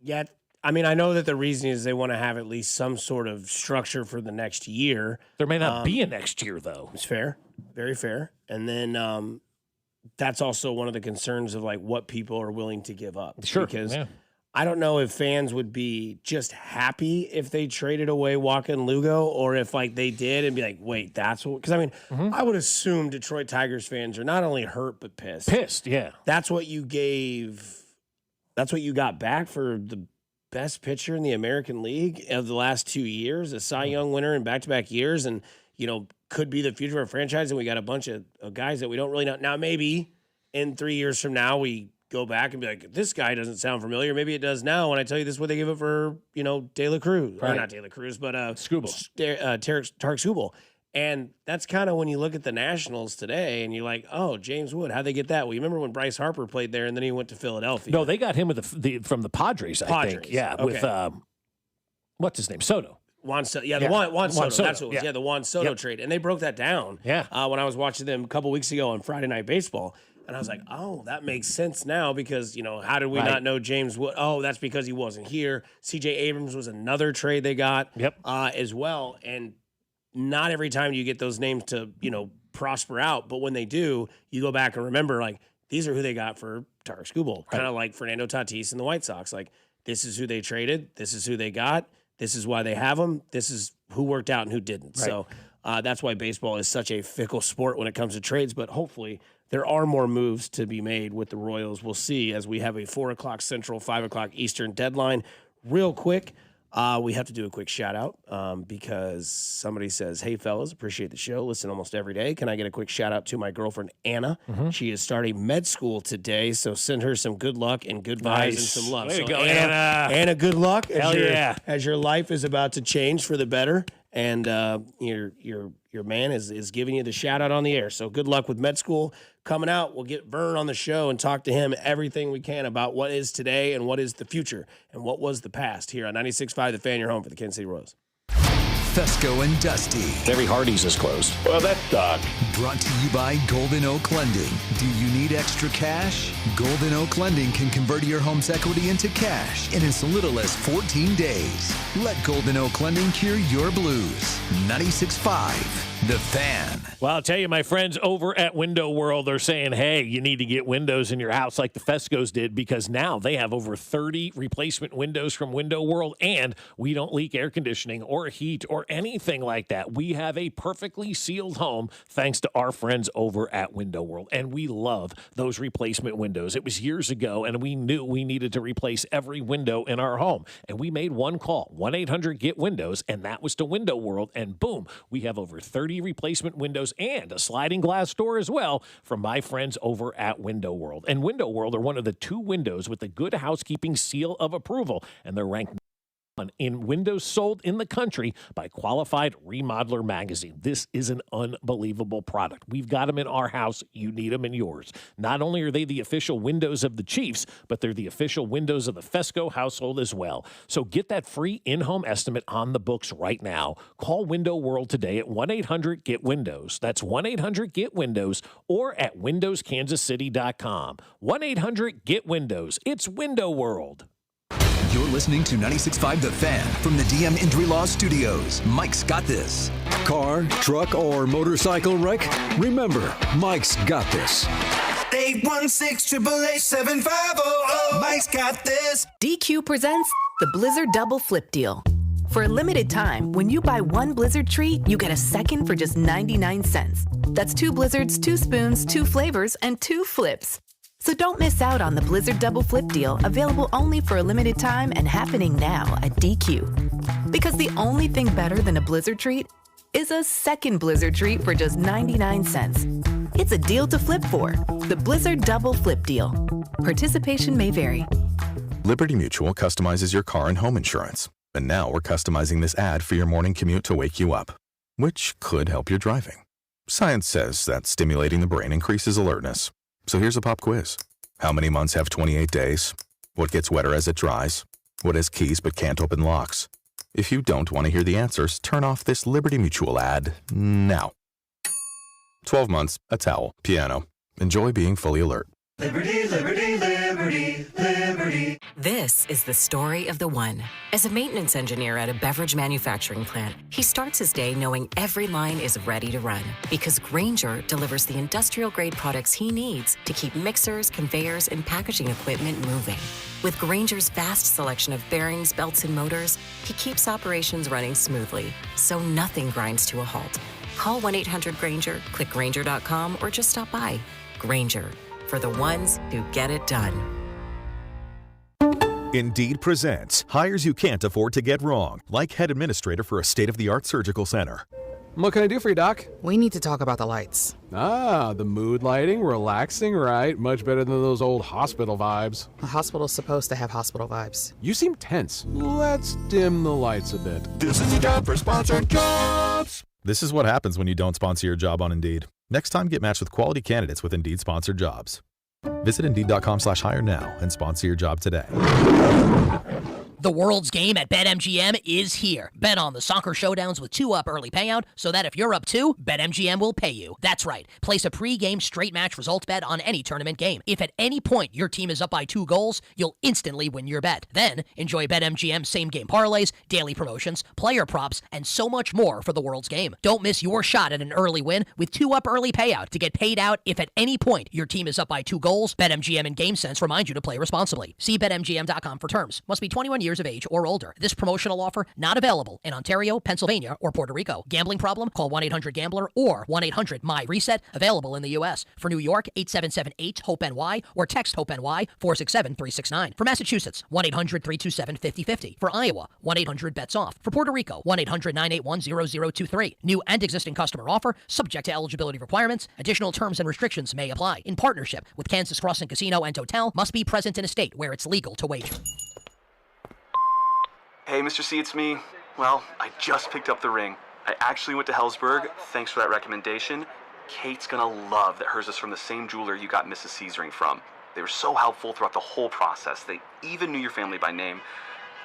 Yeah, I mean, I know that the reason is they want to have at least some sort of structure for the next year. There may not be a next year, though. It's fair. Very fair. And then that's also one of the concerns of, like, what people are willing to give up. Sure. Because I don't know if fans would be just happy if they traded away Waka and Lugo, or if, like, they did and be like, wait, that's what – because, I mean, I would assume Detroit Tigers fans are not only hurt but pissed. Pissed, yeah. That's what you gave – that's what you got back for the best pitcher in the American League of the last 2 years, a Cy Young winner in back-to-back years, and, could be the future of a franchise, and we got a bunch of guys that we don't really know. Now, maybe in 3 years from now, we go back and be like, this guy doesn't sound familiar. Maybe it does now when I tell you this is what they give it for, De La Cruz. Right. Or not De La Cruz, but Skubal. Tarek Skubal. And that's kind of when you look at the Nationals today and you're like, oh, James Wood, how'd they get that? Well, you remember when Bryce Harper played there and then he went to Philadelphia? No, they got him with from the Padres, I think. Yeah, okay. With, what's his name? Soto. Juan Soto. Yeah, Juan Soto. That's what it was. Yeah, the Juan Soto trade. And they broke that down when I was watching them a couple weeks ago on Friday Night Baseball. And I was like, oh, that makes sense now because, how did we not know James Wood? Oh, that's because he wasn't here. C.J. Abrams was another trade they got as well. And not every time you get those names to, prosper out. But when they do, you go back and remember, like, these are who they got for Tarek Skubal. Kind of like Fernando Tatis and the White Sox. Like, this is who they traded. This is who they got. This is why they have them. This is who worked out and who didn't. Right. So that's why baseball is such a fickle sport when it comes to trades. But hopefully there are more moves to be made with the Royals. We'll see as we have a 4 o'clock Central, 5 o'clock Eastern deadline. Real quick, We have to do a quick shout out because somebody says, "Hey fellas, appreciate the show. Listen almost every day. Can I get a quick shout out to my girlfriend Anna? She is starting med school today, so send her some good luck and good vibes and some love." Way to So go, Anna. Anna, good luck As your life is about to change for the better, and your man is giving you the shout out on the air. So good luck with med school coming out. We'll get Vern on the show and talk to him everything we can about what is today and what is the future and what was the past here on 96.5 The Fan, your home for the Kansas City Royals. Fescoe and Dusty. Every Hardee's is closed. Well, that sucks. Brought to you by Golden Oak Lending. Do you need extra cash? Golden Oak Lending can convert your home's equity into cash in as little as 14 days. Let Golden Oak Lending cure your blues. 96.5 The Fan. Well, I'll tell you, my friends over at Window World are saying, hey, you need to get windows in your house like the Fescoes did, because now they have over 30 replacement windows from Window World, and we don't leak air conditioning or heat or anything like that. We have a perfectly sealed home thanks to our friends over at Window World, and we love those replacement windows. It was years ago, and we knew we needed to replace every window in our home, and we made one call, 1-800-GET-WINDOWS, and that was to Window World, and boom, we have over 30 replacement windows and a sliding glass door as well from my friends over at Window World. And Window World are one of the 2 windows with the Good Housekeeping seal of approval, and they're ranked in windows sold in the country by Qualified Remodeler Magazine. This is an unbelievable product. We've got them in our house. You need them in yours. Not only are they the official windows of the Chiefs, but they're the official windows of the Fescoe household as well. So get that free in-home estimate on the books right now. Call Window World today at 1-800-GET-WINDOWS. That's 1-800-GET-WINDOWS or at windowskansascity.com. 1-800-GET-WINDOWS. It's Window World. You're listening to 96.5 The Fan from the DM Injury Law Studios. Mike's got this. Car, truck, or motorcycle wreck? Remember, Mike's got this. 816-888-7500. Mike's got this. DQ presents the Blizzard Double Flip Deal. For a limited time, when you buy one Blizzard treat, you get a second for just 99 cents. That's 2 Blizzards, 2 spoons, 2 flavors, and 2 flips. So don't miss out on the Blizzard Double Flip Deal, available only for a limited time and happening now at DQ. Because the only thing better than a Blizzard treat is a second Blizzard treat for just 99 cents. It's a deal to flip for. The Blizzard Double Flip Deal. Participation may vary. Liberty Mutual customizes your car and home insurance. And now we're customizing this ad for your morning commute to wake you up, which could help your driving. Science says that stimulating the brain increases alertness. So here's a pop quiz. How many months have 28 days? What gets wetter as it dries? What has keys but can't open locks? If you don't want to hear the answers, turn off this Liberty Mutual ad now. 12 months, a towel, piano. Enjoy being fully alert. Liberty, liberty, liberty, liberty. This is the story of the one. As a maintenance engineer at a beverage manufacturing plant, he starts his day knowing every line is ready to run because Grainger delivers the industrial-grade products he needs to keep mixers, conveyors, and packaging equipment moving. With Grainger's vast selection of bearings, belts, and motors, he keeps operations running smoothly, so nothing grinds to a halt. Call 1-800-GRAINGER, click Grainger.com, or just stop by. Grainger, for the ones who get it done. Indeed presents hires you can't afford to get wrong, like head administrator for a state-of-the-art surgical center. What can I do for you, Doc? We need to talk about the lights. Ah, the mood lighting, relaxing, right? Much better than those old hospital vibes. A hospital's supposed to have hospital vibes. You seem tense. Let's dim the lights a bit. This is a job for sponsored jobs. This is what happens when you don't sponsor your job on Indeed. Next time, get matched with quality candidates with Indeed sponsored jobs. Visit Indeed.com/hire now and sponsor your job today. The World's Game at BetMGM is here. Bet on the soccer showdowns with 2-up early payout so that if you're up 2, BetMGM will pay you. That's right. Place a pre-game straight match results bet on any tournament game. If at any point your team is up by 2 goals, you'll instantly win your bet. Then enjoy BetMGM same-game parlays, daily promotions, player props, and so much more for the World's Game. Don't miss your shot at an early win with 2-up early payout to get paid out if at any point your team is up by 2 goals. BetMGM and GameSense remind you to play responsibly. See BetMGM.com for terms. Must be 21 years years of age or older. This promotional offer not available in Ontario, Pennsylvania, or Puerto Rico. Gambling problem? Call 1-800-GAMBLER or 1-800-MY-RESET. Available in the U.S. For New York, 877-8-HOPE-NY or text HOPE-NY 467-369. For Massachusetts, 1-800-327-5050. For Iowa, 1-800-BETS-OFF. For Puerto Rico, 1-800-981-0023. New and existing customer offer, subject to eligibility requirements. Additional terms and restrictions may apply. In partnership with Kansas Crossing Casino and Hotel, must be present in a state where it's legal to wager. Hey, Mr. C, it's me. Well, I just picked up the ring. I actually went to Hellsberg. Thanks for that recommendation. Kate's gonna love that hers is from the same jeweler you got Mrs. C's ring from. They were so helpful throughout the whole process. They even knew your family by name,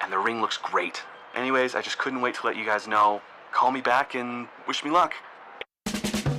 and the ring looks great. Anyways, I just couldn't wait to let you guys know. Call me back and wish me luck.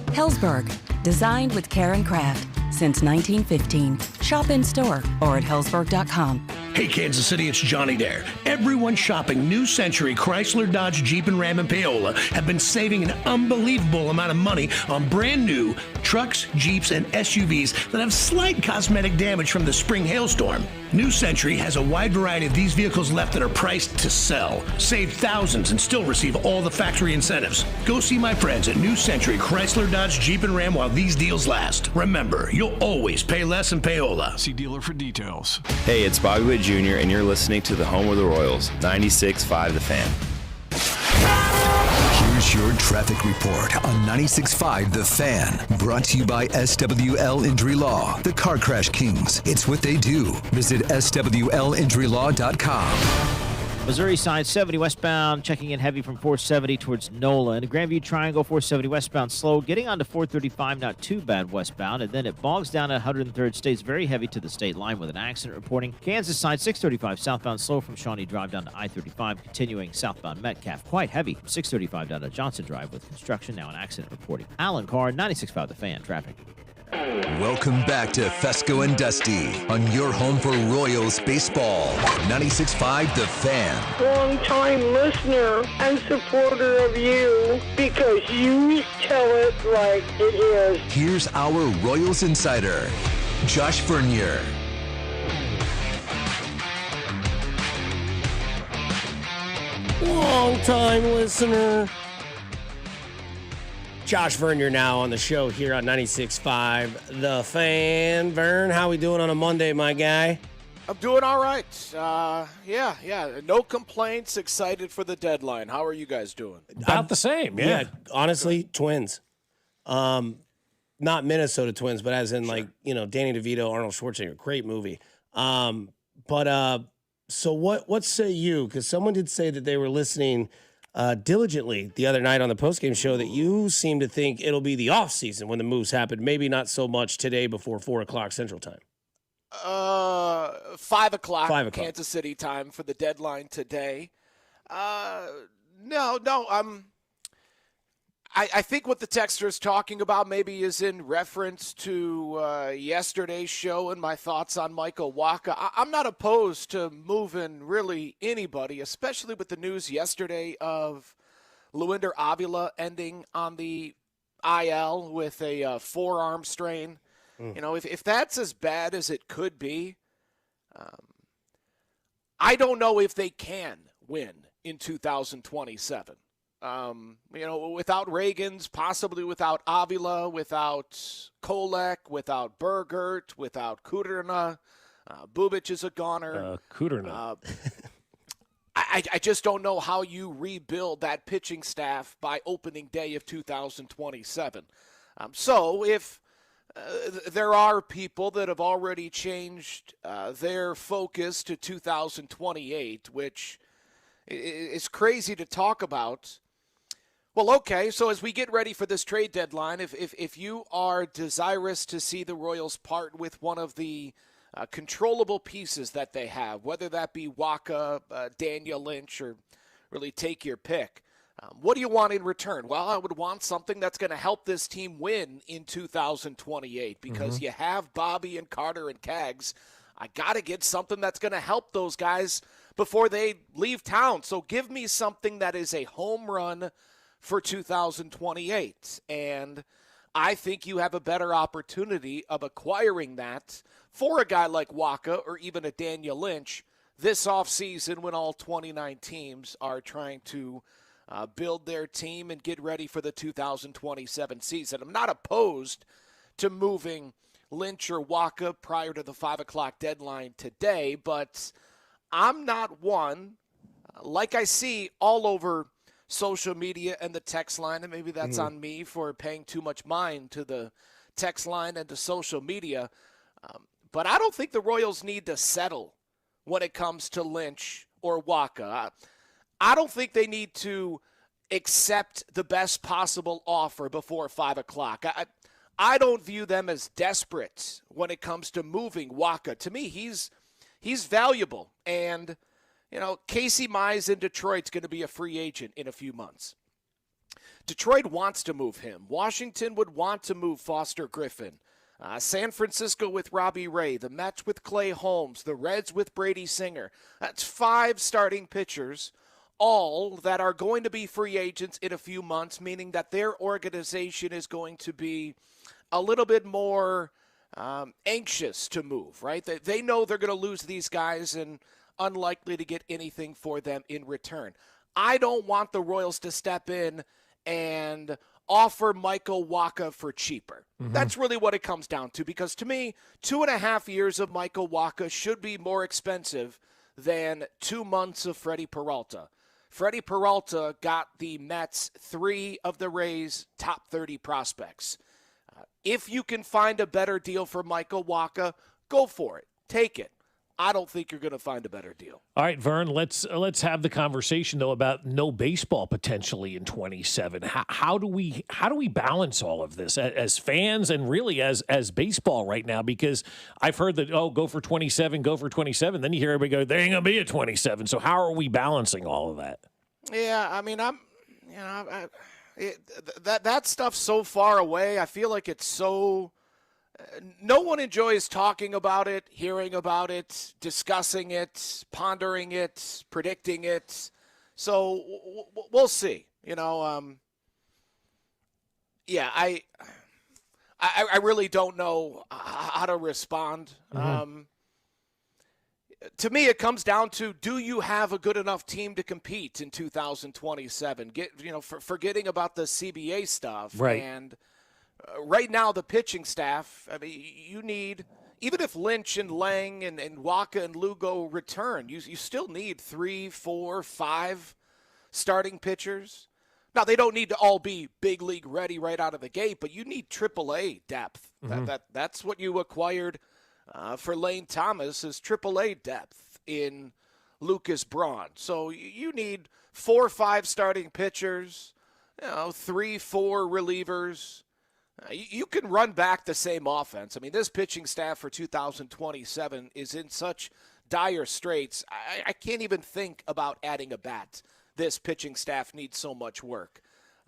Hellsberg, designed with care and craft since 1915. Shop in store or at hellsberg.com. Hey, Kansas City, it's Johnny Dare. Everyone shopping New Century Chrysler, Dodge, Jeep, and Ram in Paola have been saving an unbelievable amount of money on brand new trucks, Jeeps, and SUVs that have slight cosmetic damage from the spring hailstorm. New Century has a wide variety of these vehicles left that are priced to sell. Save thousands and still receive all the factory incentives. Go see my friends at New Century Chrysler, Dodge, Jeep, and Ram while these deals last. Remember, you'll always pay less in Paola. See dealer for details. Hey, it's Bobby Witt Jr., and you're listening to the home of the Royals, 96.5 The Fan. Here's your traffic report on 96.5 The Fan. Brought to you by SWL Injury Law, the Car Crash Kings. It's what they do. Visit SWLinjurylaw.com. Missouri side 70 westbound, checking in heavy from 470 towards Nolan. Grandview Triangle 470 westbound slow, getting onto 435, not too bad westbound. And then it bogs down at 103rd, stays very heavy to the state line with an accident reporting. Kansas side 635 southbound slow from Shawnee Drive down to I-35, continuing southbound Metcalf. Quite heavy from 635 down to Johnson Drive with construction, now an accident reporting. Alan Carr, 96.5 The Fan, traffic. Welcome back to Fescoe and Dusty on your home for Royals baseball. 96.5 The Fan. Long-time listener and supporter of you because you tell it like it is. Here's our Royals insider, Josh Vernier. Long-time listener. Josh Vernier now on the show here on 96.5 The Fan. Vern, how we doing on a Monday, my guy? I'm doing all right. Yeah. No complaints. Excited for the deadline. How are you guys doing? About the same, yeah. Honestly, Twins. Not Minnesota Twins, but as in Danny DeVito, Arnold Schwarzenegger. Great movie. So what say you? Because someone did say that they were listening diligently the other night on the postgame show that you seem to think it'll be the off season when the moves happen. Maybe not so much today before 4 o'clock Central Time. 5 o'clock Kansas City time for the deadline today. No. I think what the texter is talking about maybe is in reference to yesterday's show and my thoughts on Michael Wacha. I'm not opposed to moving really anybody, especially with the news yesterday of Luinder Avila ending on the IL with a forearm strain. If that's as bad as it could be, I don't know if they can win in 2027. Without Reagans, possibly without Avila, without Kolek, without Bergert, without Kuderna. Bubic is a goner. Kuderna. I just don't know how you rebuild that pitching staff by opening day of 2027. So if there are people that have already changed their focus to 2028, which is crazy to talk about. Well, okay, so as we get ready for this trade deadline, if you are desirous to see the Royals part with one of the controllable pieces that they have, whether that be Wacha, Daniel Lynch, or really take your pick, what do you want in return? Well, I would want something that's going to help this team win in 2028 because you have Bobby and Carter and Kaggs. I got to get something that's going to help those guys before they leave town. So give me something that is a home run for 2028. And I think you have a better opportunity of acquiring that for a guy like Wacha or even a Daniel Lynch this offseason when all 29 teams are trying to build their team and get ready for the 2027 season. I'm not opposed to moving Lynch or Waka prior to the 5 o'clock deadline today, but I'm not one, like I see all over social media and the text line, and maybe that's on me for paying too much mind to the text line and to social media, but I don't think the Royals need to settle when it comes to Lynch or Waka. I don't think they need to accept the best possible offer before 5 o'clock. I don't view them as desperate when it comes to moving Waka. To me, he's valuable. And, Casey Mize in Detroit's going to be a free agent in a few months. Detroit wants to move him. Washington would want to move Foster Griffin. San Francisco with Robbie Ray. The Mets with Clay Holmes. The Reds with Brady Singer. That's 5 starting pitchers, all that are going to be free agents in a few months, meaning that their organization is going to be a little bit more anxious to move, right? They know they're going to lose these guys and unlikely to get anything for them in return. I don't want the Royals to step in and offer Michael Waka for cheaper. That's really what it comes down to, because to me, 2.5 years of Michael Waka should be more expensive than 2 months of Freddie Peralta. Freddie Peralta got the Mets 3 of the Rays' top 30 prospects. If you can find a better deal for Michael Waka, go for it. Take it. I don't think you're going to find a better deal. All right, Vern, let's have the conversation, though, about no baseball potentially in 27. How do we balance all of this as fans and really as baseball right now? Because I've heard that, go for 27, go for 27. Then you hear everybody go, there ain't going to be a 27. So how are we balancing all of that? Yeah, I mean, that stuff's so far away. I feel like it's so... no one enjoys talking about it, hearing about it, discussing it, pondering it, predicting it. So we'll see. I really don't know how to respond. To me, it comes down to, do you have a good enough team to compete in 2027? Forgetting about the CBA stuff. Right. And right now, the pitching staff, I mean, you need, even if Lynch and Lang and Waka and Lugo return, you still need 3, 4, 5 starting pitchers. Now, they don't need to all be big league ready right out of the gate, but you need AAA depth. That's what you acquired for Lane Thomas, is AAA depth in Lucas Braun. So you need 4 or 5 starting pitchers, 3, 4 relievers. You can run back the same offense. I mean, this pitching staff for 2027 is in such dire straits. I can't even think about adding a bat. This pitching staff needs so much work.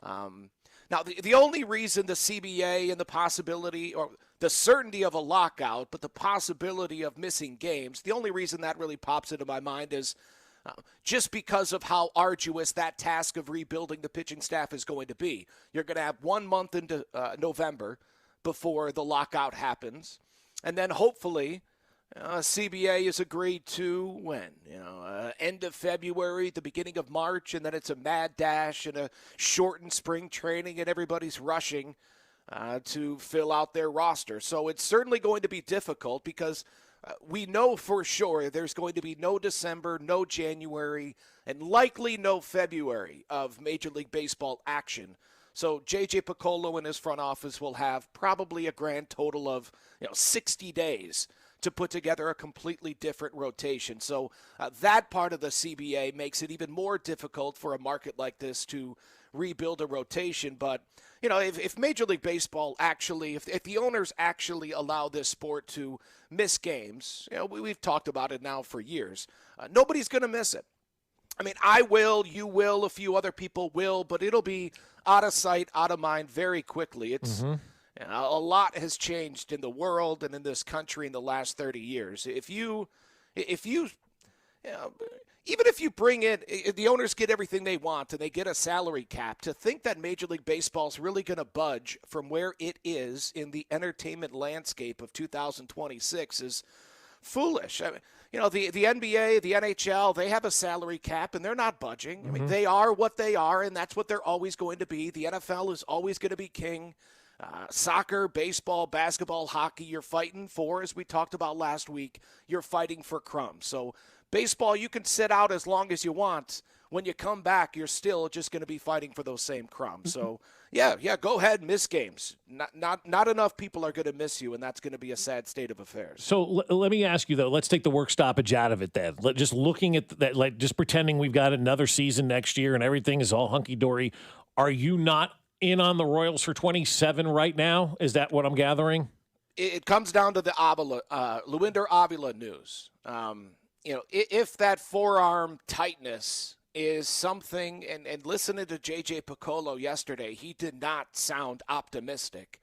Now, the only reason the CBA and the possibility, or the certainty of a lockout, but the possibility of missing games, the only reason that really pops into my mind is just because of how arduous that task of rebuilding the pitching staff is going to be. You're going to have 1 month into November before the lockout happens. And then hopefully CBA is agreed to when? End of February, the beginning of March, and then it's a mad dash and a shortened spring training, and everybody's rushing to fill out their roster. So it's certainly going to be difficult because we know for sure there's going to be no December, no January, and likely no February of Major League Baseball action. So J.J. Piccolo and his front office will have probably a grand total of 60 days to put together a completely different rotation. So that part of the CBA makes it even more difficult for a market like this to rebuild a rotation. But, if Major League Baseball actually, if the owners actually allow this sport to miss games, we've talked about it now for years, nobody's going to miss it. I mean, I will, you will, a few other people will, but it'll be out of sight, out of mind very quickly. It's a lot has changed in the world and in this country in the last 30 years. Even if you bring in, the owners get everything they want and they get a salary cap, to think that Major League Baseball is really going to budge from where it is in the entertainment landscape of 2026 is foolish. I mean, the NBA, the NHL, they have a salary cap, and they're not budging. I mean, they are what they are, and that's what they're always going to be. The NFL is always going to be king. Soccer, baseball, basketball, hockey, you're fighting for, as we talked about last week, you're fighting for crumbs. So baseball, you can sit out as long as you want. When you come back, you're still just going to be fighting for those same crumbs. So, yeah, go ahead and miss games. Not enough people are going to miss you, and that's going to be a sad state of affairs. So let me ask you, though, let's take the work stoppage out of it then. Just looking at that, like just pretending we've got another season next year and everything is all hunky-dory, are you not in on the Royals for 27 right now? Is that what I'm gathering? It comes down to the Luinder Avila news. If that forearm tightness is something, and listening to J.J. Piccolo yesterday, he did not sound optimistic.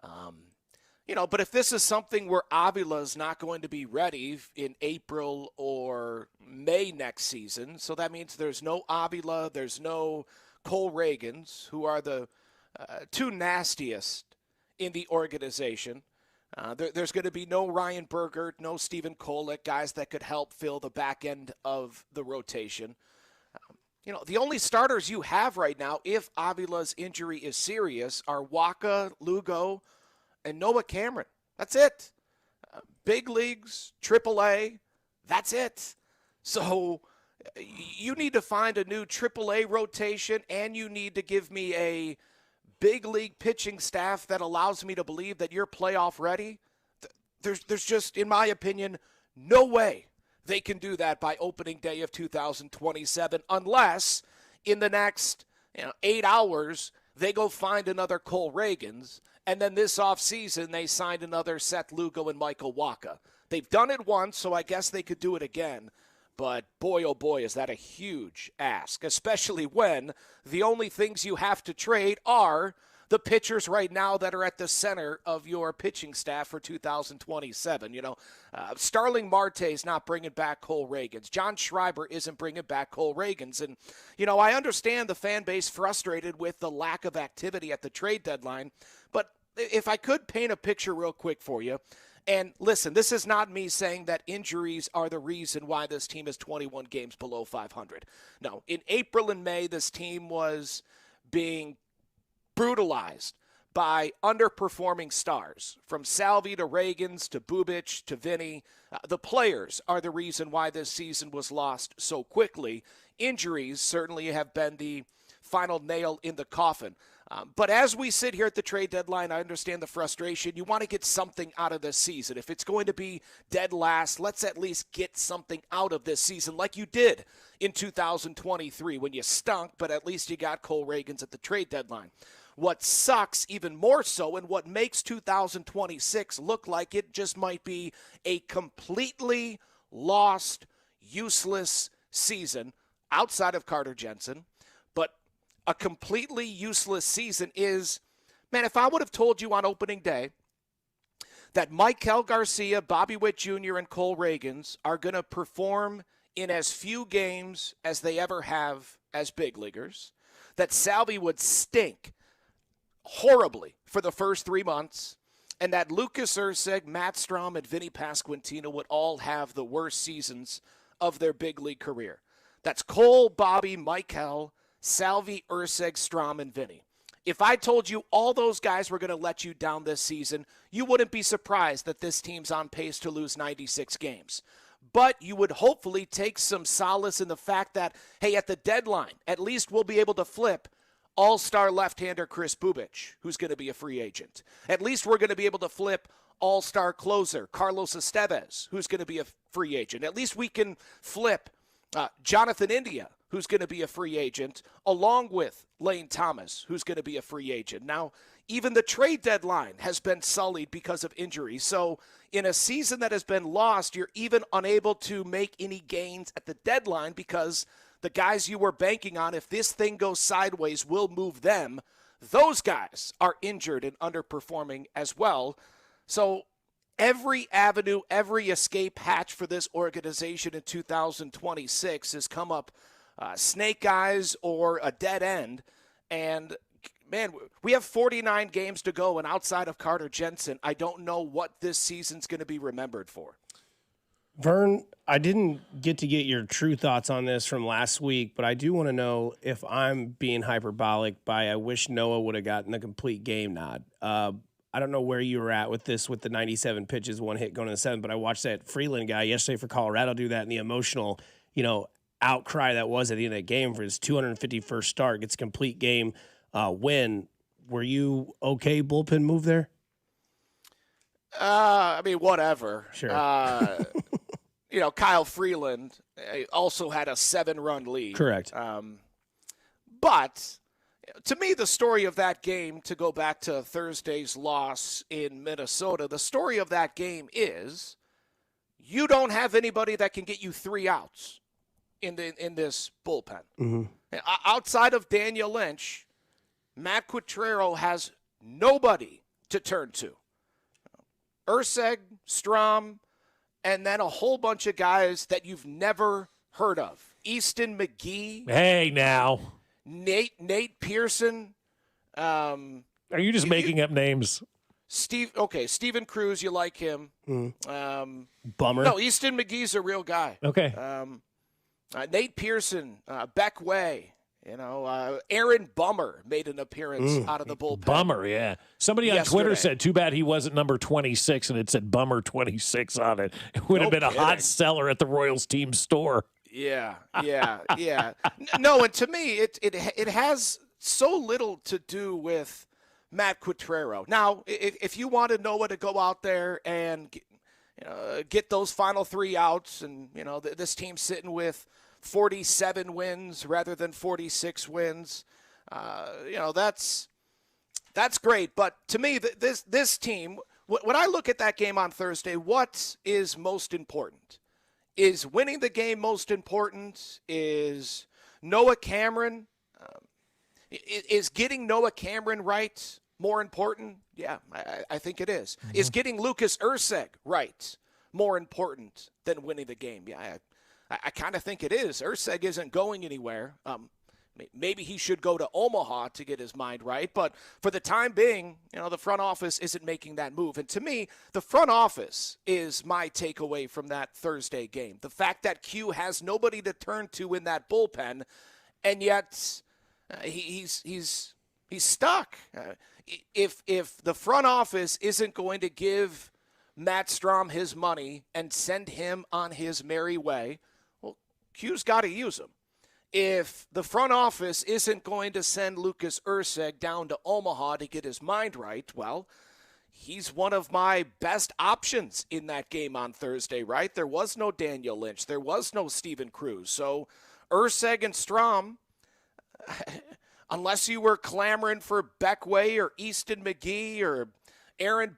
But if this is something where Avila's not going to be ready in April or May next season, so that means there's no Avila, there's no Cole Reagans, who are the two nastiest in the organization. There's going to be no Ryan Bergert, no Stephen Kolek, guys that could help fill the back end of the rotation. The only starters you have right now, if Avila's injury is serious, are Waka, Lugo, and Noah Cameron. That's it. Big leagues, AAA, that's it. So you need to find a new AAA rotation, and you need to give me a big league pitching staff that allows me to believe that you're playoff ready. There's just, in my opinion, no way they can do that by opening day of 2027 unless in the next 8 hours they go find another Cole Reagans, and then this offseason they signed another Seth Lugo and Michael Waka. They've done it once, so I guess they could do it again. But boy, oh boy, is that a huge ask, especially when the only things you have to trade are the pitchers right now that are at the center of your pitching staff for 2027. Starling Marte's not bringing back Cole Reagans. John Schreiber isn't bringing back Cole Reagans. And, I understand the fan base frustrated with the lack of activity at the trade deadline. But if I could paint a picture real quick for you, and listen, this is not me saying that injuries are the reason why this team is 21 games below 500. No, in April and May, this team was being brutalized by underperforming stars, from Salvi to Reagans to Bubic to Vinny. The players are the reason why this season was lost so quickly. Injuries certainly have been the final nail in the coffin. But as we sit here at the trade deadline, I understand the frustration. You want to get something out of this season. If it's going to be dead last, let's at least get something out of this season like you did in 2023 when you stunk, but at least you got Cole Reagans at the trade deadline. What sucks even more so, and what makes 2026 look like it just might be a completely lost, useless season outside of Carter Jensen, but a completely useless season is, man, if I would have told you on opening day that Maikel Garcia, Bobby Witt Jr., and Cole Reagans are going to perform in as few games as they ever have as big leaguers, that Salvi would stink horribly for the first 3 months, and that Lucas Erceg, Matt Strom, and Vinny Pasquantino would all have the worst seasons of their big league career. That's Cole, Bobby, Maikel, Salvi, Erceg, Strom, and Vinny. If I told you all those guys were going to let you down this season, you wouldn't be surprised that this team's on pace to lose 96 games. But you would hopefully take some solace in the fact that, hey, at the deadline, at least we'll be able to flip all-star left-hander Chris Bubic, who's going to be a free agent. At least we're going to be able to flip all-star closer Carlos Estevez, who's going to be a free agent. At least we can flip Jonathan India, who's going to be a free agent, along with Lane Thomas, who's going to be a free agent. Now, even the trade deadline has been sullied because of injury. So in a season that has been lost, you're even unable to make any gains at the deadline because the guys you were banking on, if this thing goes sideways, will move them. Those guys are injured and underperforming as well. So every avenue, every escape hatch for this organization in 2026 has come up snake eyes or a dead end. And, man, we have 49 games to go, and outside of Carter Jensen, I don't know what this season's going to be remembered for. Vern, I didn't get to get your true thoughts on this from last week, but I do want to know if I'm being hyperbolic by I wish Noah would have gotten the complete game nod. I don't know where you were at with this with the 97 pitches, one hit going to the seventh, but I watched that Freeland guy yesterday for Colorado do that, and the emotional, outcry that was at the end of the game for his 251st start, gets a complete game win. Were you okay bullpen move there? Whatever. Sure. Kyle Freeland also had a 7-run lead. Correct. But to me, the story of that game, to go back to Thursday's loss in Minnesota, the story of that game is you don't have anybody that can get you 3 outs in this bullpen. Mm-hmm. Outside of Daniel Lynch, Matt Quatrero has nobody to turn to. Urseg, Strom, and then a whole bunch of guys that you've never heard of. Easton McGee. Hey, now. Nate Pearson. Are you just making up names? Steven Cruz, you like him. Bummer. No, Easton McGee's a real guy. Okay. Nate Pearson, Beck Way. Aaron Bummer made an appearance out of the bullpen. Bummer, yeah. Somebody on Twitter said, too bad he wasn't number 26, and it said Bummer 26 on it. It would have been a hot seller at the Royals team store. Yeah. No, and to me, it has so little to do with Matt Quatrero. Now, if you wanted Noah to go out there and get those final 3 outs, and this team's sitting with 47 wins rather than 46 wins. That's great. But to me, this team, when I look at that game on Thursday, what is most important? Is winning the game most important? Is Noah Cameron, is getting Noah Cameron right more important? Yeah, I think it is. Mm-hmm. Is getting Lucas Urseg right more important than winning the game? Yeah, I kind of think it is. Urseg isn't going anywhere. Maybe he should go to Omaha to get his mind right. But for the time being, the front office isn't making that move. And to me, the front office is my takeaway from that Thursday game. The fact that Q has nobody to turn to in that bullpen, and yet he's stuck. If the front office isn't going to give Matt Strom his money and send him on his merry way, Q's got to use him. If the front office isn't going to send Lucas Urseg down to Omaha to get his mind right, well, he's one of my best options in that game on Thursday, right? There was no Daniel Lynch. There was no Steven Cruz. So Urseg and Strom, unless you were clamoring for Beckway or Easton McGee or Aaron,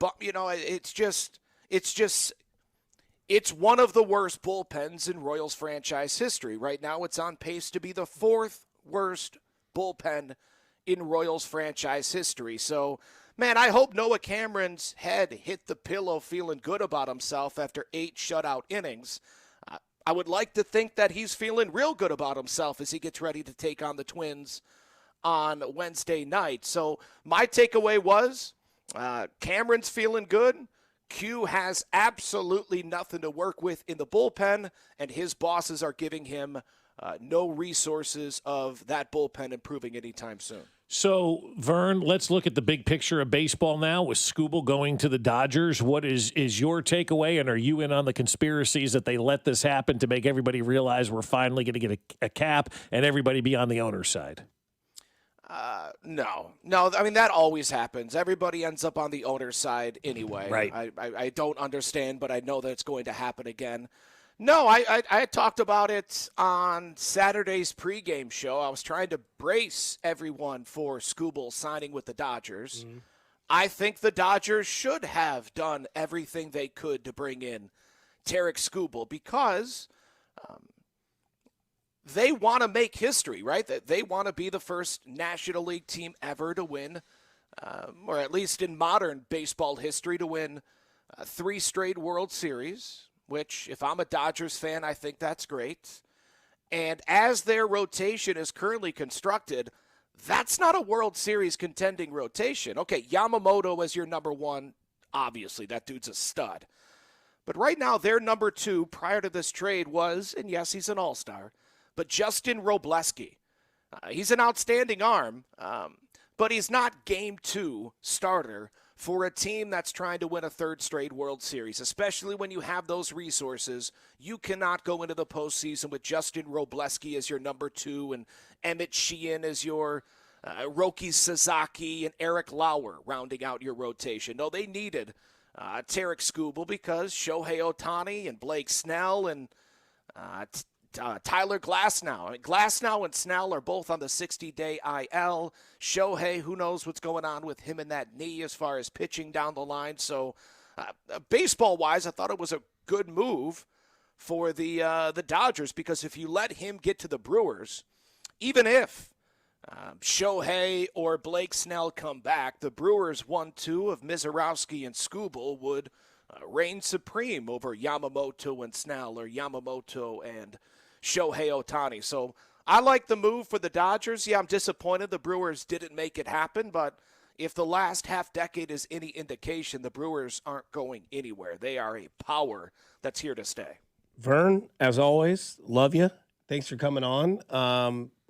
it's one of the worst bullpens in Royals franchise history. Right now, it's on pace to be the 4th worst bullpen in Royals franchise history. So, man, I hope Noah Cameron's head hit the pillow feeling good about himself after 8 shutout innings. I would like to think that he's feeling real good about himself as he gets ready to take on the Twins on Wednesday night. So my takeaway was Cameron's feeling good. Q has absolutely nothing to work with in the bullpen, and his bosses are giving him no resources of that bullpen improving anytime soon. So, Vern, let's look at the big picture of baseball now with Skubal going to the Dodgers. What is your takeaway, and are you in on the conspiracies that they let this happen to make everybody realize we're finally going to get a cap and everybody be on the owner's side? No. I mean, that always happens. Everybody ends up on the owner's side anyway. Right. I don't understand, but I know that it's going to happen again. No, I talked about it on Saturday's pregame show. I was trying to brace everyone for Skubal signing with the Dodgers. Mm-hmm. I think the Dodgers should have done everything they could to bring in Tarik Skubal because they want to make history, right? They want to be the first National League team ever to win, or at least in modern baseball history, to win 3 straight World Series, which, if I'm a Dodgers fan, I think that's great. And as their rotation is currently constructed, that's not a World Series contending rotation. Okay, Yamamoto as your number 1, obviously, that dude's a stud. But right now, their number 2 prior to this trade was, and yes, he's an all-star, but Justin Robleski. He's an outstanding arm, but he's not game 2 starter for a team that's trying to win a 3rd straight World Series, especially when you have those resources. You cannot go into the postseason with Justin Robleski as your number 2 and Emmett Sheehan as your Roki Sasaki and Eric Lauer rounding out your rotation. No, they needed Tarek Skubal because Shohei Ohtani and Blake Snell and Tyler Glasnow. I mean, Glasnow and Snell are both on the 60-day IL. Shohei, who knows what's going on with him and that knee as far as pitching down the line. So baseball-wise, I thought it was a good move for the Dodgers because if you let him get to the Brewers, even if Shohei or Blake Snell come back, the Brewers 1-2 of Mizorowski and Skubal would reign supreme over Yamamoto and Snell or Yamamoto and Shohei Ohtani. So I like the move for the Dodgers. Yeah, I'm disappointed the Brewers didn't make it happen, but if the last half decade is any indication, the Brewers aren't going anywhere. They are a power that's here to stay. Vern, as always, love you. Thanks for coming on.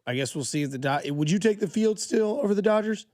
I guess we'll see if would you take the field still over the Dodgers?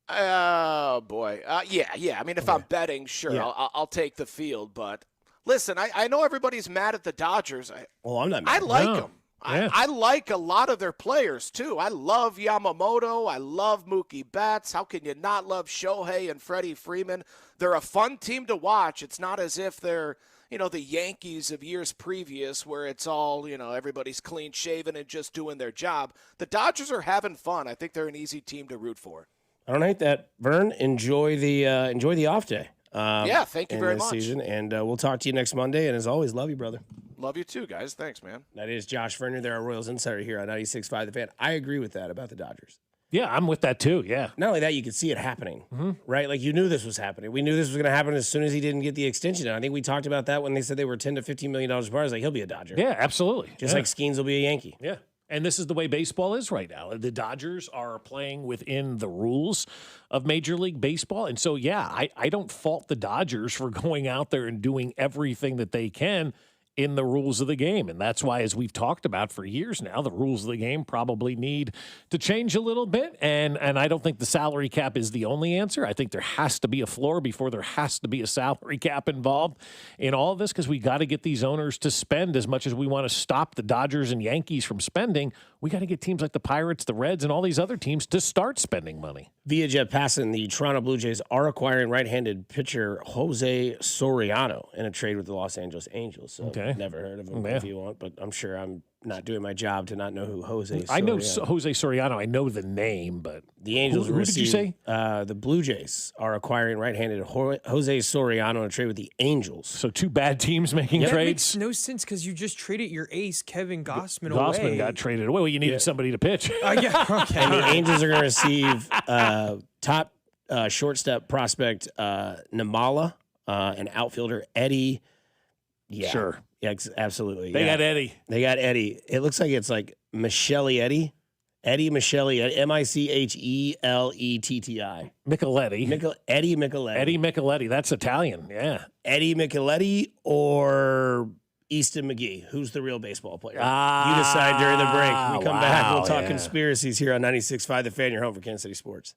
Oh, boy. Yeah. I mean, if I'm betting, sure, yeah. I'll take the field. But listen, I know everybody's mad at the Dodgers. I'm not mad. I like them. Yeah. I like a lot of their players, too. I love Yamamoto. I love Mookie Betts. How can you not love Shohei and Freddie Freeman? They're a fun team to watch. It's not as if they're, the Yankees of years previous where it's all, everybody's clean shaven and just doing their job. The Dodgers are having fun. I think they're an easy team to root for. I don't hate that, Vern. Enjoy the off day. Yeah, thank you very much. Season, and we'll talk to you next Monday. And as always, love you, brother. Love you too, guys. Thanks, man. That is Josh Verner. They're our Royals insider here on 96.5 The Fan. I agree with that about the Dodgers. Yeah, I'm with that too. Yeah. Not only that, you could see it happening, right? Like you knew this was happening. We knew this was going to happen as soon as he didn't get the extension. And I think we talked about that when they said they were $10 to $15 million apart. I was like, he'll be a Dodger. Yeah, absolutely. Just like Skeens will be a Yankee. Yeah. And this is the way baseball is right now. The Dodgers are playing within the rules of Major League Baseball. And so, yeah, I don't fault the Dodgers for going out there and doing everything that they can in the rules of the game. And that's why, as we've talked about for years now, the rules of the game probably need to change a little bit. And I don't think the salary cap is the only answer. I think there has to be a floor before there has to be a salary cap involved in all of this, because we got to get these owners to spend as much as we want to stop the Dodgers and Yankees from spending. We got to get teams like the Pirates, the Reds, and all these other teams to start spending money. Via Jet Passan, the Toronto Blue Jays are acquiring right-handed pitcher Jose Soriano in a trade with the Los Angeles Angels. So okay. Never heard of him if you want, but I'm sure I'm not doing my job to not know who Jose Soriano is. I know Jose Soriano. I know the name, but the Angels who did you say? The Blue Jays are acquiring right-handed Jose Soriano in a trade with the Angels. So two bad teams making trades? That makes no sense because you just traded your ace, Kevin Gossman, away. Gossman got traded away. Well, you needed somebody to pitch. Yeah, okay. And the Angels are going to receive top shortstop prospect Namala and outfielder Eddie. Yeah, sure. Yeah, absolutely. They got Eddie. They got Eddie. It looks like it's like Michele Eddie. Eddie Michele Micheletti. Micheletti. Eddie Micheletti. Eddie Micheletti. That's Italian. Yeah. Eddie Micheletti or Easton McGee. Who's the real baseball player? You decide during the break. When we come back, we'll talk conspiracies here on 96.5 The Fan, your home for Kansas City sports.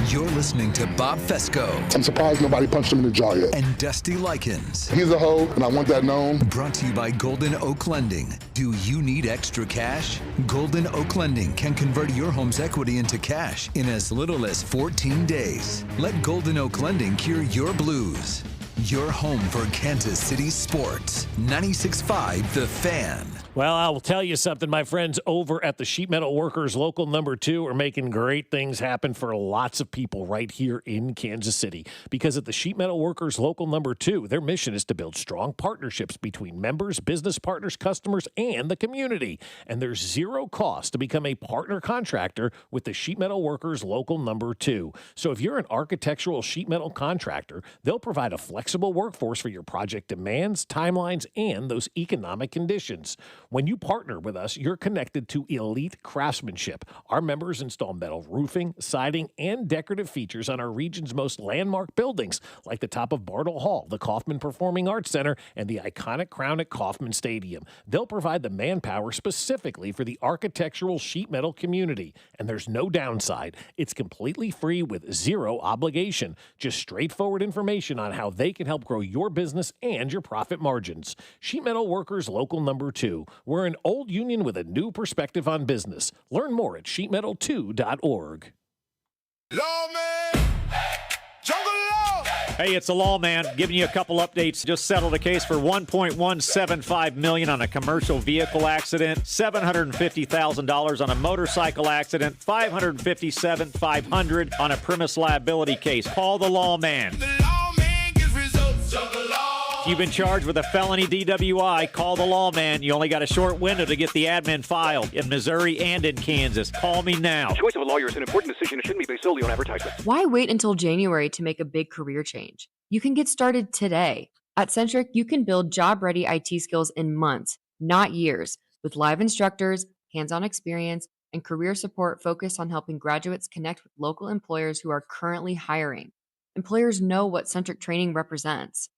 You're listening to Bob Fescoe. I'm surprised nobody punched him in the jaw yet. And Dusty Likens. He's a hoe, and I want that known. Brought to you by Golden Oak Lending. Do you need extra cash? Golden Oak Lending can convert your home's equity into cash in as little as 14 days. Let Golden Oak Lending cure your blues. Your home for Kansas City sports. 96.5 The Fan. Well, I will tell you something. My friends over at the Sheet Metal Workers Local Number 2 are making great things happen for lots of people right here in Kansas City. Because at the Sheet Metal Workers Local Number 2, their mission is to build strong partnerships between members, business partners, customers, and the community. And there's zero cost to become a partner contractor with the Sheet Metal Workers Local Number 2. So if you're an architectural sheet metal contractor, they'll provide a flexible workforce for your project demands, timelines, and those economic conditions. When you partner with us, you're connected to elite craftsmanship. Our members install metal roofing, siding, and decorative features on our region's most landmark buildings, like the top of Bartle Hall, the Kaufman Performing Arts Center, and the iconic crown at Kauffman Stadium. They'll provide the manpower specifically for the architectural sheet metal community, and there's no downside. It's completely free with zero obligation. Just straightforward information on how they can help grow your business and your profit margins. Sheet Metal Workers Local Number 2. We're an old union with a new perspective on business. Learn more at sheetmetal2.org. Hey, it's the Lawman giving you a couple updates. Just settled a case for $1.175 million on a commercial vehicle accident, $750,000 on a motorcycle accident, $557,500 on a premise liability case. Call the Lawman. If you've been charged with a felony DWI, call the Lawman. You only got a short window to get the admin filed in Missouri and in Kansas. Call me now. The choice of a lawyer is an important decision. It shouldn't be based solely on advertisement. Why wait until January to make a big career change? You can get started today. At Centric, you can build job-ready IT skills in months, not years, with live instructors, hands-on experience, and career support focused on helping graduates connect with local employers who are currently hiring. Employers know what Centric training represents.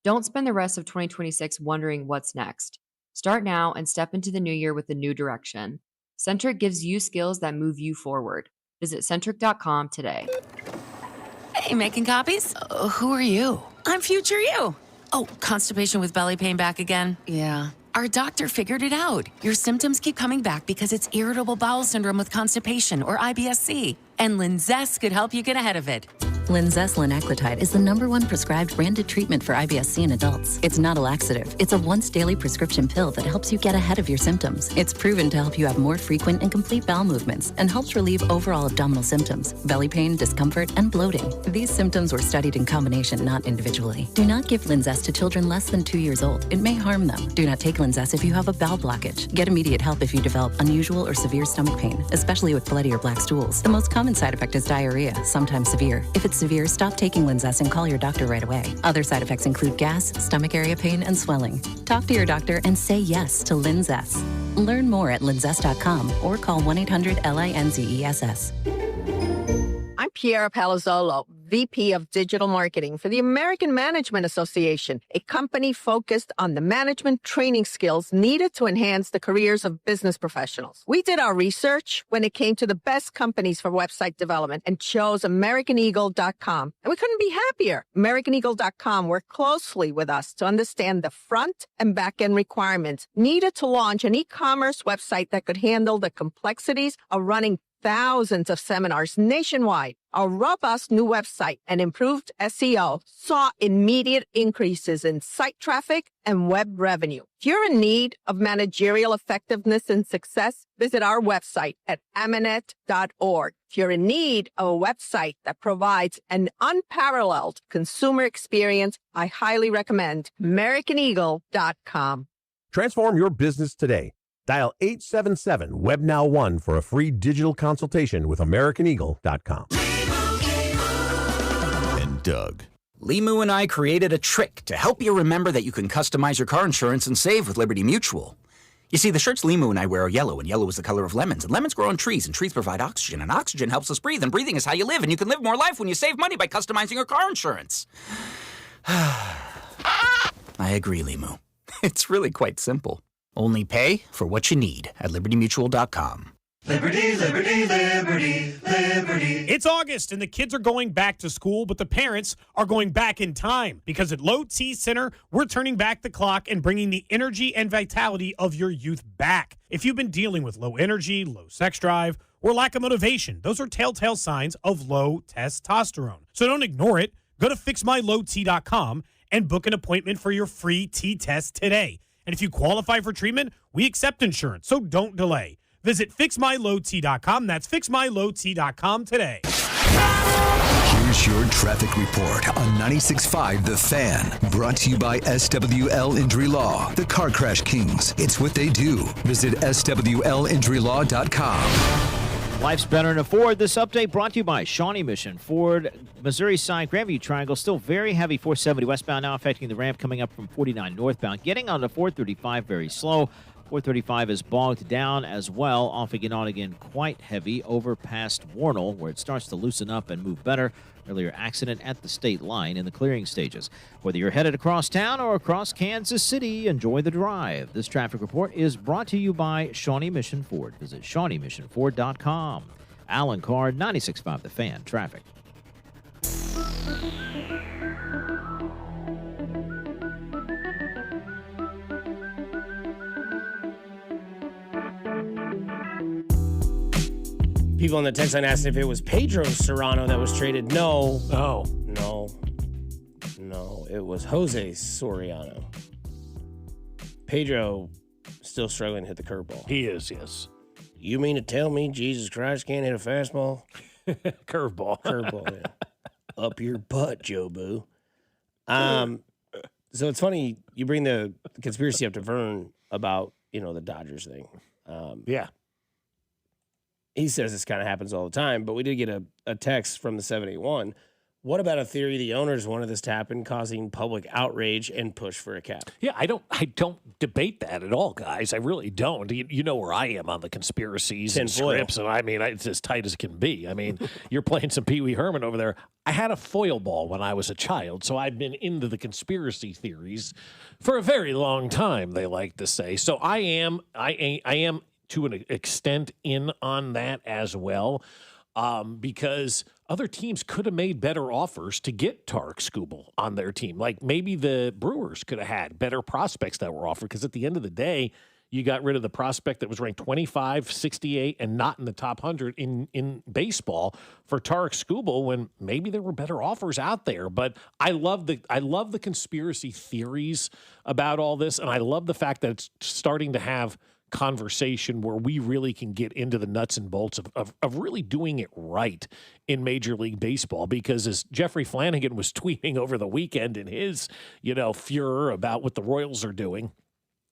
Don't spend the rest of 2026 wondering what's next. Start now and step into the new year with a new direction. Centric gives you skills that move you forward. Visit Centric.com today. Hey, making copies? Who are you? I'm future you. Oh, constipation with belly pain back again? Yeah. Our doctor figured it out. Your symptoms keep coming back because it's irritable bowel syndrome with constipation, or IBS-C. And Linzess could help you get ahead of it. Linzess linaclotide is the #1 prescribed branded treatment for IBS-C in adults. It's not a laxative. It's a once-daily prescription pill that helps you get ahead of your symptoms. It's proven to help you have more frequent and complete bowel movements and helps relieve overall abdominal symptoms, belly pain, discomfort, and bloating. These symptoms were studied in combination, not individually. Do not give Linzess to children less than 2 years old. It may harm them. Do not take Linzess if you have a bowel blockage. Get immediate help if you develop unusual or severe stomach pain, especially with bloody or black stools. The most common side effect is diarrhea, sometimes severe. If it's severe, stop taking Linzess and call your doctor right away. Other side effects include gas, stomach area pain, and swelling. Talk to your doctor and say yes to Linzess. Learn more at linzess.com or call 1-800-LINZESS. I'm Piera Palazzolo, VP of Digital Marketing for the American Management Association, a company focused on the management training skills needed to enhance the careers of business professionals. We did our research when it came to the best companies for website development and chose AmericanEagle.com. And we couldn't be happier. AmericanEagle.com worked closely with us to understand the front and back end requirements needed to launch an e-commerce website that could handle the complexities of running thousands of seminars nationwide. Our robust new website and improved SEO saw immediate increases in site traffic and web revenue. If you're in need of managerial effectiveness and success, visit our website at amanet.org. If you're in need of a website that provides an unparalleled consumer experience, I highly recommend AmericanEagle.com. Transform your business today. Dial 877-WEB-NOW-1 for a free digital consultation with AmericanEagle.com. And Doug. Limu and I created a trick to help you remember that you can customize your car insurance and save with Liberty Mutual. You see, the shirts Limu and I wear are yellow, and yellow is the color of lemons, and lemons grow on trees, and trees provide oxygen, and oxygen helps us breathe, and breathing is how you live, and you can live more life when you save money by customizing your car insurance. I agree, Limu. It's really quite simple. Only pay for what you need at libertymutual.com. Liberty, liberty, liberty, liberty. It's August and the kids are going back to school, but the parents are going back in time because at Low T Center, we're turning back the clock and bringing the energy and vitality of your youth back. If you've been dealing with low energy, low sex drive, or lack of motivation, those are telltale signs of low testosterone. So don't ignore it. Go to fixmylowt.com and book an appointment for your free T-test today. And if you qualify for treatment, we accept insurance, so don't delay. Visit fixmylowt.com. That's fixmylowt.com today. Here's your traffic report on 96.5 The Fan. Brought to you by SWL Injury Law, the Car Crash Kings. It's what they do. Visit SWLinjurylaw.com. Life's better in a Ford. This update brought to you by Shawnee Mission Ford. Missouri side, Grandview Triangle, still very heavy 470 westbound now, affecting the ramp coming up from 49 northbound. Getting on the 435 very slow. 435 is bogged down as well, off again on again quite heavy over past Warnell, where it starts to loosen up and move better. Earlier accident at the state line in the clearing stages. Whether you're headed across town or across Kansas City, enjoy the drive. This traffic report is brought to you by Shawnee Mission Ford. Visit ShawneeMissionFord.com. Alan Card, 96.5 The Fan. Traffic. People on the text line asked if it was Pedro Serrano that was traded. No. Oh. No, it was Jose Soriano. Pedro still struggling to hit the curveball. He is, yes. You mean to tell me Jesus Christ can't hit a fastball? Curveball. Curveball, yeah. Up your butt, Joe Boo. So it's funny, you bring the conspiracy up to Vern about, the Dodgers thing. Yeah. He says this kind of happens all the time, but we did get a text from the 781. What about a theory the owners wanted this to happen, causing public outrage and push for a cap? Yeah, I don't debate that at all, guys. I really don't. You know where I am on the conspiracies and scripts, and I mean, it's as tight as it can be. I mean, you're playing some Pee Wee Herman over there. I had a foil ball when I was a child, so I've been into the conspiracy theories for a very long time, they like to say. So I am to an extent in on that as well, because other teams could have made better offers to get Tarek Skubal on their team. Like maybe the Brewers could have had better prospects that were offered, because at the end of the day, you got rid of the prospect that was ranked 25, 68, and not in the top 100 in baseball for Tarek Skubal when maybe there were better offers out there. But I love the conspiracy theories about all this, and I love the fact that it's starting to have conversation where we really can get into the nuts and bolts of really doing it right in Major League Baseball. Because as Jeffrey Flanagan was tweeting over the weekend in his, furor about what the Royals are doing,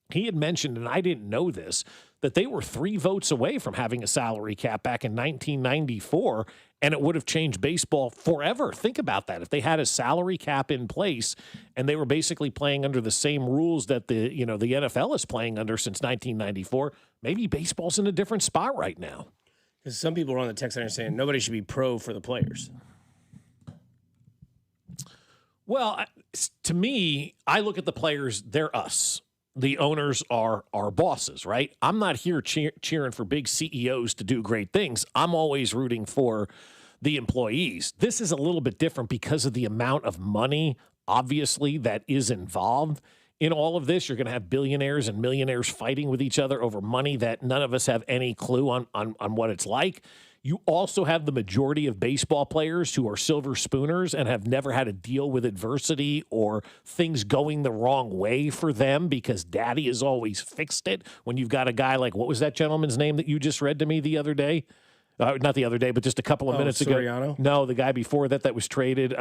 he had mentioned, and I didn't know this, that they were 3 votes away from having a salary cap back in 1994, and it would have changed baseball forever. Think about that. If they had a salary cap in place and they were basically playing under the same rules that the NFL is playing under since 1994, maybe baseball's in a different spot right now. Because some people are on the text line saying nobody should be pro for the players. Well, to me, I look at the players, they're us. The owners are our bosses, right? I'm not here cheering for big CEOs to do great things. I'm always rooting for the employees. This is a little bit different because of the amount of money, obviously, that is involved in all of this. You're going to have billionaires and millionaires fighting with each other over money that none of us have any clue on what it's like. You also have the majority of baseball players who are silver spooners and have never had to deal with adversity or things going the wrong way for them because daddy has always fixed it. When you've got a guy like, what was that gentleman's name that you just read to me the other day? Not the other day, but just a couple of minutes Soriano? ago. No, the guy before that was traded.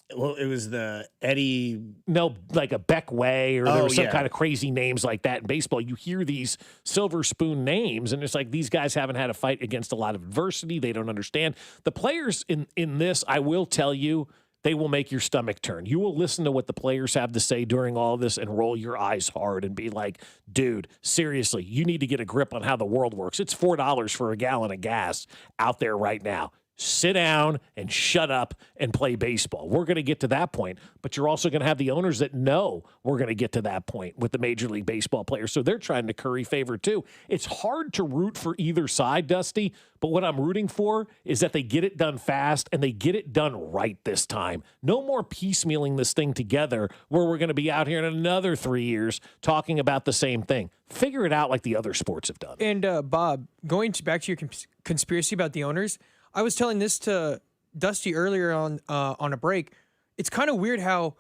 It was the Eddie. No, like a Beck Way, or there was some kind of crazy names like that in baseball. You hear these silver spoon names, and it's like these guys haven't had a fight against a lot of adversity. They don't understand. The players in this, I will tell you, they will make your stomach turn. You will listen to what the players have to say during all of this and roll your eyes hard and be like, dude, seriously, you need to get a grip on how the world works. It's $4 for a gallon of gas out there right now. Sit down and shut up and play baseball. We're going to get to that point, but you're also going to have the owners that know we're going to get to that point with the Major League Baseball players. So they're trying to curry favor too. It's hard to root for either side, Dusty, but what I'm rooting for is that they get it done fast and they get it done right this time. No more piecemealing this thing together where we're going to be out here in another 3 years talking about the same thing. Figure it out like the other sports have done. And Bob, going back to your conspiracy about the owners, I was telling this to Dusty earlier on a break. It's kind of weird how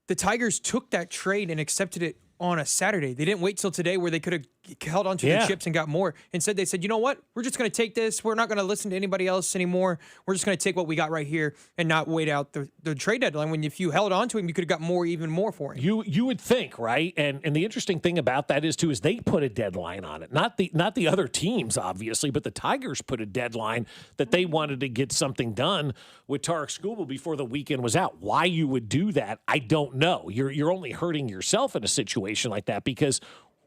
the Tigers took that trade and accepted it on a Saturday. They didn't wait till today where they could have held on to their chips and got more. Instead, they said, you know what? We're just going to take this. We're not going to listen to anybody else anymore. We're just going to take what we got right here and not wait out the trade deadline. When if you held on to him, you could have got even more for him. You would think, right? And the interesting thing about that is they put a deadline on it. Not the other teams, obviously, but the Tigers put a deadline that they wanted to get something done with Tarek Skubal before the weekend was out. Why you would do that, I don't know. You're only hurting yourself in a situation like that, because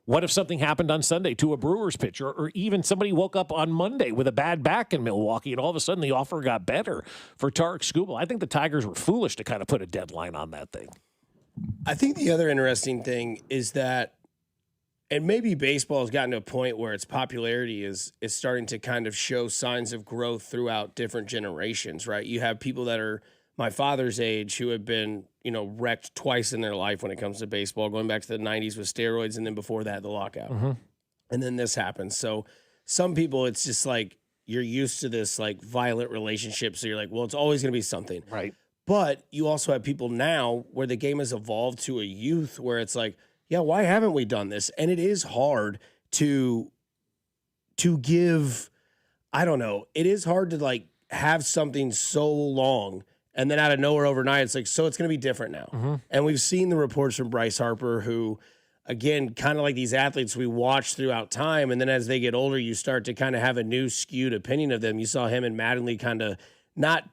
What if something happened on Sunday to a Brewers pitcher, or even somebody woke up on Monday with a bad back in Milwaukee, and all of a sudden the offer got better for Tarek Skubal? I think the Tigers were foolish to kind of put a deadline on that thing. I think the other interesting thing is that, and maybe baseball has gotten to a point where its popularity is starting to kind of show signs of growth throughout different generations, right? You have people that are my father's age who have been, wrecked twice in their life when it comes to baseball, going back to the 90s with steroids, and then before that, the lockout. Mm-hmm. And then this happens. So some people, it's just like you're used to this like violent relationship. So you're like, well, it's always going to be something. Right. But you also have people now where the game has evolved to a youth where it's like, yeah, why haven't we done this? And it is hard to give, I don't know, it is hard to like have something so long and then out of nowhere overnight, it's like, so it's going to be different now. Mm-hmm. And we've seen the reports from Bryce Harper, who, again, kind of like these athletes we watch throughout time. And then as they get older, you start to kind of have a new skewed opinion of them. You saw him and Mattingly kind of not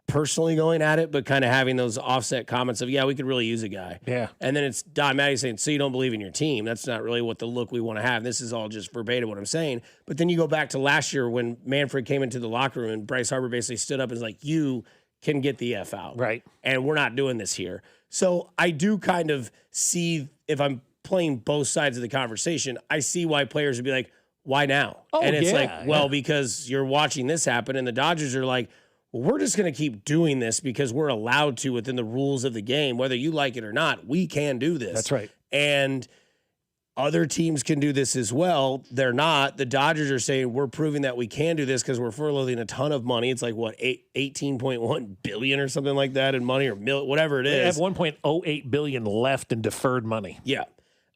personally going at it, but kind of having those offset comments of, yeah, we could really use a guy. Yeah. And then it's Don Mattingly saying, so you don't believe in your team. That's not really what the look we want to have. This is all just verbatim what I'm saying. But then you go back to last year when Manfred came into the locker room and Bryce Harper basically stood up and was like, you can get the F out. Right. And we're not doing this here. So I do kind of see, if I'm playing both sides of the conversation, I see why players would be like, why now? Oh, and it's yeah, like, because you're watching this happen, and the Dodgers are like, well, we're just going to keep doing this because we're allowed to within the rules of the game. Whether you like it or not, we can do this. That's right. And other teams can do this as well. They're not. The Dodgers are saying we're proving that we can do this because we're furloughing a ton of money. It's like, what, 18.1 billion or something like that in money, or whatever it is. They have 1.08 billion left in deferred money. Yeah,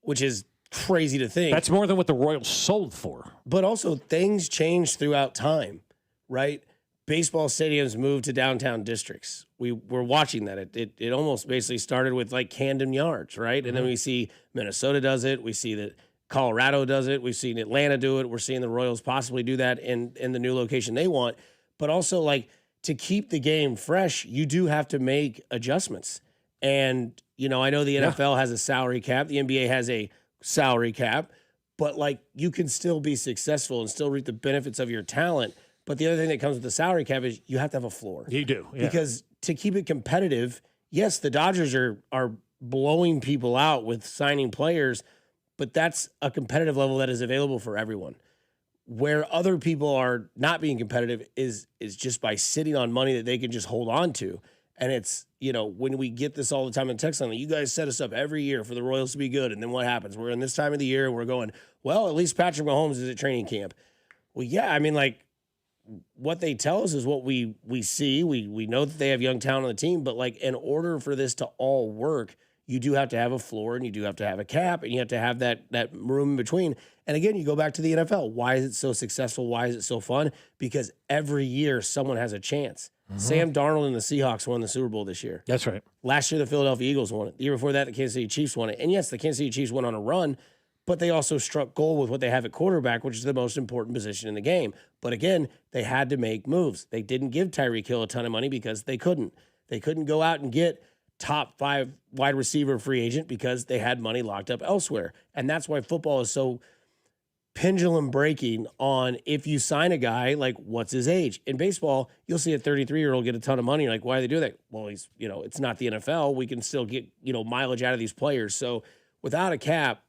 which is crazy to think. That's more than what the Royals sold for. But also things change throughout time, right? Baseball stadiums moved to downtown districts. We're watching that. It almost basically started with like Camden Yards, right? And then we see Minnesota does it. We see that Colorado does it. We've seen Atlanta do it. We're seeing the Royals possibly do that in the new location they want. But also, like, to keep the game fresh, you do have to make adjustments. And, I know the NFL has a salary cap. The NBA has a salary cap. But, like, you can still be successful and still reap the benefits of your talent. But the other thing that comes with the salary cap is you have to have a floor. You do. Yeah. Because to keep it competitive, yes, the Dodgers are blowing people out with signing players, but that's a competitive level that is available for everyone. Where other people are not being competitive is just by sitting on money that they can just hold on to. And it's, when we get this all the time in text line, you guys set us up every year for the Royals to be good. And then what happens? We're in this time of the year and we're going, well, at least Patrick Mahomes is at training camp. Well, yeah, I mean, like, what they tell us is what we see. We know that they have young talent on the team, but like in order for this to all work, you do have to have a floor and you do have to have a cap and you have to have that room in between. And again, you go back to the NFL. Why is it so successful? Why is it so fun? Because every year someone has a chance. Mm-hmm. Sam Darnold and the Seahawks won the Super Bowl this year. That's right. Last year, the Philadelphia Eagles won it. The year before that, the Kansas City Chiefs won it. And yes, the Kansas City Chiefs went on a run, but they also struck gold with what they have at quarterback, which is the most important position in the game. But again, they had to make moves. They didn't give Tyreek Hill a ton of money because they couldn't. They couldn't go out and get top 5 wide receiver free agent because they had money locked up elsewhere. And that's why football is so pendulum breaking on if you sign a guy, like what's his age. In baseball, you'll see a 33-year-old get a ton of money. You're like, why do they do that? Well, he's, it's not the NFL. We can still get, mileage out of these players. So without a cap,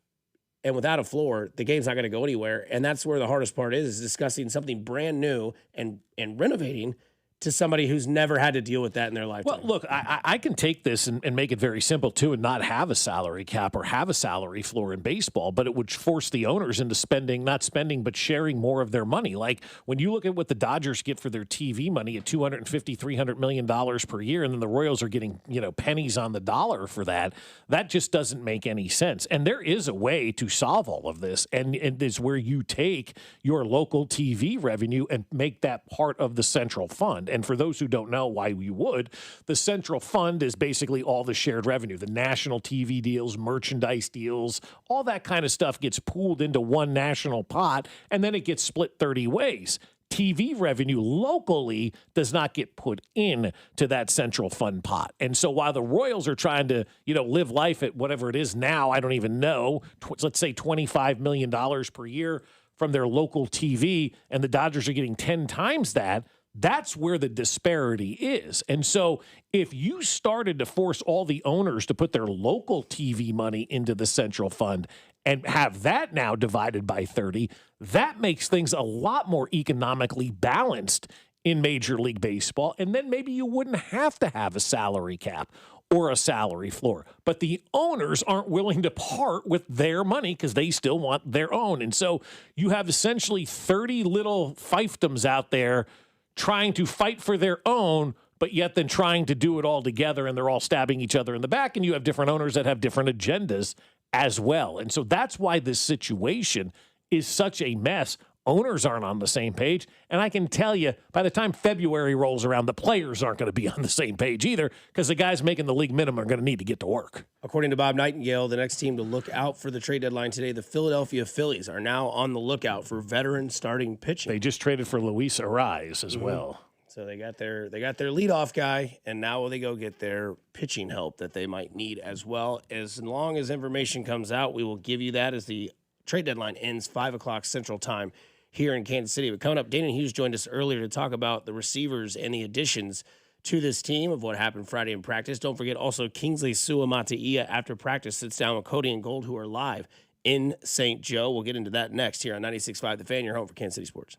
and without a floor, the game's not going to go anywhere. And that's where the hardest part is discussing something brand new and renovating to somebody who's never had to deal with that in their lifetime. Well, look, I can take this and make it very simple, too, and not have a salary cap or have a salary floor in baseball, but it would force the owners into not spending, but sharing more of their money. Like, when you look at what the Dodgers get for their TV money at $250, $300 million per year, and then the Royals are getting, pennies on the dollar for that, that just doesn't make any sense. And there is a way to solve all of this, and it is where you take your local TV revenue and make that part of the central fund. And for those who don't know why you would, the central fund is basically all the shared revenue, the national TV deals, merchandise deals, all that kind of stuff gets pooled into one national pot, and then it gets split 30 ways. TV revenue locally does not get put in to that central fund pot. And so while the Royals are trying to, live life at whatever it is now, I don't even know, let's say $25 million per year from their local TV, and the Dodgers are getting 10 times that, that's where the disparity is. And so if you started to force all the owners to put their local TV money into the central fund and have that now divided by 30, that makes things a lot more economically balanced in Major League Baseball. And then maybe you wouldn't have to have a salary cap or a salary floor. But the owners aren't willing to part with their money because they still want their own. And so you have essentially 30 little fiefdoms out there trying to fight for their own, but yet then trying to do it all together, and they're all stabbing each other in the back, and you have different owners that have different agendas as well. And so that's why this situation is such a mess. Owners aren't on the same page, and I can tell you, by the time February rolls around, the players aren't going to be on the same page either, because the guys making the league minimum are going to need to get to work. According to Bob Nightingale, the next team to look out for the trade deadline today, the Philadelphia Phillies, are now on the lookout for veteran starting pitching. They just traded for Luis Ariz as well. So they got their leadoff guy, and now they go get their pitching help that they might need as well. As long as information comes out, we will give you that as the trade deadline ends 5 o'clock Central Time here in Kansas City. But coming up, Danan Hughes joined us earlier to talk about the receivers and the additions to this team of what happened Friday in practice. Don't forget also Kingsley Suamataia after practice sits down with Cody and Gold, who are live in St. Joe. We'll get into that next here on 96.5 The Fan, your home for Kansas City sports.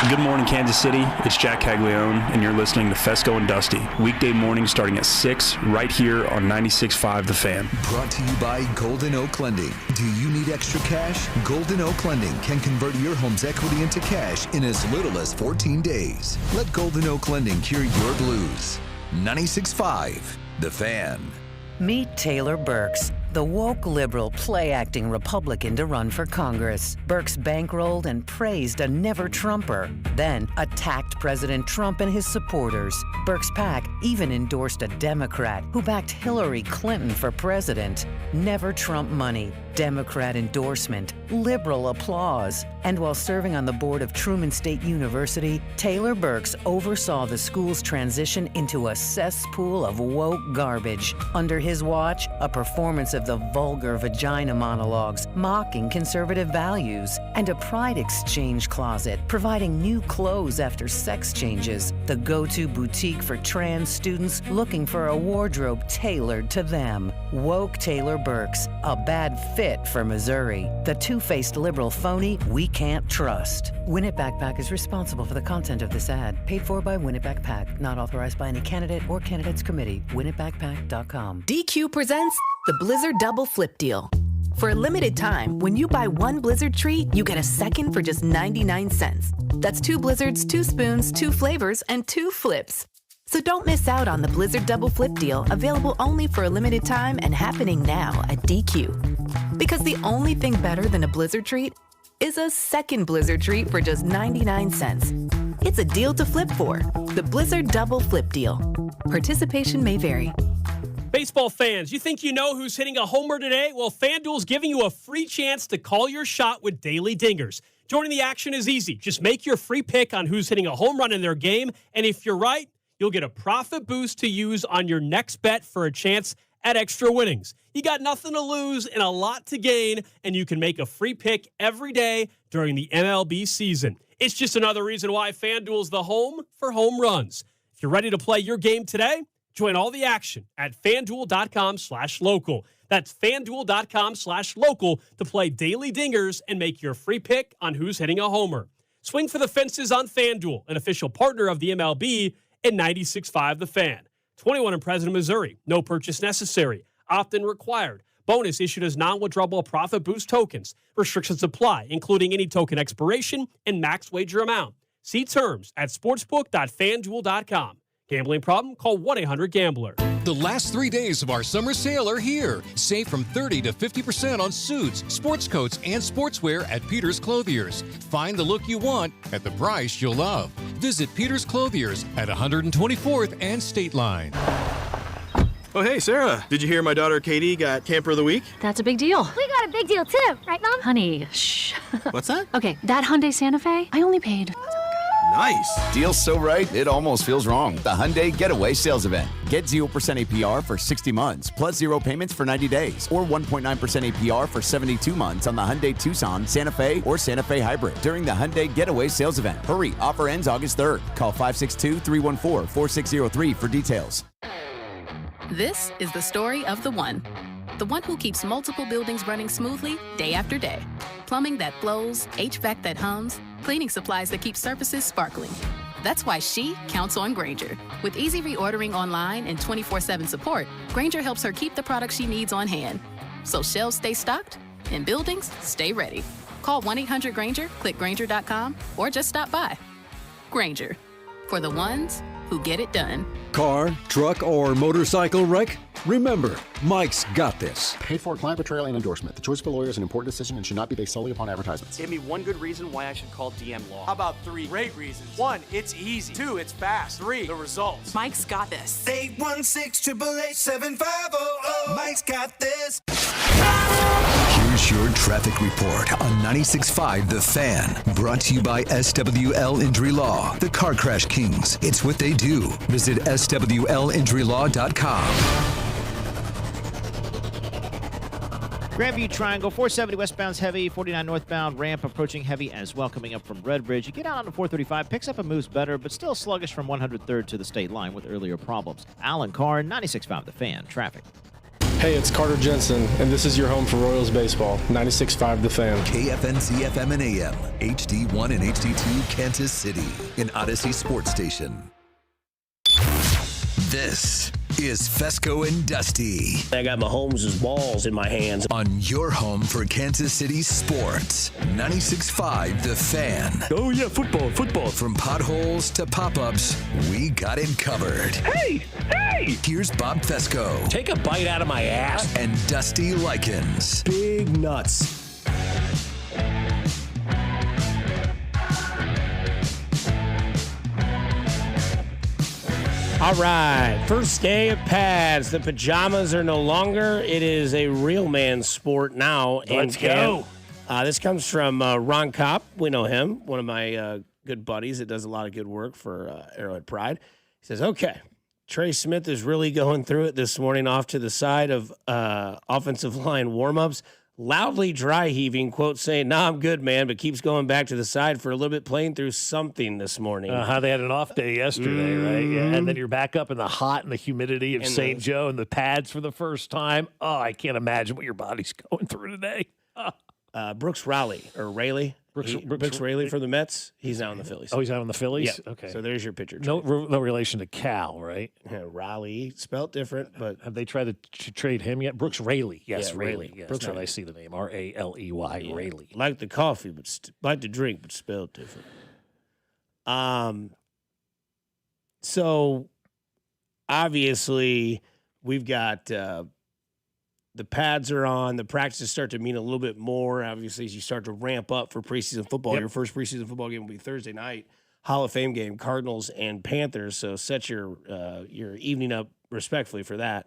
Good morning, Kansas City. It's Jack Caglione, and you're listening to Fescoe and Dusty. Weekday mornings starting at 6 right here on 96.5 The Fan. Brought to you by Golden Oak Lending. Do you need extra cash? Golden Oak Lending can convert your home's equity into cash in as little as 14 days. Let Golden Oak Lending cure your blues. 96.5 The Fan. Meet Taylor Burks, the woke liberal play-acting Republican to run for Congress. Burks bankrolled and praised a never-Trumper, then attacked President Trump and his supporters. Burks' PAC even endorsed a Democrat who backed Hillary Clinton for president. Never Trump money, Democrat endorsement, liberal applause. And while serving on the board of Truman State University, Taylor Burks oversaw the school's transition into a cesspool of woke garbage. Under his watch, a performance of the vulgar vagina monologues, mocking conservative values, and a pride exchange closet, providing new clothes after sex changes, the go-to boutique for trans students looking for a wardrobe tailored to them. Woke Taylor Burks, a bad fit for Missouri. The two-faced liberal phony we can't trust. Win It Backpack is responsible for the content of this ad. Paid for by Win It Backpack. Not authorized by any candidate or candidates committee. WinItBackpack.com. DQ presents the Blizzard Double Flip Deal. For a limited time, when you buy one Blizzard treat, you get a second for just 99 cents. That's 2 Blizzards, 2 spoons, 2 flavors, and 2 flips. So don't miss out on the Blizzard Double Flip Deal, available only for a limited time and happening now at DQ. Because the only thing better than a Blizzard treat is a second Blizzard treat for just 99 cents. It's a deal to flip for. The Blizzard Double Flip Deal. Participation may vary. Baseball fans, you think you know who's hitting a homer today? Well, FanDuel's giving you a free chance to call your shot with Daily Dingers. Joining the action is easy. Just make your free pick on who's hitting a home run in their game, and if you're right, you'll get a profit boost to use on your next bet for a chance at extra winnings. You got nothing to lose and a lot to gain, and you can make a free pick every day during the MLB season. It's just another reason why FanDuel's the home for home runs. If you're ready to play your game today, join all the action at FanDuel.com/local. That's FanDuel.com/local to play Daily Dingers and make your free pick on who's hitting a homer. Swing for the fences on FanDuel, an official partner of the MLB and 96.5 The Fan. 21 and present in Missouri. No purchase necessary. Opt-in required. Bonus issued as non-withdrawable profit boost tokens. Restrictions apply, including any token expiration and max wager amount. See terms at sportsbook.fanduel.com. Gambling problem? Call 1-800-GAMBLER. The last 3 days of our summer sale are here. Save from 30 to 50% on suits, sports coats, and sportswear at Peter's Clothiers. Find the look you want at the price you'll love. Visit Peter's Clothiers at 124th and State Line. Oh, hey, Sarah. Did you hear my daughter Katie got Camper of the Week? That's a big deal. We got a big deal too, right, Mom? Honey, shh. What's that? Okay, that Hyundai Santa Fe, I only paid Nice. Deal's so right, it almost feels wrong. The Hyundai Getaway Sales Event. Get 0% APR for 60 months, plus 0 payments for 90 days, or 1.9% APR for 72 months on the Hyundai Tucson, Santa Fe, or Santa Fe Hybrid during the Hyundai Getaway Sales Event. Hurry, offer ends August 3rd. Call 562-314-4603 for details. This is the story of the one who keeps multiple buildings running smoothly day after day. Plumbing that flows, HVAC that hums, cleaning supplies that keep surfaces sparkling. That's why she counts on Grainger. With easy reordering online and 24/7 support, Grainger helps her keep the products she needs on hand. So shelves stay stocked and buildings stay ready. Call 1-800-GRAINGER, click Grainger.com, or just stop by. Grainger, for the ones who get it done. Car, truck, or motorcycle wreck? Remember, Mike's got this. Paid for client betrayal and endorsement. The choice of a lawyer is an important decision and should not be based solely upon advertisements. Give me one good reason why I should call DM Law. How about 3 great reasons? 1, it's easy. 2, it's fast. 3, the results. Mike's got this. 816-888-7500. Mike's got this. Here's your traffic report on 96.5 The Fan. Brought to you by SWL Injury Law, the Car Crash Kings. It's what they do. Visit SWLinjurylaw.com. Grandview Triangle, 470 westbound's heavy, 49 northbound ramp approaching heavy as well coming up from Redbridge. You get out on the 435, picks up and moves better, but still sluggish from 103rd to the state line with earlier problems. Alan Carr, 96.5 The Fan. Traffic. Hey, it's Carter Jensen, and this is your home for Royals baseball. 96.5 The Fan. KFNC FM and AM, HD1 and HD2, Kansas City, an Odyssey sports station. This is Fescoe and Dusty. I got Mahomes' balls in my hands. On your home for Kansas City sports. 96.5 The Fan. Oh, yeah, football. From potholes to pop-ups, we got it covered. Hey! Here's Bob Fescoe. Take a bite out of my ass. And Dusty Likens. Big nuts. All right, first day of pads. The pajamas are no longer. It is a real man's sport now. Let's go. This comes from Ron Kopp. We know him, one of my good buddies that does a lot of good work for Arrowhead Pride. He says, okay, Trey Smith is really going through it this morning off to the side of offensive line warmups. Loudly dry heaving, quote, saying, "Nah, I'm good, man," but keeps going back to the side for a little bit, playing through something this morning. They had an off day yesterday, right? Yeah. And then you're back up in the hot and the humidity of St. Joe and the pads for the first time. Oh, I can't imagine what your body's going through today. Brooks Raley Brooks Raley for the Mets. He's now in the Phillies. Oh, he's out in the Phillies? Yeah. Okay. So there's your pitcher. No relation to Cal, right? Yeah, Raleigh, spelled different, but have they tried to trade him yet? Brooks Raley. Yes, yeah, Raley. Yes. Brooks Raley. I see the name. Raley. Yeah. Raley. Like the coffee, but like the drink, but spelled different. So obviously we've got the pads are on. The practices start to mean a little bit more. Obviously, as you start to ramp up for preseason football, your first preseason football game will be Thursday night, Hall of Fame game, Cardinals and Panthers. So set your evening up respectfully for that.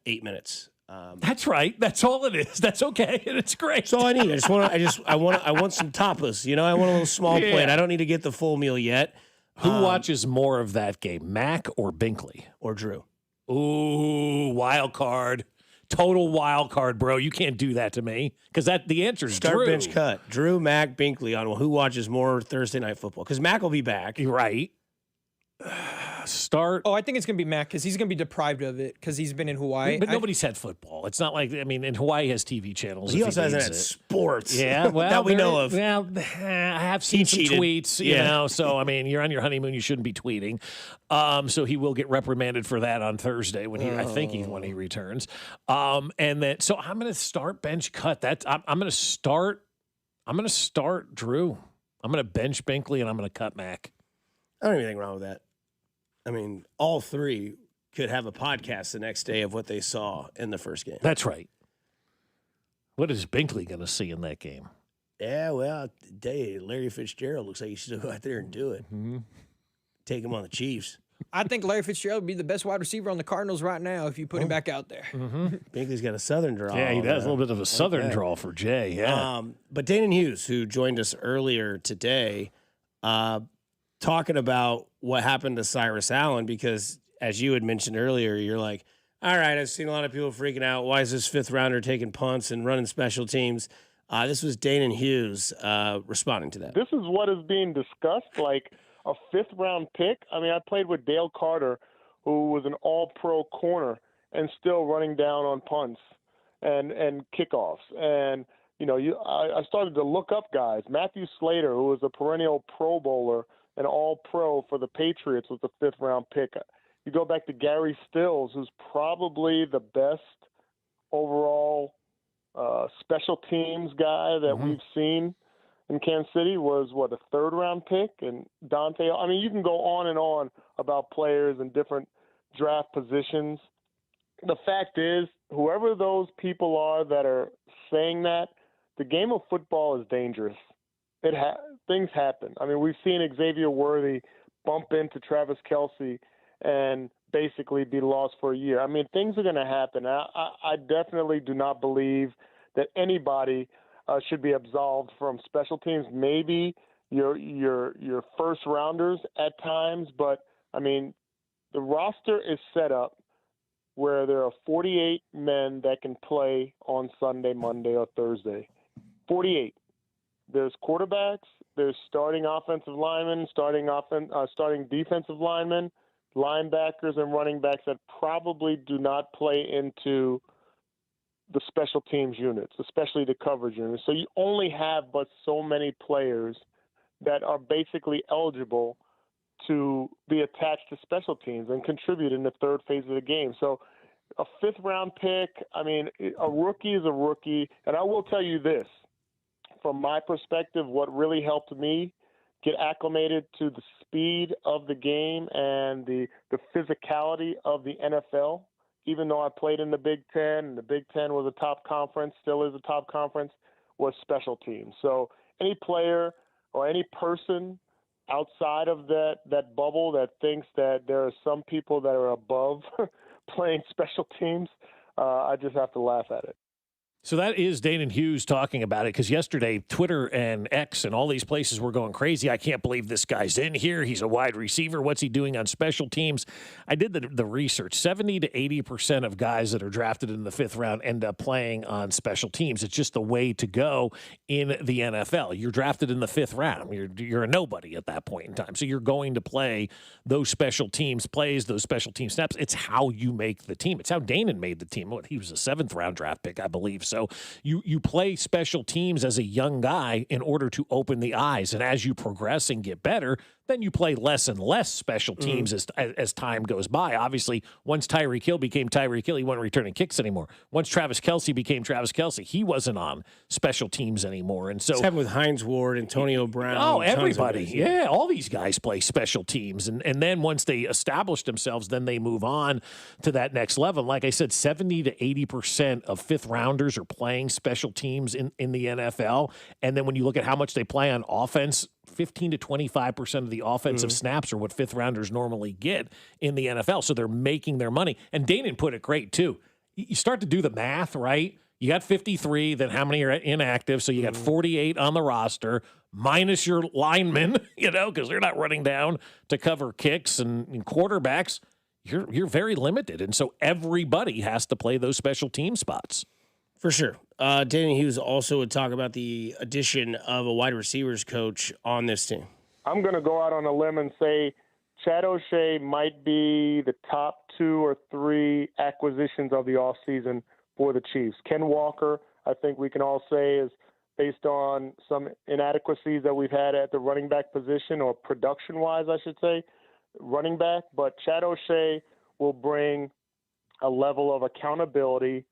8 minutes. That's right. That's all it is. That's okay, and it's great. That's all I need. I want some tapas. You know, I want a little small plate. I don't need to get the full meal yet. Who watches more of that game, Mac or Binkley or Drew? Ooh, wild card. Total wild card, bro. You can't do that to me because the answer is Start Drew. Bench cut. Drew, Mac, Binkley on who watches more Thursday night football because Mac will be back. You're right. Start. Oh, I think it's going to be Mac because he's going to be deprived of it because he's been in Hawaii. But nobody's had football. It's not like, and Hawaii has TV channels. He also hasn't had sports. Yeah, well. that we know of. Well, I have seen some tweets, you know. So, you're on your honeymoon. You shouldn't be tweeting. So he will get reprimanded for that on Thursday when when he returns. And then, so I'm going to start bench cut. I'm going to start Drew. I'm going to bench Binkley and I'm going to cut Mac. I don't have anything wrong with that. All three could have a podcast the next day of what they saw in the first game. That's right. What is Binkley going to see in that game? Yeah, well, Larry Fitzgerald looks like he should go out there and do it. Mm-hmm. Take him on the Chiefs. I think Larry Fitzgerald would be the best wide receiver on the Cardinals right now if you put him back out there. Mm-hmm. Binkley's got a southern draw. Yeah, he does. A little bit of a southern draw for Jay, yeah. But Danan Hughes, who joined us earlier today, talking about what happened to Cyrus Allen, because as you had mentioned earlier, you're like, all right, I've seen a lot of people freaking out. Why is this fifth rounder taking punts and running special teams? This was Danan Hughes responding to that. This is what is being discussed, like a fifth-round pick. I mean, I played with Dale Carter, who was an all-pro corner and still running down on punts and kickoffs. And, I started to look up guys. Matthew Slater, who was a perennial Pro Bowler, an all-pro for the Patriots, was the fifth-round pick. You go back to Gary Stills, who's probably the best overall special teams guy that we've seen in Kansas City, was, a third-round pick? And Dante, I mean, you can go on and on about players and different draft positions. The fact is, whoever those people are that are saying that, the game of football is dangerous. Things happen. I mean, we've seen Xavier Worthy bump into Travis Kelce and basically be lost for a year. I mean, things are going to happen. I definitely do not believe that anybody should be absolved from special teams. Maybe your first rounders at times, but I mean, the roster is set up where there are 48 men that can play on Sunday, Monday, or Thursday. 48. There's quarterbacks, there's starting offensive linemen, starting defensive linemen, linebackers, and running backs that probably do not play into the special teams units, especially the coverage units. So you only have but so many players that are basically eligible to be attached to special teams and contribute in the third phase of the game. So a fifth-round pick, I mean, a rookie is a rookie. And I will tell you this, from my perspective, what really helped me get acclimated to the speed of the game and the physicality of the NFL, even though I played in the Big Ten, and the Big Ten was a top conference, still is a top conference, was special teams. So any player or any person outside of that bubble that thinks that there are some people that are above playing special teams, I just have to laugh at it. So that is Danan Hughes talking about it, because yesterday Twitter and X and all these places were going crazy. I can't believe this guy's in here. He's a wide receiver. What's he doing on special teams? I did the research. 70 to 80% of guys that are drafted in the fifth round end up playing on special teams. It's just the way to go in the NFL. You're drafted in the fifth round. You're a nobody at that point in time. So you're going to play those special teams plays, those special team snaps. It's how you make the team. It's how Danan made the team. He was a seventh round draft pick, I believe. So you play special teams as a young guy in order to open the eyes. And as you progress and get better, then you play less and less special teams as time goes by. Obviously, once Tyreek Hill became Tyreek Hill, he wasn't returning kicks anymore. Once Travis Kelce became Travis Kelce, he wasn't on special teams anymore. And so, it's happened with Hines Ward, Antonio Brown. Oh, everybody. Yeah, all these guys play special teams. And then once they establish themselves, then they move on to that next level. Like I said, 70 to 80% of fifth rounders are playing special teams in the NFL. And then when you look at how much they play on offense, 15 to 25% of the offensive snaps are what fifth rounders normally get in the NFL. So they're making their money. And Danan put it great too. You start to do the math, right? You got 53, then how many are inactive? So you got 48 on the roster, minus your linemen, because they're not running down to cover kicks and quarterbacks. You're very limited. And so everybody has to play those special team spots. For sure. Danan Hughes also would talk about the addition of a wide receivers coach on this team. I'm going to go out on a limb and say Chad O'Shea might be the top 2 or 3 acquisitions of the offseason for the Chiefs. Ken Walker, I think we can all say, is based on some inadequacies that we've had at the running back position, or production-wise, I should say, running back. But Chad O'Shea will bring a level of accountability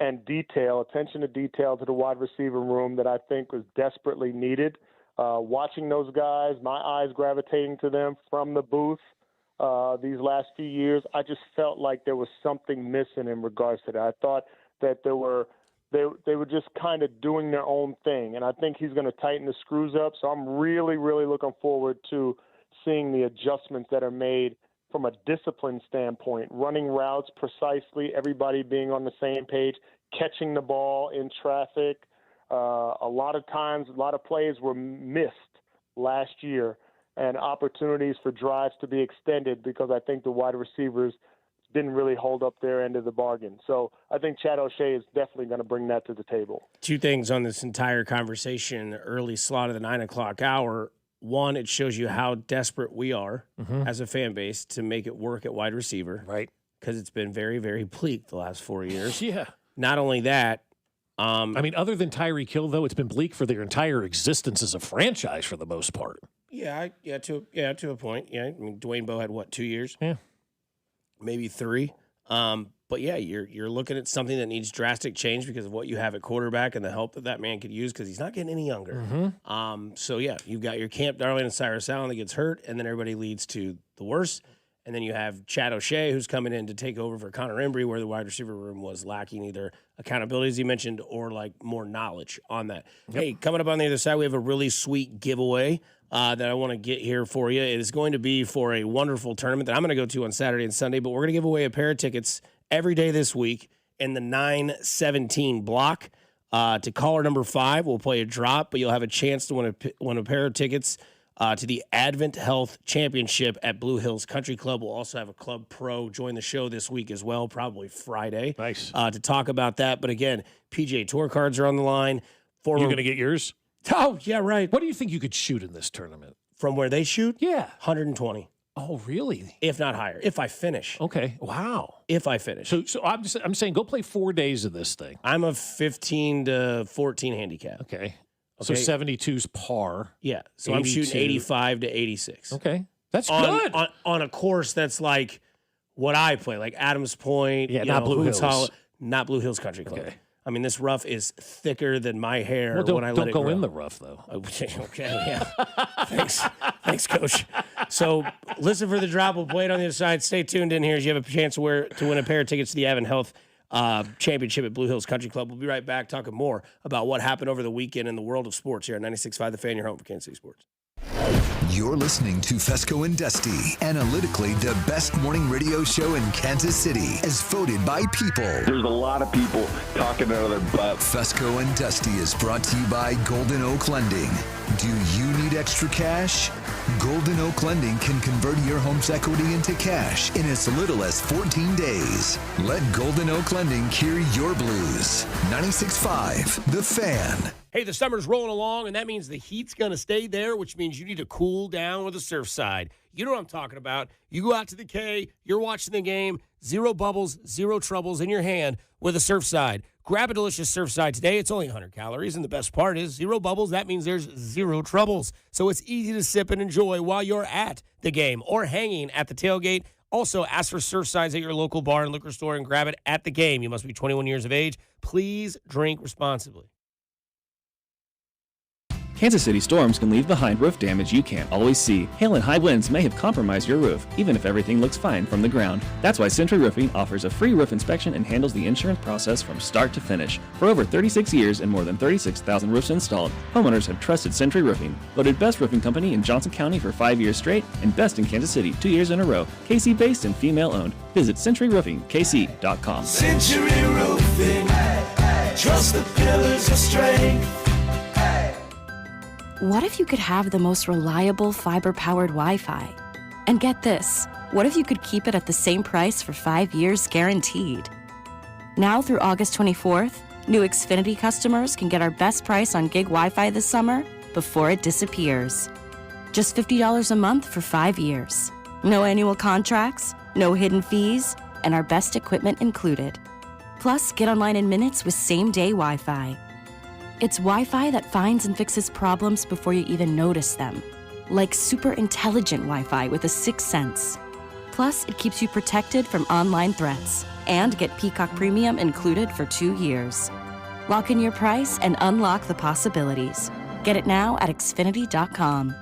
and attention to detail to the wide receiver room that I think was desperately needed. Watching those guys, my eyes gravitating to them from the booth these last few years, I just felt like there was something missing in regards to that. I thought that they were just kind of doing their own thing, and I think he's going to tighten the screws up. So I'm really, really looking forward to seeing the adjustments that are made from a discipline standpoint, running routes precisely, everybody being on the same page, catching the ball in traffic. A lot of times, a lot of plays were missed last year, and opportunities for drives to be extended because I think the wide receivers didn't really hold up their end of the bargain. So I think Chad O'Shea is definitely going to bring that to the table. Two things on this entire conversation, early slot of the 9 o'clock hour. One, it shows you how desperate we are as a fan base to make it work at wide receiver. Right. Because it's been very, very bleak the last 4 years. Yeah. Not only that, I mean, other than Tyreek Hill, though, it's been bleak for their entire existence as a franchise for the most part. To a point. Yeah, I mean, Dwayne Bowe had, 2 years? Yeah. Maybe 3. But, yeah, you're looking at something that needs drastic change because of what you have at quarterback and the help that man could use because he's not getting any younger. So, yeah, you've got your Camp Darling and Cyrus Allen that gets hurt, and then everybody leads to the worst. And then you have Chad O'Shea, who's coming in to take over for Connor Embry, where the wide receiver room was lacking either accountability, as you mentioned, or more knowledge on that. Yep. Hey, coming up on the other side, we have a really sweet giveaway that I want to get here for you. It is going to be for a wonderful tournament that I'm going to go to on Saturday and Sunday, but we're going to give away a pair of tickets every day this week in the 9-17 block. To caller number 5, we'll play a drop, but you'll have a chance to win a pair of tickets to the Advent Health Championship at Blue Hills Country Club. We'll also have a club pro join the show this week as well, probably Friday. Nice. To talk about that. But again, PGA Tour cards are on the line. You're going to get yours? Oh, yeah, right. What do you think you could shoot in this tournament? From where they shoot? Yeah. 120. Oh, really? If not higher. If I finish. Okay. Wow. If I finish. So I'm saying go play 4 days of this thing. I'm a 15 to 14 handicap. Okay. So 72's par. Yeah. So 82. I'm shooting 85 to 86. Okay. That's good. On a course that's like what I play, like Adams Point. Yeah, not Blue Hills. Not Blue Hills Country Club. Okay. I mean, this rough is thicker than my hair when I let it grow. Don't go in the rough, though. Okay, yeah. Thanks, Coach. So listen for the drop. We'll play it on the other side. Stay tuned in here as you have a chance to win a pair of tickets to the Advent Health Championship at Blue Hills Country Club. We'll be right back talking more about what happened over the weekend in the world of sports here at 96.5 The Fan, your home for Kansas City sports. You're listening to Fescoe and Dusty, analytically the best morning radio show in Kansas City, as voted by people. There's a lot of people talking out of their butt. Fescoe and Dusty is brought to you by Golden Oak Lending. Do you need extra cash? Golden Oak Lending can convert your home's equity into cash in as little as 14 days. Let Golden Oak Lending cure your blues. 96.5 The Fan. Hey, the summer's rolling along, and that means the heat's going to stay there, which means you need to cool down with a Surfside. You know what I'm talking about. You go out to the K, you're watching the game, 0 bubbles, 0 troubles in your hand with a Surfside. Grab a delicious Surfside today. It's only 100 calories, and the best part is 0 bubbles. That means there's 0 troubles. So it's easy to sip and enjoy while you're at the game or hanging at the tailgate. Also, ask for Surfsides at your local bar and liquor store and grab it at the game. You must be 21 years of age. Please drink responsibly. Kansas City storms can leave behind roof damage you can't always see. Hail and high winds may have compromised your roof, even if everything looks fine from the ground. That's why Century Roofing offers a free roof inspection and handles the insurance process from start to finish. For over 36 years and more than 36,000 roofs installed, homeowners have trusted Century Roofing. Voted best roofing company in Johnson County for 5 years straight and best in Kansas City 2 years in a row. KC-based and female-owned. Visit CenturyRoofingKC.com. Century Roofing. Trust the pillars of strength. What if you could have the most reliable fiber-powered Wi-Fi? And get this, what if you could keep it at the same price for 5 years guaranteed? Now through August 24th, new Xfinity customers can get our best price on gig Wi-Fi this summer before it disappears. Just $50 a month for 5 years. No annual contracts, no hidden fees, and our best equipment included. Plus, get online in minutes with same-day Wi-Fi. It's Wi-Fi that finds and fixes problems before you even notice them. Like super intelligent Wi-Fi with a 6th sense. Plus, it keeps you protected from online threats. And get Peacock Premium included for 2 years. Lock in your price and unlock the possibilities. Get it now at Xfinity.com.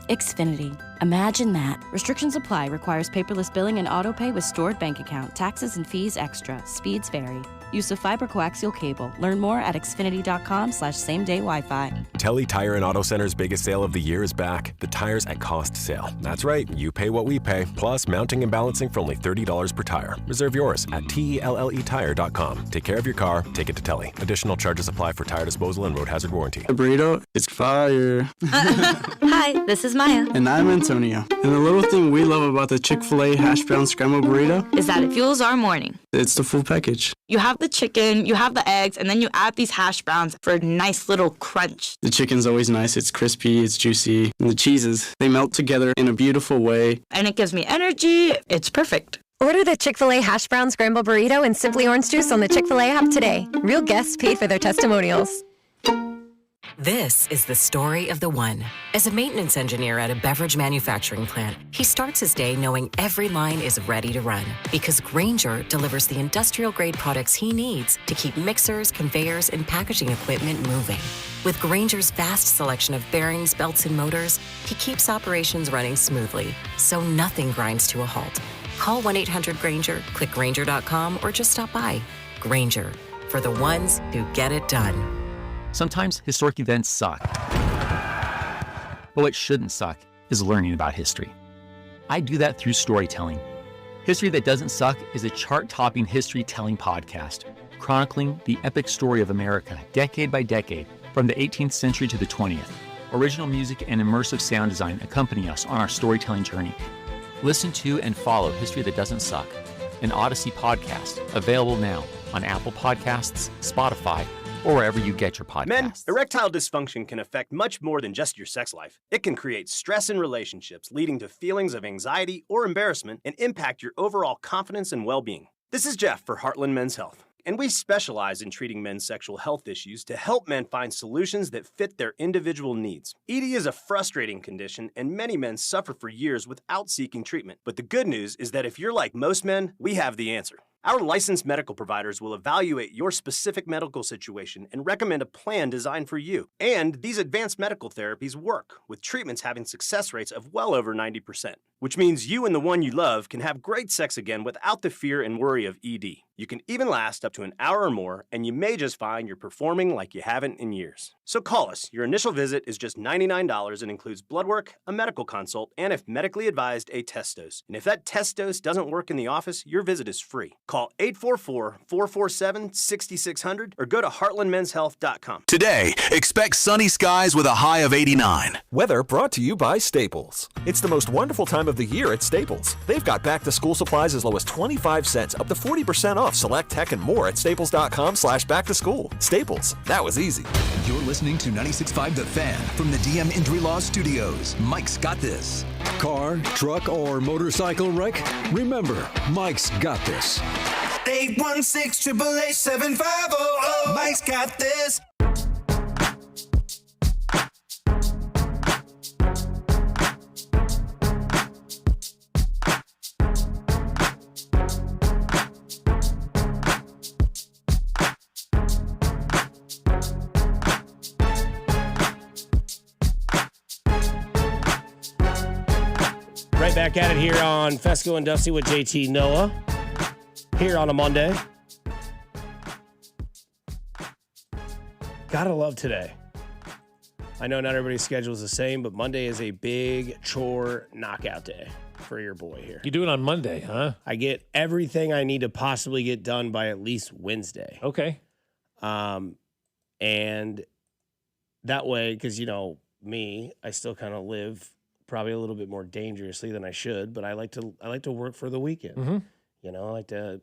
Xfinity. Imagine that. Restrictions apply. Requires paperless billing and auto pay with stored bank account. Taxes and fees extra. Speeds vary. use of fiber coaxial cable. Learn more at xfinity.com/same-day Wi-Fi. Telly Tire and Auto Center's biggest sale of the year is back. The Tires at Cost sale. That's right. You pay what we pay, plus mounting and balancing for only $30 per tire. Reserve yours at TELLETire.com. Take care of your car. Take it to Telly. Additional charges apply for tire disposal and road hazard warranty. A burrito, it's fire. Hi, this is Maya. And I'm Antonio. And the little thing we love about the Chick-fil-A hash brown scrambled burrito is that it fuels our morning. It's the full package. You have the chicken, you have the eggs, and then you add these hash browns for a nice little crunch. The chicken's always nice. It's crispy, it's juicy. And the cheeses, they melt together in a beautiful way. And it gives me energy. It's perfect. Order the Chick-fil-A hash brown scramble burrito and Simply Orange Juice on the Chick-fil-A app today. Real guests paid for their testimonials. This is the story of the one. As a maintenance engineer at a beverage manufacturing plant, he starts his day knowing every line is ready to run because Grainger delivers the industrial-grade products he needs to keep mixers, conveyors, and packaging equipment moving. With Grainger's vast selection of bearings, belts, and motors, he keeps operations running smoothly, so nothing grinds to a halt. Call 1-800-GRAINGER, click Grainger.com, or just stop by. Grainger, for the ones who get it done. Sometimes historic events suck. But what shouldn't suck is learning about history. I do that through storytelling. History That Doesn't Suck is a chart-topping history-telling podcast, chronicling the epic story of America, decade by decade, from the 18th century to the 20th. Original music and immersive sound design accompany us on our storytelling journey. Listen to and follow History That Doesn't Suck, an Odyssey podcast, available now on Apple Podcasts, Spotify, or wherever you get your podcasts. Men, erectile dysfunction can affect much more than just your sex life. It can create stress in relationships, leading to feelings of anxiety or embarrassment, and impact your overall confidence and well-being. This is Jeff for Heartland Men's Health, and we specialize in treating men's sexual health issues to help men find solutions that fit their individual needs. ED is a frustrating condition, and many men suffer for years without seeking treatment. But the good news is that if you're like most men, we have the answer. Our licensed medical providers will evaluate your specific medical situation and recommend a plan designed for you. And these advanced medical therapies work, with treatments having success rates of well over 90%, which means you and the one you love can have great sex again without the fear and worry of ED. You can even last up to an hour or more, and you may just find you're performing like you haven't in years. So call us. Your initial visit is just $99 and includes blood work, a medical consult, and if medically advised, a test dose. And if that test dose doesn't work in the office, your visit is free. Call 844-447-6600 or go to heartlandmenshealth.com. Today, expect sunny skies with a high of 89. Weather brought to you by Staples. It's the most wonderful time of the year at Staples. They've got back-to-school supplies as low as 25 cents, up to 40% off select tech and more at staples.com/back-to-school. Staples, that was easy. You're listening to 96.5 The Fan from the DM Injury Law Studios. Mike's got this. Car, truck, or motorcycle wreck? Remember, Mike's got this. 816-888-7500. Mike's got this. Right back at it here on Fescoe and Dusty with JT Noah. Here on a Monday. Gotta love today. I know not everybody's schedule is the same, but Monday is a big chore knockout day for your boy here. You do it on Monday, huh? I get everything I need to possibly get done by at least Wednesday. Okay. And that way, because, you know, me, I still kind of live probably a little bit more dangerously than I should, but I like to work for the weekend. Mm-hmm. You know, I like to,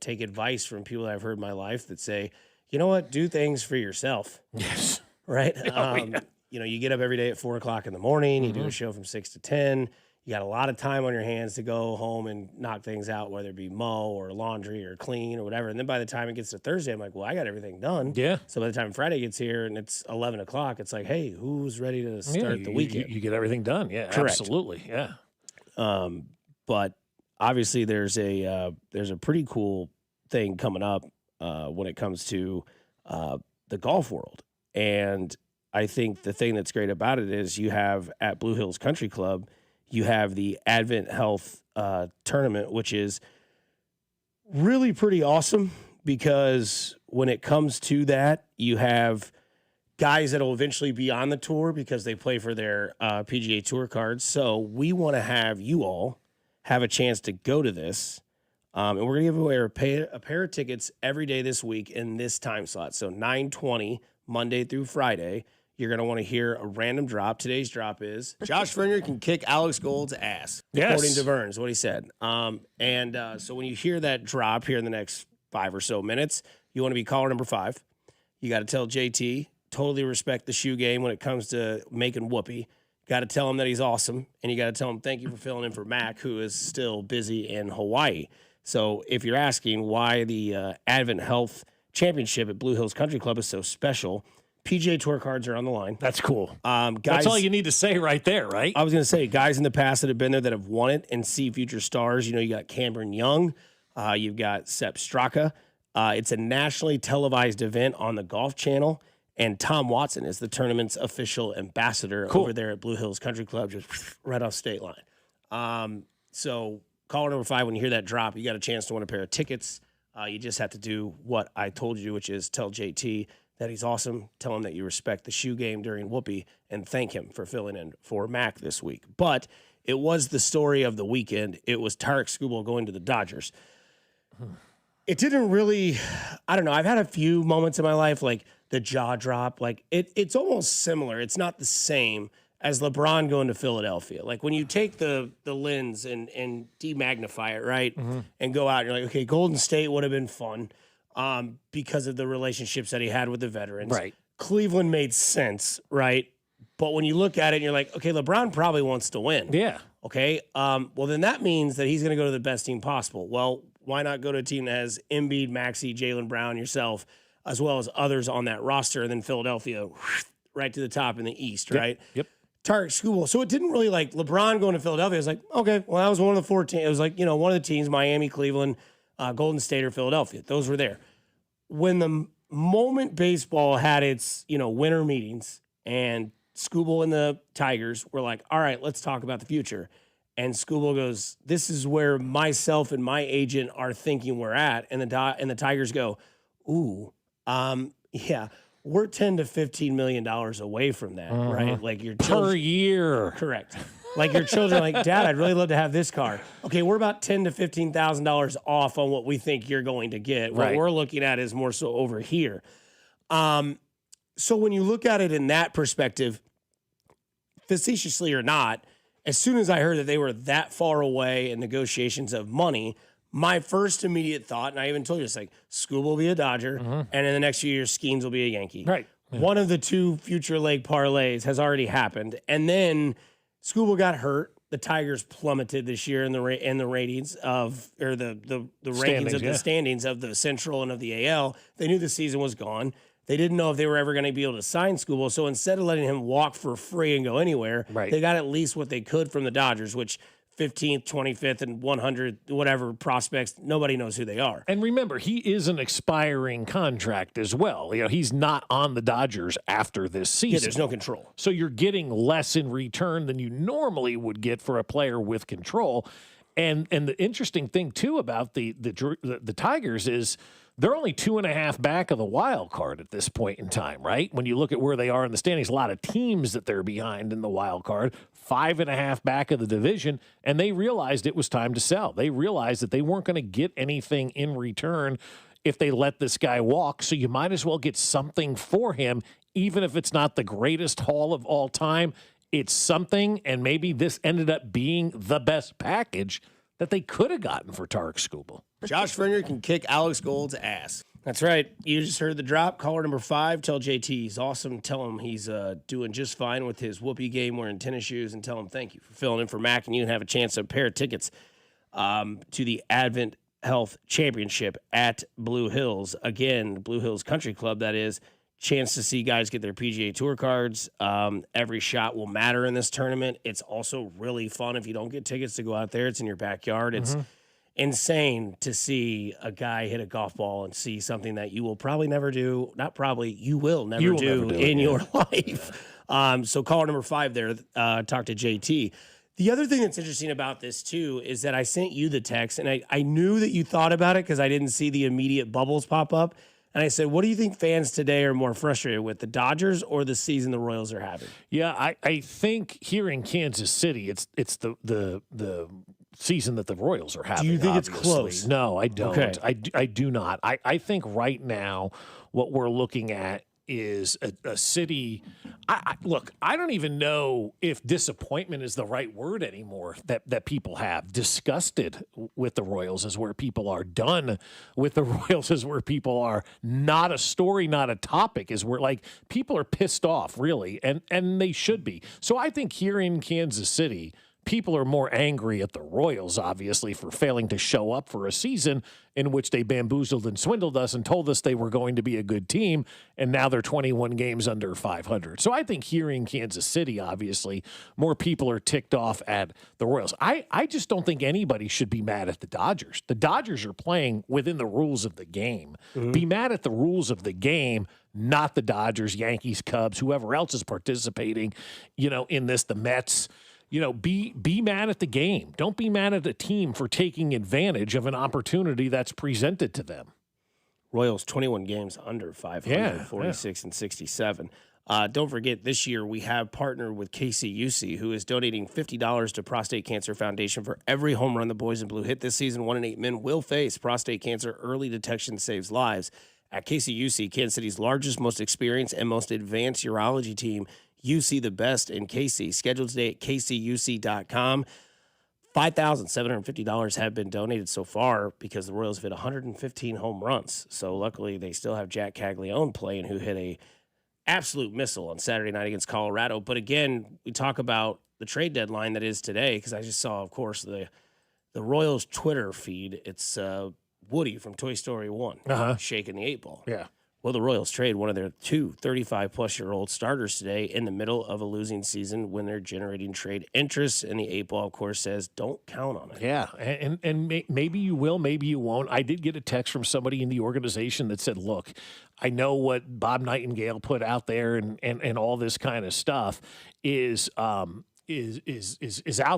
take advice from people that I've heard in my life that say, you know what, do things for yourself. Yes. Right? Yeah. You get up every day at 4 o'clock in the morning, you do a show from 6 to 10. You got a lot of time on your hands to go home and knock things out, whether it be mow or laundry or clean or whatever. And then by the time it gets to Thursday, I'm like, well, I got everything done. Yeah. So by the time Friday gets here and it's 11 o'clock, it's like, hey, who's ready to start the weekend? You get everything done. Yeah, Correct. Absolutely. Yeah. But obviously there's a pretty cool thing coming up when it comes to the golf world. And I think the thing that's great about it is you have at Blue Hills Country Club, you have the Advent Health Tournament, which is really pretty awesome because when it comes to that, you have guys that will eventually be on the tour because they play for their PGA Tour cards. So we want to have you all have a chance to go to this. And we're going to give away a pair of tickets every day this week in this time slot. So 9:20, Monday through Friday. You're going to want to hear a random drop. Today's drop is Josh Fringer can kick Alex Gold's ass, according to Burns, what he said. So when you hear that drop here in the next 5 or so minutes, you want to be caller number 5. You got to tell JT, totally respect the shoe game when it comes to making whoopee. Got to tell him that he's awesome, and you got to tell him thank you for filling in for Mac, who is still busy in Hawaii. So if you're asking why the Advent Health Championship at Blue Hills Country Club is so special, PGA Tour cards are on the line. That's cool. Guys, that's all you need to say right there, right? I was going to say, guys in the past that have been there that have won it and see future stars. You know, you got Cameron Young. You've got Sepp Straka. It's a nationally televised event on the Golf Channel. And Tom Watson is the tournament's official ambassador over there at Blue Hills Country Club, just right off state line. So caller number 5, when you hear that drop, you got a chance to win a pair of tickets. You just have to do what I told you, which is tell JT that he's awesome, tell him that you respect the shoe game during Whoopi, and thank him for filling in for Mac this week. But it was the story of the weekend. It was Tarek Skubal going to the Dodgers. It didn't really, I don't know, I've had a few moments in my life, like the jaw drop. Like it's almost similar. It's not the same as LeBron going to Philadelphia. Like when you take the lens and demagnify it, right, and go out, and you're like, okay, Golden State would have been fun. Because of the relationships that he had with the veterans. Right. Cleveland made sense, right? But when you look at it and you're like, okay, LeBron probably wants to win. Yeah. Okay. Well, then that means that he's going to go to the best team possible. Well, why not go to a team that has Embiid, Maxey, Jaylen Brown, yourself, as well as others on that roster, and then Philadelphia right to the top in the East, right? Yep. Tarek Skubal. So it didn't really like LeBron going to Philadelphia. It was like, okay, well, that was one of the 14. It was like, one of the teams, Miami, Cleveland, Golden State or Philadelphia. Those were there. When the moment baseball had its, winter meetings and Skubal and the Tigers were like, all right, let's talk about the future. And Skubal goes, this is where myself and my agent are thinking we're at. And the Tigers go, ooh, yeah, we're $10 to $15 million away from that, right? Like your per year. Correct. Like your children are like, Dad, I'd really love to have this car. Okay, we're about $10,000 to $15,000 off on what we think you're going to get. What we're looking at is more so over here. So when you look at it in that perspective, facetiously or not, as soon as I heard that they were that far away in negotiations of money, my first immediate thought, and I even told you, it's like, Skubal will be a Dodger, and in the next few years, Skeens will be a Yankee. Right. Yeah. One of the two future leg parlays has already happened. And then Skubal got hurt. The Tigers plummeted this year in the ratings of, or the rankings of the standings of the Central and of the AL. They knew the season was gone. They didn't know if they were ever going to be able to sign Skubal. So instead of letting him walk for free and go anywhere, they got at least what they could from the Dodgers, which 15th, 25th, and 100, whatever prospects, nobody knows who they are. And remember, he is an expiring contract as well. He's not on the Dodgers after this season. Yeah, there's no control. So you're getting less in return than you normally would get for a player with control. And the interesting thing, too, about the Tigers is they're only 2.5 back of the wild card at this point in time, right? When you look at where they are in the standings, a lot of teams that they're behind in the wild card, 5.5 back of the division, and they realized it was time to sell. They realized that they weren't going to get anything in return if they let this guy walk, so you might as well get something for him, even if it's not the greatest haul of all time. It's something, and maybe this ended up being the best package that they could have gotten for Tarek Skubal. Josh Fringer can kick Alex Gold's ass. That's right. You just heard the drop. Caller number 5. Tell JT he's awesome. Tell him he's doing just fine with his whoopee game, wearing tennis shoes, and tell him thank you for filling in for Mac. And you can have a chance at a pair of tickets to the Advent Health Championship at Blue Hills. Again, Blue Hills Country Club, that is. Chance to see guys get their PGA Tour cards. Every shot will matter in this tournament. It's also really fun if you don't get tickets to go out there. It's in your backyard. It's insane to see a guy hit a golf ball and see something that you will probably never do. Not probably, you will never do in your life. So caller number 5 there, talk to JT. The other thing that's interesting about this, too, is that I sent you the text, and I knew that you thought about it because I didn't see the immediate bubbles pop up. And I said, what do you think fans today are more frustrated with, the Dodgers or the season the Royals are having? Yeah, I think here in Kansas City, it's the season that the Royals are having. Do you think obviously. it's close? No, I don't. Okay. I do not. I think right now what we're looking at is a city. Look, I don't even know if disappointment is the right word anymore that people have. Disgusted with the Royals is where people are. Done with the Royals is where people are. Not a story, not a topic is where, like, people are pissed off, really, and they should be. So I think here in Kansas City, people are more angry at the Royals, obviously, for failing to show up for a season in which they bamboozled and swindled us and told us they were going to be a good team, and now they're 21 games under 500. So I think here in Kansas City, obviously, more people are ticked off at the Royals. I just don't think anybody should be mad at the Dodgers. The Dodgers are playing within the rules of the game. Mm-hmm. Be mad at the rules of the game, not the Dodgers, Yankees, Cubs, whoever else is participating, in this, the Mets. Be mad at the game. Don't be mad at the team for taking advantage of an opportunity that's presented to them. Royals 21 games under 500, 46 and 67. Don't forget, this year we have partnered with KCUC, who is donating $50 to Prostate Cancer Foundation for every home run the boys in blue hit this season. 1 in 8 men will face prostate cancer. Early detection saves lives. At KCUC, Kansas City's largest, most experienced, and most advanced urology team, you see the best in KC. Scheduled today at kcuc.com. $5,750 have been donated so far because the Royals have hit 115 home runs. So luckily they still have Jack Caglione playing, who hit a absolute missile on Saturday night against Colorado. But again, we talk about the trade deadline that is today, because I just saw, of course, the Royals Twitter feed. It's Woody from Toy Story 1 shaking the 8 ball. Yeah. Well, the Royals trade one of their 2 35-plus-year-old starters today in the middle of a losing season when they're generating trade interest, and the 8 ball, of course, says don't count on it. Yeah, and maybe you will, maybe you won't. I did get a text from somebody in the organization that said, look, I know what Bob Nightingale put out there and all this kind of stuff is out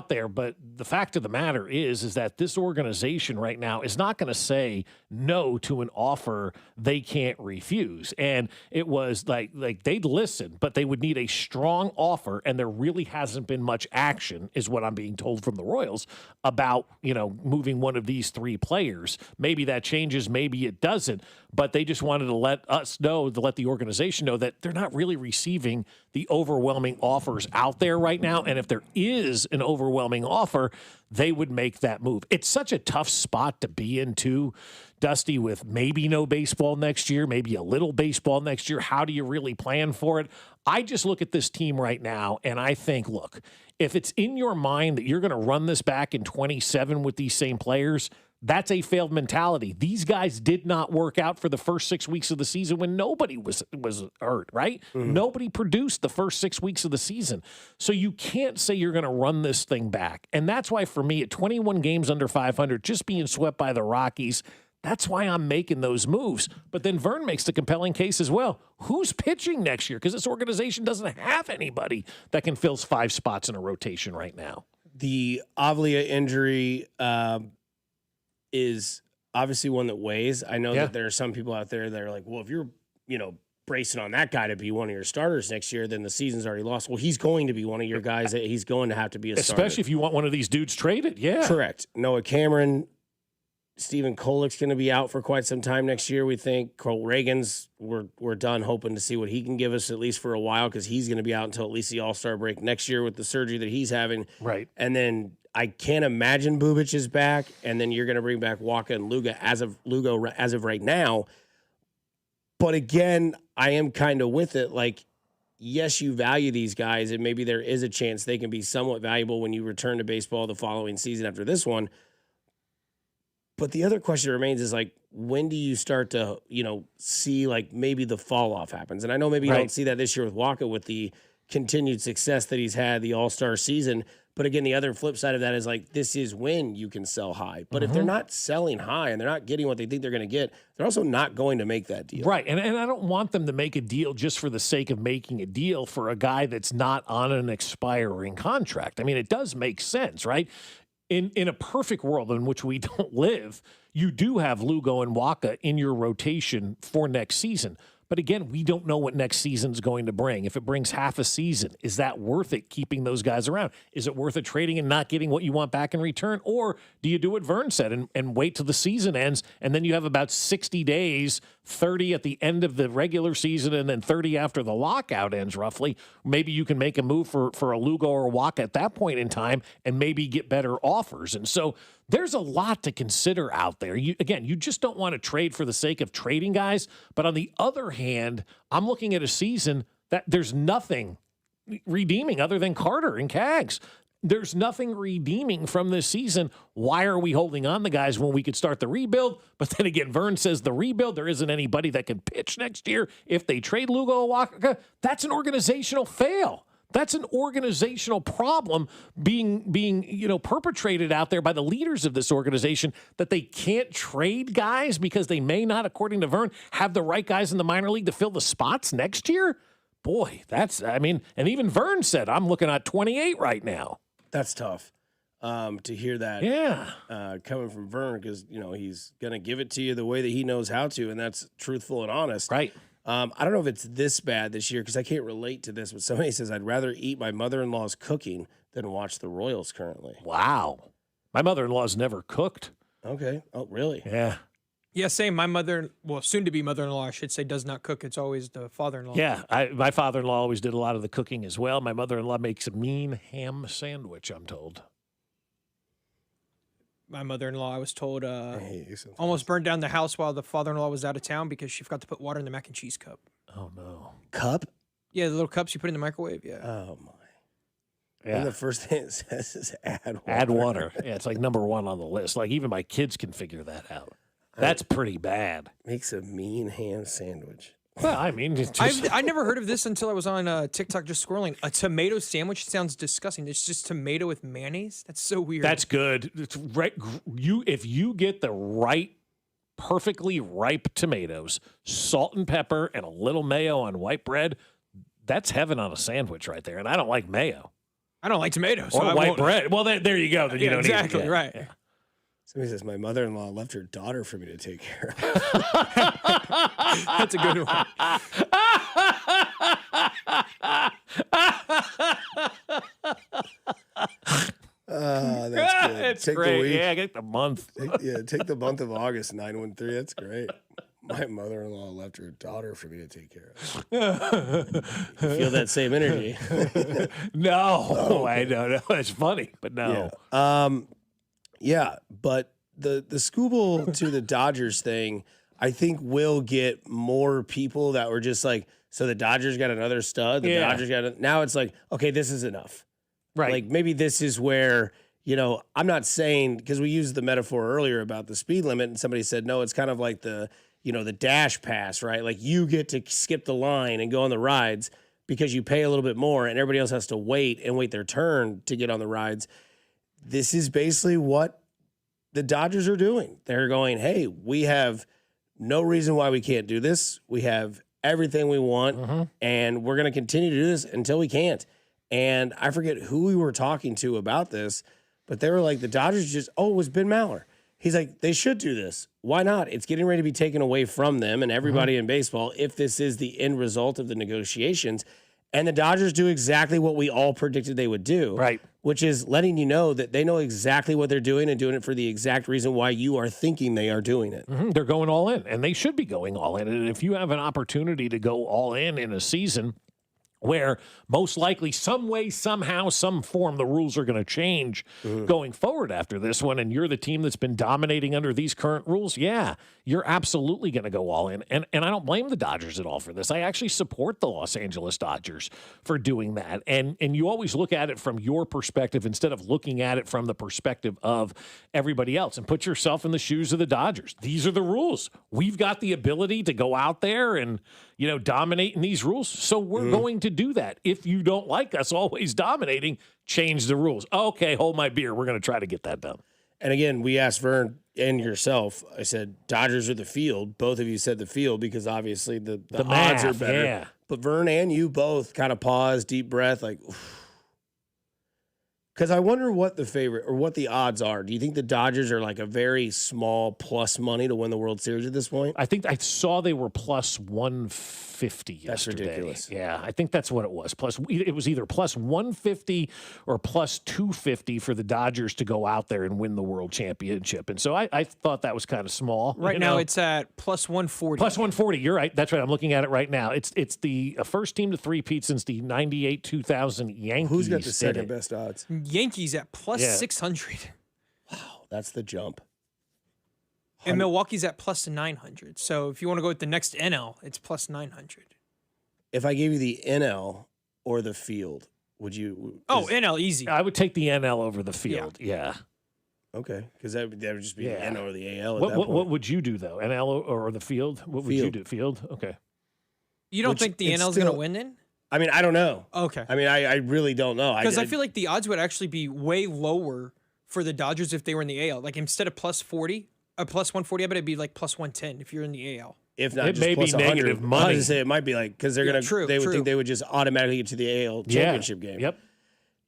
there, but the fact of the matter is that this organization right now is not going to say no to an offer they can't refuse. And it was like they'd listen, but they would need a strong offer, and there really hasn't been much action, is what I'm being told from the Royals, about moving one of these 3 players. Maybe that changes, maybe it doesn't, but they just wanted to let us know, to let the organization know that they're not really receiving the overwhelming offers out there right now. And if there is an overwhelming offer, they would make that move. It's such a tough spot to be in, too, Dusty, with maybe no baseball next year, maybe a little baseball next year. How do you really plan for it? I just look at this team right now, and I think, look, if it's in your mind that you're going to run this back in 27 with these same players, that's a failed mentality. These guys did not work out for the first 6 weeks of the season when nobody was hurt, right? Mm-hmm. Nobody produced the first 6 weeks of the season. So you can't say you're going to run this thing back. And that's why, for me, at 21 games under 500, just being swept by the Rockies, that's why I'm making those moves. But then Vern makes the compelling case as well. Who's pitching next year? Because this organization doesn't have anybody that can fill 5 spots in a rotation right now. The Avila injury is obviously one that weighs. I know that there are some people out there that are like, well, if you're, bracing on that guy to be one of your starters next year, then the season's already lost. Well, he's going to be one of your guys that he's going to have to be a starter. Especially if you want one of these dudes traded, yeah. Correct. Noah Cameron, Stephen Kolek's going to be out for quite some time next year, we think. Cole Reagan's, we're done hoping to see what he can give us at least for a while, because he's going to be out until at least the All-Star break next year with the surgery that he's having. Right. And then I can't imagine Bubic is back, and then you're going to bring back Waka and Lugo as of right now. But again, I am kind of with it. Like, yes, you value these guys, and maybe there is a chance they can be somewhat valuable when you return to baseball the following season after this one. But the other question remains is, like, when do you start to, see, like, maybe the fall off happens? And I know maybe you don't see that this year with Waka with the continued success that he's had, the All-Star season. But again, the other flip side of that is like, this is when you can sell high. But if they're not selling high and they're not getting what they think they're going to get, they're also not going to make that deal. Right. And I don't want them to make a deal just for the sake of making a deal for a guy that's not on an expiring contract. I mean, it does make sense, right? In a perfect world in which we don't live, you do have Lugo and Waka in your rotation for next season. But again, we don't know what next season's going to bring. If it brings half a season, is that worth it keeping those guys around? Is it worth it trading and not getting what you want back in return? Or do you do what Vern said and wait till the season ends, and then you have about 60 days, 30 at the end of the regular season, and then 30 after the lockout ends, roughly. Maybe you can make a move for a Lugo or a Waka at that point in time and maybe get better offers. And so there's a lot to consider out there. You just don't want to trade for the sake of trading guys. But on the other hand, I'm looking at a season that there's nothing redeeming other than Carter and Cags. There's nothing redeeming from this season. Why are we holding on to guys when we could start the rebuild? But then again, Vern says the rebuild, there isn't anybody that can pitch next year. If they trade Lugo Waka, that's an organizational fail. That's an organizational problem being perpetrated out there by the leaders of this organization, that they can't trade guys because they may not, according to Vern, have the right guys in the minor league to fill the spots next year. Boy, and even Vern said, I'm looking at 28 right now. That's tough to hear that. Yeah. Coming from Vern, because, he's going to give it to you the way that he knows how to, and that's truthful and honest. Right. I don't know if it's this bad this year because I can't relate to this, but somebody says I'd rather eat my mother-in-law's cooking than watch the Royals currently. Wow. My mother-in-law's never cooked. Okay. Oh, really? Yeah. Yeah, same. My soon-to-be mother-in-law, I should say, does not cook. It's always the father-in-law. Yeah, my father-in-law always did a lot of the cooking as well. My mother-in-law makes a mean ham sandwich, I'm told. My mother-in-law, I was told, almost burned down the house while the father-in-law was out of town because she forgot to put water in the mac and cheese cup. Oh, no. Cup? Yeah, the little cups you put in the microwave, yeah. Oh, my. Yeah. And the first thing it says is add water. Add water. Yeah, it's like number one on the list. Like, even my kids can figure that out. That's pretty bad. Makes a mean ham sandwich. Well, I mean, I never heard of this until I was on TikTok just scrolling. A tomato sandwich sounds disgusting. It's just tomato with mayonnaise. That's so weird. That's good. It's right. If you get the right, perfectly ripe tomatoes, salt and pepper, and a little mayo on white bread, that's heaven on a sandwich right there. And I don't like mayo. I don't like tomatoes. Or white bread. Well, there you go. Then you don't exactly need it. right. Yeah. Somebody says, my mother-in-law left her daughter for me to take care of. That's a good one. That's good. It's take great. The week. Yeah, get the month. Take the month of August, 913. That's great. My mother-in-law left her daughter for me to take care of. You feel that same energy? No, okay. I don't know. It's funny, but no. Yeah, but the Scooble to the Dodgers thing, I think will get more people that were just like, so the Dodgers got another stud. The Dodgers got now it's like, okay, this is enough. Right. Like maybe this is where, I'm not saying, because we used the metaphor earlier about the speed limit and somebody said, no, it's kind of like the dash pass, right? Like you get to skip the line and go on the rides because you pay a little bit more and everybody else has to wait their turn to get on the rides. This is basically what the Dodgers are doing. They're going, hey, we have no reason why we can't do this. We have everything we want, and we're going to continue to do this until we can't. And I forget who we were talking to about this, but they were like, the Dodgers it was Ben Maller. He's like, they should do this. Why not? It's getting ready to be taken away from them and everybody in baseball if this is the end result of the negotiations. And the Dodgers do exactly what we all predicted they would do. Right. Which is letting you know that they know exactly what they're doing and doing it for the exact reason why you are thinking they are doing it. They're going all in, and they should be going all in. And if you have an opportunity to go all in a season where most likely some way, somehow, some form, the rules are going to change going forward after this one, and you're the team that's been dominating under these current rules, you're absolutely going to go all in. And I don't blame the Dodgers at all for this. I actually support the Los Angeles Dodgers for doing that. And you always look at it from your perspective instead of looking at it from the perspective of everybody else, and put yourself in the shoes of the Dodgers. These are the rules. We've got the ability to go out there and dominating these rules. So we're going to do that. If you don't like us always dominating, change the rules. Okay, hold my beer. We're going to try to get that done. And again, we asked Vern and yourself. I said, Dodgers or the field. Both of you said the field because obviously the odds are better. Yeah. But Vern and you both kind of paused, deep breath, like, because I wonder what the favorite or what the odds are. Do you think the Dodgers are like a very small plus money to win the World Series at this point? I think I saw they were plus 150 yesterday. That's ridiculous. Yeah, I think that's what it was. It was either plus 150 or plus 250 for the Dodgers to go out there and win the World Championship. And so I thought that was kind of small. Right now it's at plus 140. Plus 140. You're right. That's right. I'm looking at it right now. It's the first team to three-peat since the 98-2000 Yankees. Who's got the second best odds? Yankees at plus 600. Wow, that's the jump. And Milwaukee's at plus 900. So if you want to go with the next NL, it's plus 900. If I gave you the NL or the field, would you? NL, easy. I would take the NL over the field. Yeah. Okay, because that would just be the NL or the AL. What would you do, though? NL or the field? What would you do? Field? Okay. You don't think the NL's going to win then? I mean, I don't know. Okay. I mean, I really don't know. Because I feel like the odds would actually be way lower for the Dodgers if they were in the AL. Like instead of plus 40, plus 140, I bet it'd be like plus 110 if you're in the AL. If not, it just may plus be 100. negative money. I was gonna say it might be like because they're gonna. They would think they would just automatically get to the AL championship game. Yep.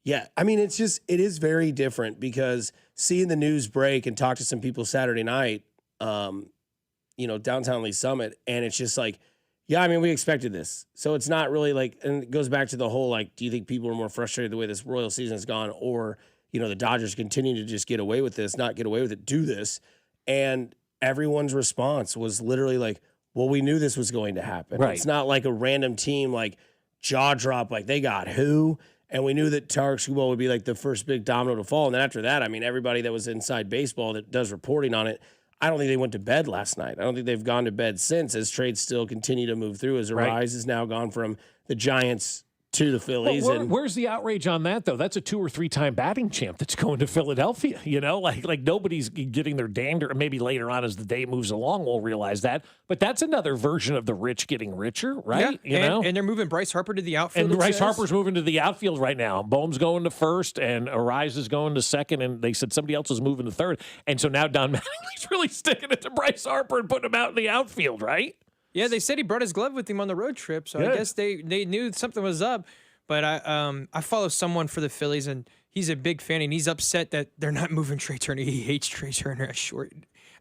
Yeah, I mean, it is very different because seeing the news break and talk to some people Saturday night, downtown Lee Summit, and it's just like, yeah, I mean, we expected this. So it's not really like, and it goes back to the whole, like, do you think people are more frustrated the way this Royal season has gone, or, the Dodgers continue to just get away with this, not get away with it, do this. And everyone's response was literally like, well, we knew this was going to happen. Right. It's not like a random team, like, jaw drop, like, they got who? And we knew that Tarek Skubal would be like the first big domino to fall. And then after that, I mean, everybody that was inside baseball that does reporting on it, I don't think they went to bed last night. I don't think they've gone to bed since, as trades still continue to move through, as Arise has now gone from the Giants to the Phillies. Well, where's the outrage on that, though? That's a 2 or 3 time batting champ that's going to Philadelphia. Like nobody's getting their dander. Maybe later on as the day moves along, we'll realize that. But that's another version of the rich getting richer, right? Yeah, and they're moving Bryce Harper to the outfield. And Bryce Harper's moving to the outfield right now. Bohm's going to first, and Arise is going to second, and they said somebody else is moving to third. And so now Don Mattingly's really sticking it to Bryce Harper and putting him out in the outfield, right? Yeah, they said he brought his glove with him on the road trip, so I guess they knew something was up. But I follow someone for the Phillies, and he's a big fan, and he's upset that they're not moving Trey Turner. He hates Trey Turner at short.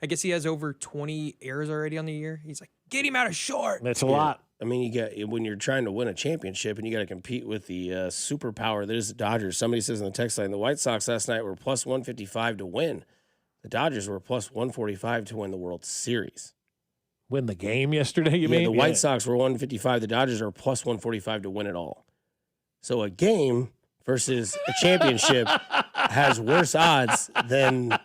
I guess he has over 20 errors already on the year. He's like, get him out of short. That's a lot. I mean, when you're trying to win a championship and you got to compete with the superpower that is the Dodgers. Somebody says in the text line, the White Sox last night were plus 155 to win. The Dodgers were plus 145 to win the World Series. Win the game yesterday, you mean? The White Sox were 155. The Dodgers are plus 145 to win it all. So a game versus a championship has worse odds than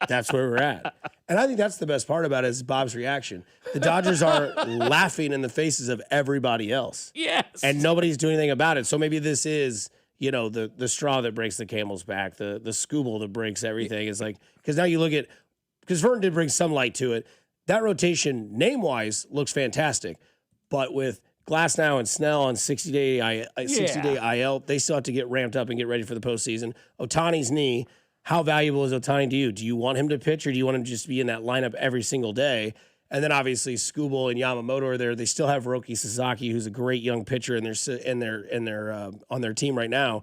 that's where we're at. And I think that's the best part about it is Bob's reaction. The Dodgers are laughing in the faces of everybody else. Yes. And nobody's doing anything about it. So maybe this is, the straw that breaks the camel's back, the Scooble that breaks everything. Is like, because now you look at, because Vernon did bring some light to it. That rotation, name-wise, looks fantastic. But with Glasnow and Snell on 60-day IL, they still have to get ramped up and get ready for the postseason. Ohtani's knee, how valuable is Ohtani to you? Do you want him to pitch or do you want him to just be in that lineup every single day? And then obviously Skubal and Yamamoto are there. They still have Roki Sasaki, who's a great young pitcher, and they're on their team right now.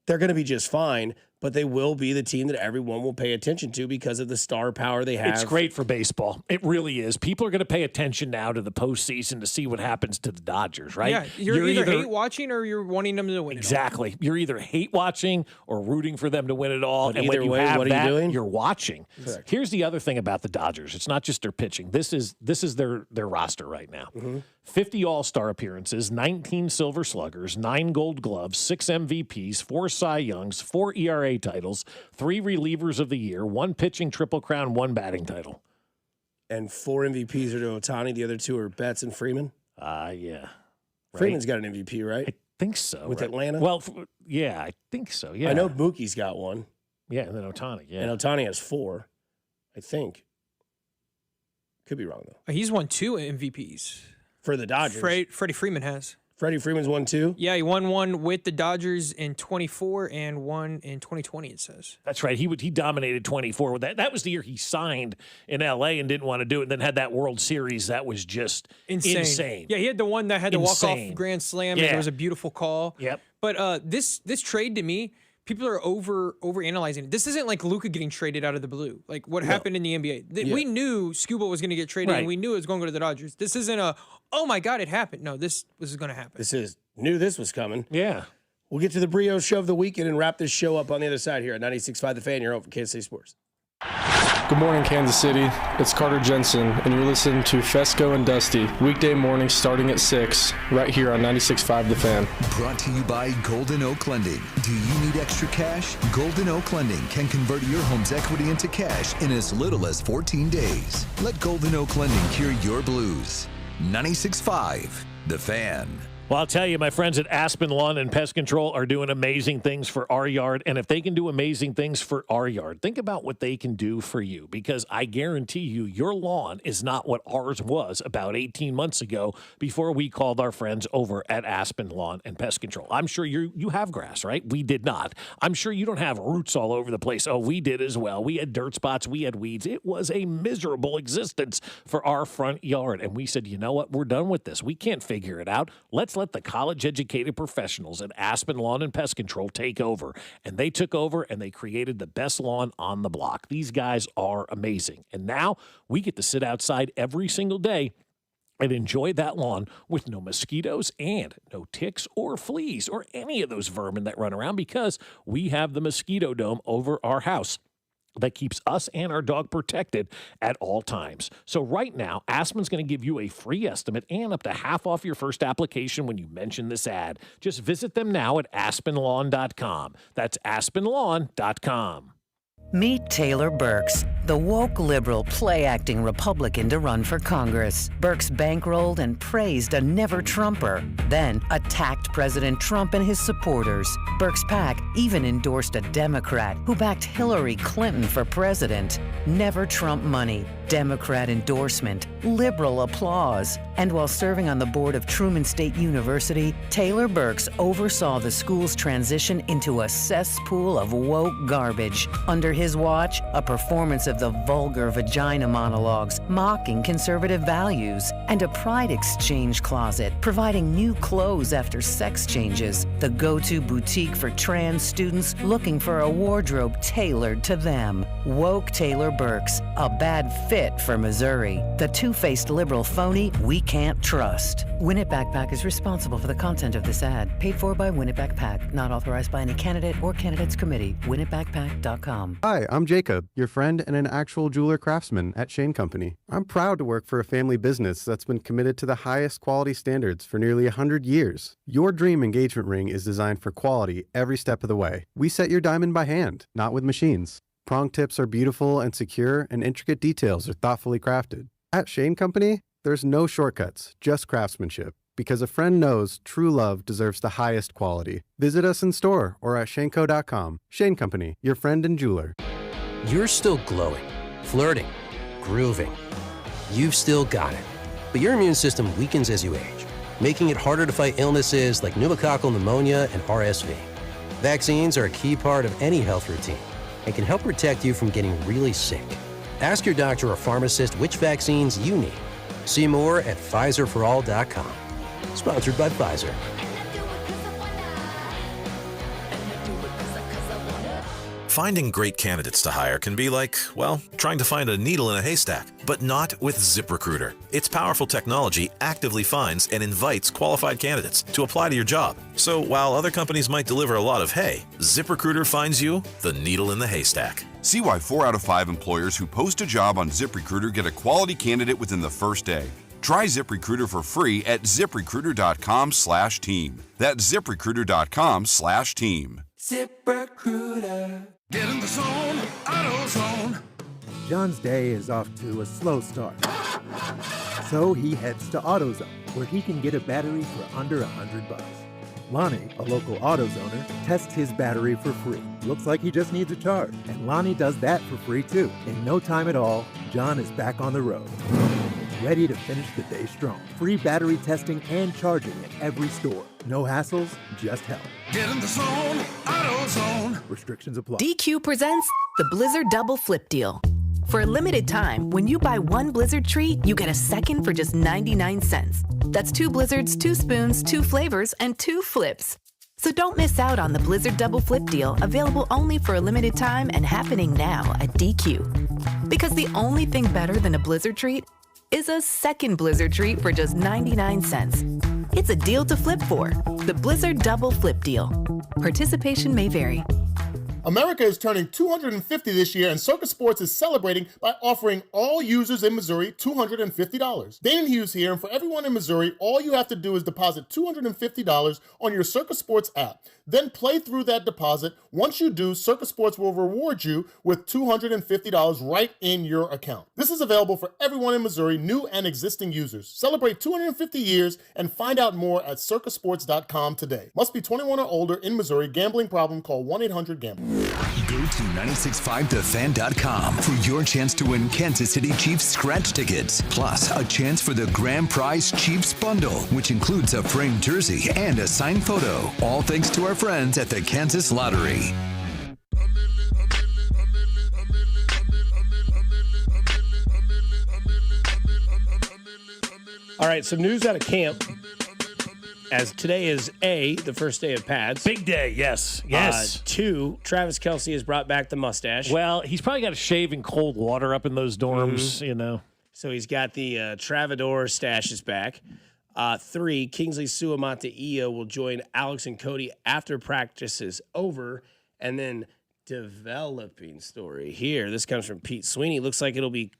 They're going to be just fine, but they will be the team that everyone will pay attention to because of the star power they have. It's great for baseball. It really is. People are going to pay attention now to the postseason to see what happens to the Dodgers, right? Yeah, you're either hate watching or you're wanting them to win exactly. You're either hate watching or rooting for them to win it all. But and when you way, have what that, are you doing? You're watching. Correct. Here's the other thing about the Dodgers. It's not just their pitching. This is their roster right now. Mm-hmm. 50 All-Star appearances, 19 Silver Sluggers, 9 Gold Gloves, 6 MVPs, 4 Cy Youngs, 4 ERA titles, 3 Relievers of the Year, 1 pitching Triple Crown, 1 batting title. And 4 MVPs are to Ohtani. The other 2 are Betts and Freeman. Yeah. Freeman's got an MVP, right? I think so. With Atlanta? Well, yeah, I think so, yeah. I know Mookie's got 1. Yeah, and then Ohtani, yeah. And Ohtani has 4, I think. Could be wrong, though. He's won 2 MVPs. For the Dodgers. Freddie Freeman has. Freddie Freeman's won 2? Yeah, he won one with the Dodgers in 24 and one in 2020, it says. That's right. He dominated 24 with that. That was the year he signed in L.A. and didn't want to do it, and then had that World Series that was just insane. Yeah, he had the one that had the walk-off grand slam, and it was a beautiful call. Yep. But this trade, to me, people are over-analyzing it. This isn't like Luka getting traded out of the blue, like what happened in the NBA. We knew Scuba was going to get traded, and we knew it was going to go to the Dodgers. This isn't oh my God, it happened. No, this is going to happen. Knew this was coming. Yeah. We'll get to the Brio show of the weekend and wrap this show up on the other side here at 96.5 The Fan, your home for Kansas City Sports. Good morning, Kansas City. It's Carter Jensen, and you're listening to Fescoe and Dusty, weekday mornings starting at 6, right here on 96.5 The Fan. Brought to you by Golden Oak Lending. Do you need extra cash? Golden Oak Lending can convert your home's equity into cash in as little as 14 days. Let Golden Oak Lending cure your blues. 96.5 The Fan. Well, I'll tell you, my friends at Aspen Lawn and Pest Control are doing amazing things for our yard. And if they can do amazing things for our yard, think about what they can do for you. Because I guarantee you, your lawn is not what ours was about 18 months ago before we called our friends over at Aspen Lawn and Pest Control. I'm sure you have grass, right? We did not. I'm sure you don't have roots all over the place. Oh, we did as well. We had dirt spots. We had weeds. It was a miserable existence for our front yard. And we said, you know what? We're done with this. We can't figure it out. Let's let the college-educated professionals at Aspen Lawn and Pest Control take over. And they took over, and they created the best lawn on the block. These guys are amazing. And now we get to sit outside every single day and enjoy that lawn with no mosquitoes and no ticks or fleas or any of those vermin that run around, because we have the mosquito dome over our house that keeps us and our dog protected at all times. So right now, Aspen's going to give you a free estimate and up to half off your first application when you mention this ad. Just visit them now at aspenlawn.com. That's aspenlawn.com. Meet Taylor Burks, the woke liberal play-acting Republican to run for Congress. Burks bankrolled and praised a never-Trumper, then attacked President Trump and his supporters. Burks' PAC even endorsed a Democrat who backed Hillary Clinton for president. Never Trump money, Democrat endorsement, liberal applause. And while serving on the board of Truman State University, Taylor Burks oversaw the school's transition into a cesspool of woke garbage. Under his watch, a performance of the vulgar vagina monologues, mocking conservative values, and a pride exchange closet, providing new clothes after sex changes, the go-to boutique for trans students looking for a wardrobe tailored to them. Woke Taylor Burks, a bad fit for Missouri. The two-faced liberal phony we can't trust. Win It Backpack is responsible for the content of this ad. Paid for by Win It Backpack. Not authorized by any candidate or candidates committee. WinItBackpack.com. Hi, I'm Jacob, your friend and an actual jeweler craftsman at Shane Company. I'm proud to work for a family business that's been committed to the highest quality standards for nearly 100 years. Your dream engagement ring is designed for quality every step of the way. We set your diamond by hand, not with machines. Prong tips are beautiful and secure, and intricate details are thoughtfully crafted. At Shane Company, there's no shortcuts, just craftsmanship. Because a friend knows true love deserves the highest quality. Visit us in store or at shaneco.com. Shane Company, your friend and jeweler. You're still glowing, flirting, grooving. You've still got it. But your immune system weakens as you age, making it harder to fight illnesses like pneumococcal pneumonia and RSV. Vaccines are a key part of any health routine and can help protect you from getting really sick. Ask your doctor or pharmacist which vaccines you need. See more at PfizerForAll.com. Sponsored by Pfizer. Finding great candidates to hire can be like, well, trying to find a needle in a haystack, but not with ZipRecruiter. Its powerful technology actively finds and invites qualified candidates to apply to your job. So while other companies might deliver a lot of hay, ZipRecruiter finds you the needle in the haystack. See why 4 out of 5 employers who post a job on ZipRecruiter get a quality candidate within the first day. Try ZipRecruiter for free at ZipRecruiter.com/team. That's ZipRecruiter.com/team. ZipRecruiter. Get in the zone, AutoZone. John's day is off to a slow start. So he heads to AutoZone, where he can get a battery for under $100. Lonnie, a local AutoZoner, tests his battery for free. Looks like he just needs a charge, and Lonnie does that for free too. In no time at all, John is back on the road. ready to finish the day strong. Free battery testing and charging at every store. No hassles, just help. Get in the zone, AutoZone. Restrictions apply. DQ presents the Blizzard Double Flip Deal. For a limited time, when you buy one Blizzard treat, you get a second for just 99 cents. That's 2 Blizzards, 2 spoons, 2 flavors, and 2 flips. So don't miss out on the Blizzard Double Flip Deal, available only for a limited time and happening now at DQ. Because the only thing better than a Blizzard treat is a second Blizzard treat for just 99 cents. It's a deal to flip for. The Blizzard Double Flip Deal. Participation may vary. America is turning 250 this year, and Circus Sports is celebrating by offering all users in Missouri $250. Danan Hughes here, and for everyone in Missouri, all you have to do is deposit $250 on your Circus Sports app. Then play through that deposit. Once you do, Circus Sports will reward you with $250 right in your account. This is available for everyone in Missouri, new and existing users. Celebrate 250 years and find out more at circusports.com today. Must be 21 or older in Missouri. Gambling problem? Call 1-800-GAMBLER. Go to 965thefan.com for your chance to win Kansas City Chiefs scratch tickets, plus a chance for the grand prize Chiefs bundle, which includes a framed jersey and a signed photo. All thanks to our friends at the Kansas Lottery. All right, some news out of camp. As today is the first day of pads. Big day, yes. 2, Travis Kelce has brought back the mustache. Well, he's probably got to shave in cold water up in those dorms, you know. So he's got the Travador stashes back. 3, Kingsley Suamata-Eo will join Alex and Cody after practice is over. And then developing story here. This comes from Pete Sweeney. Looks like it'll be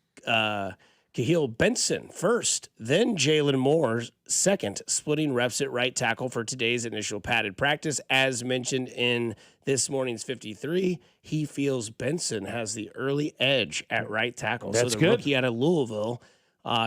Kahil Benson first, then Jalen Moore second, splitting reps at right tackle for today's initial padded practice. As mentioned in this morning's 53, he feels Benson has the early edge at right tackle. That's so the good. rookie out of Louisville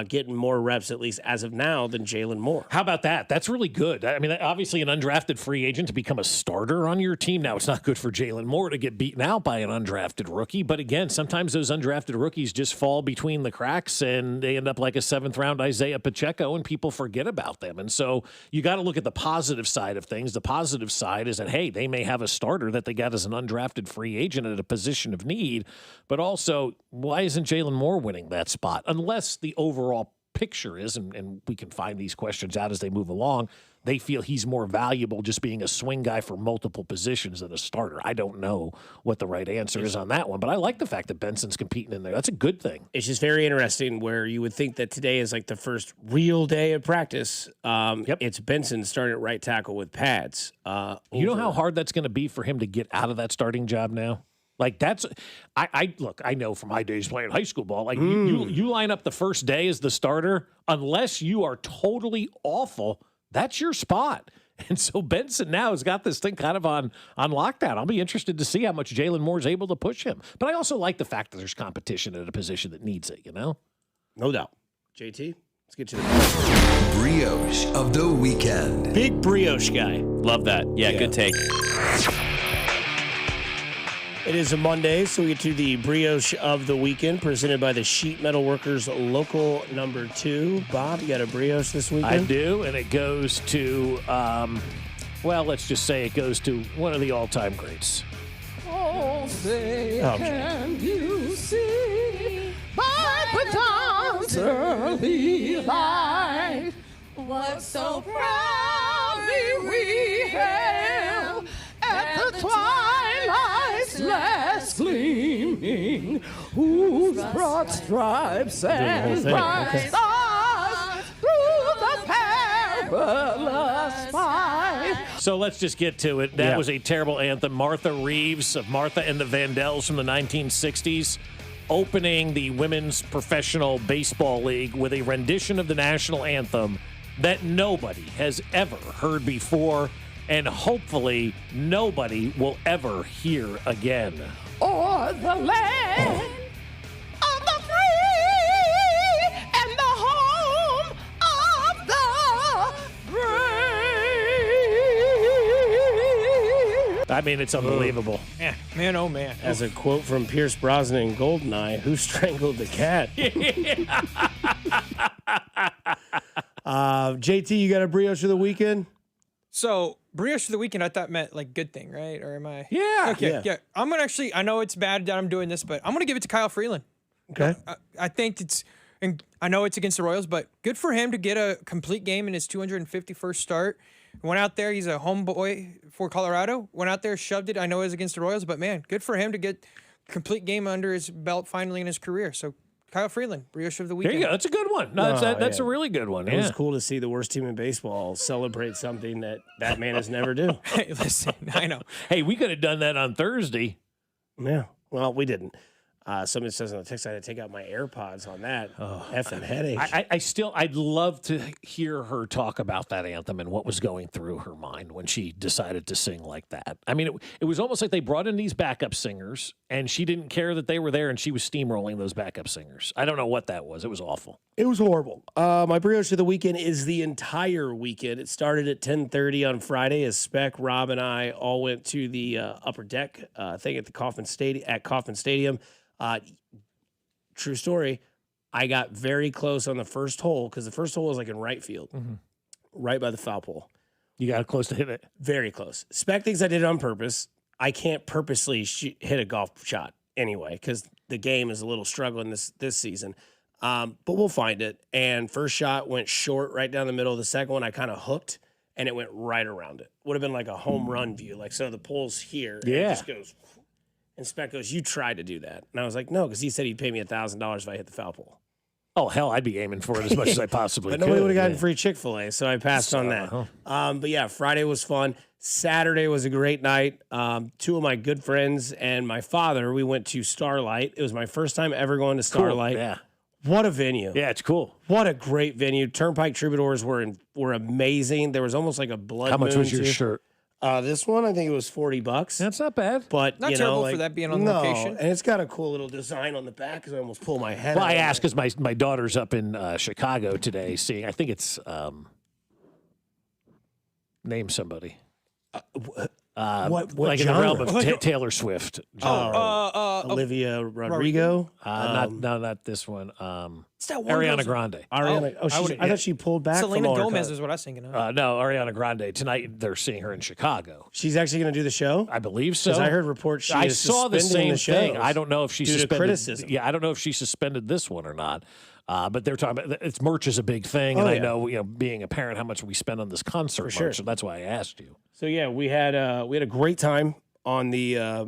getting more reps, at least as of now, than Jalen Moore. How about that? That's really good. I mean, obviously an undrafted free agent to become a starter on your team. Now, it's not good for Jalen Moore to get beaten out by an undrafted rookie. But again, sometimes those undrafted rookies just fall between the cracks and they end up like a 7th-round Isaiah Pacheco and people forget about them. And so you got to look at the positive side of things. The positive side is that, hey, they may have a starter that they got as an undrafted free agent at a position of need. But also, why isn't Jalen Moore winning that spot? Unless the overall picture is, and we can find these questions out as they move along, they feel he's more valuable just being a swing guy for multiple positions than a starter. I don't know what the right answer is on that one, but I like the fact that Benson's competing in there. That's a good thing. It's just very interesting where you would think that today is like the first real day of practice. It's Benson starting at right tackle with pads. You know how hard that's going to be for him to get out of that starting job now? Like that's, look, I know from my days playing high school ball, like you line up the first day as the starter, unless you are totally awful, that's your spot. And so Benson now has got this thing kind of on lockdown. I'll be interested to see how much Jalen Moore is able to push him. But I also like the fact that there's competition at a position that needs it, you know? No doubt. JT, let's get to the brioche of the weekend. Big brioche guy. Love that. Yeah, good take. It is a Monday, so we get to the brioche of the weekend, presented by the Sheet Metal Workers Local Number 2. Bob, you got a brioche this weekend? I do, and it goes to, let's just say it goes to one of the all-time greats. Oh, say, can you see by the dawn's early light what so proudly we hailed at the twilight's last gleaming, whose broad stripes and bright stars through the perilous fight. So let's just get to it. That was a terrible anthem. Martha Reeves of Martha and the Vandells from the 1960s, opening the Women's Professional Baseball League with a rendition of the national anthem that nobody has ever heard before, and hopefully nobody will ever hear again. O'er the land of the free and the home of the brave. I mean, it's unbelievable. Man, oh man. As a quote from Pierce Brosnan in Goldeneye, who strangled the cat? JT, you got a brioche of the weekend? So brioche for the weekend, I thought meant like good thing, right? Or am I? Yeah. Okay. Yeah. I'm gonna actually. I know it's bad that I'm doing this, but I'm gonna give it to Kyle Freeland. Okay. I think it's, and I know it's against the Royals, but good for him to get a complete game in his 251st start. Went out there. He's a homeboy for Colorado. Went out there, shoved it. I know it was against the Royals, but man, good for him to get a complete game under his belt finally in his career. So Kyle Freeland, brioche of the weekend. There you go. That's a good one. No, that's a really good one. It was cool to see the worst team in baseball celebrate something that man has never do. Hey, listen, I know. Hey, we could have done that on Thursday. Yeah. Well, we didn't. Somebody says on the text, I had to take out my AirPods on that. Effing headache. I'd love to hear her talk about that anthem and what was going through her mind when she decided to sing like that. I mean, it was almost like they brought in these backup singers, and she didn't care that they were there, and she was steamrolling those backup singers. I don't know what that was. It was awful. It was horrible. My brioche of the weekend is the entire weekend. It started at 10:30 on Friday as Spec, Rob, and I all went to the upper deck thing at the Kauffman Stadium. True story. I got very close on the first hole because the first hole was like in right field, right by the foul pole. You got close to hit it. Very close. Spec thinks I did it on purpose. I can't purposely hit a golf shot anyway because the game is a little struggling this season. But we'll find it. And first shot went short right down the middle. The second one I kind of hooked and it went right around it. Would have been like a home run view. Like, so the pole's here. And it just goes. And Spec goes, you tried to do that. And I was like, no, because he said he'd pay me $1,000 if I hit the foul pole. Oh, hell, I'd be aiming for it as much as I possibly but could. nobody would have gotten free Chick-fil-A, so I passed on that. But yeah, Friday was fun. Saturday was a great night. Two of my good friends and my father, we went to Starlight. It was my first time ever going to Starlight. Cool. Yeah. What a venue. Yeah, it's cool. What a great venue. Turnpike Troubadours were amazing. There was almost like a blood How much moon was your shirt? This one, I think it was $40. That's not bad. But Not you terrible know, like, for that being on no, location. And it's got a cool little design on the back because I almost pulled my head Well, out. I asked because my daughter's up in Chicago today seeing, I think it's, name somebody. What like in the genre? realm of Taylor Swift. Olivia Rodrigo? Not this one. It's that one Ariana girl's- Grande. Ariana. I thought she pulled back. Selena from all her Gomez covers. is what I was thinking of. No, Ariana Grande. Tonight they're seeing her in Chicago. She's actually going to do the show? I believe so. Because I heard reports she I is saw the suspending same thing. shows I don't know if she due to suspended criticism. Yeah, I don't know if she suspended this one or not. But they're talking about it's merch is a big thing, and Oh, I yeah. know being a parent how much we spend on this concert merch, sure. so that's why I asked you. So yeah, we had a great time on the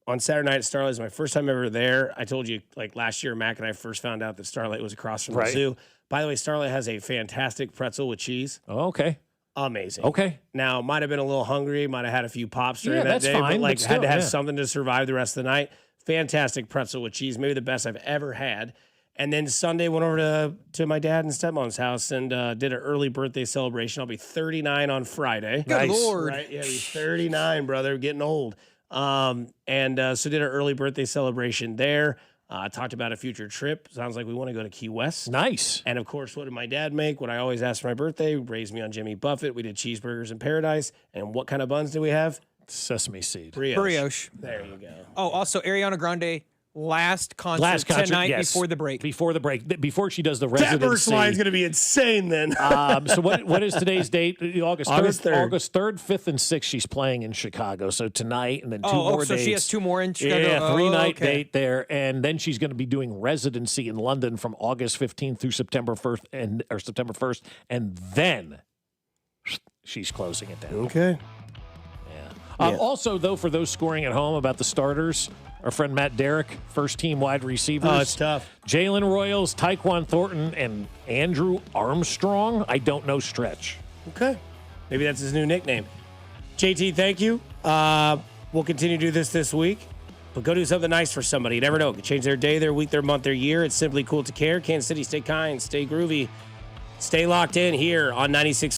on Saturday night at Starlight. It was my first time ever there. I told you like last year, Mac and I first found out that Starlight was across from the Right. zoo. By the way, Starlight has a fantastic pretzel with cheese. Oh, okay. Amazing. Okay. Now, might have been a little hungry, might have had a few pops during Yeah, that that's day, fine, but like but had to still, have yeah. something to survive the rest of the night. Fantastic pretzel with cheese, maybe the best I've ever had. And then Sunday went over to my dad and stepmom's house and did an early birthday celebration. I'll be 39 on Friday. Good Lord. Right? Yeah, he's 39, brother, getting old. So did an early birthday celebration there. Talked about a future trip. Sounds like we want to go to Key West. Nice. And of course, what did my dad make? What I always ask for my birthday, raised me on Jimmy Buffett. We did cheeseburgers in paradise. And what kind of buns do we have? Sesame seed. Brioche. There you go. Oh, also Ariana Grande, last concert tonight yes. before the break. Before she does the That residency. verse line's going to be insane then. So what is today's date? August 3rd. August 3rd. August 3rd, 5th, and 6th. She's playing in Chicago. So tonight and then two more so dates. she has two more in Chicago. Yeah, 3-night okay. date there, and then she's going to be doing residency in London from August 15th through September 1st, and then she's closing it down. Okay. Yeah. Also, though, for those scoring at home about the starters, our friend Matt Derrick, first team wide receivers. Oh, it's tough. Jalen Royals, Tyquan Thornton, and Andrew Armstrong. I don't know stretch. Okay. Maybe that's his new nickname. JT, thank you. We'll continue to do this week. But go do something nice for somebody. You never know. It could change their day, their week, their month, their year. It's simply cool to care. Kansas City, stay kind, stay groovy. Stay locked in here on 96.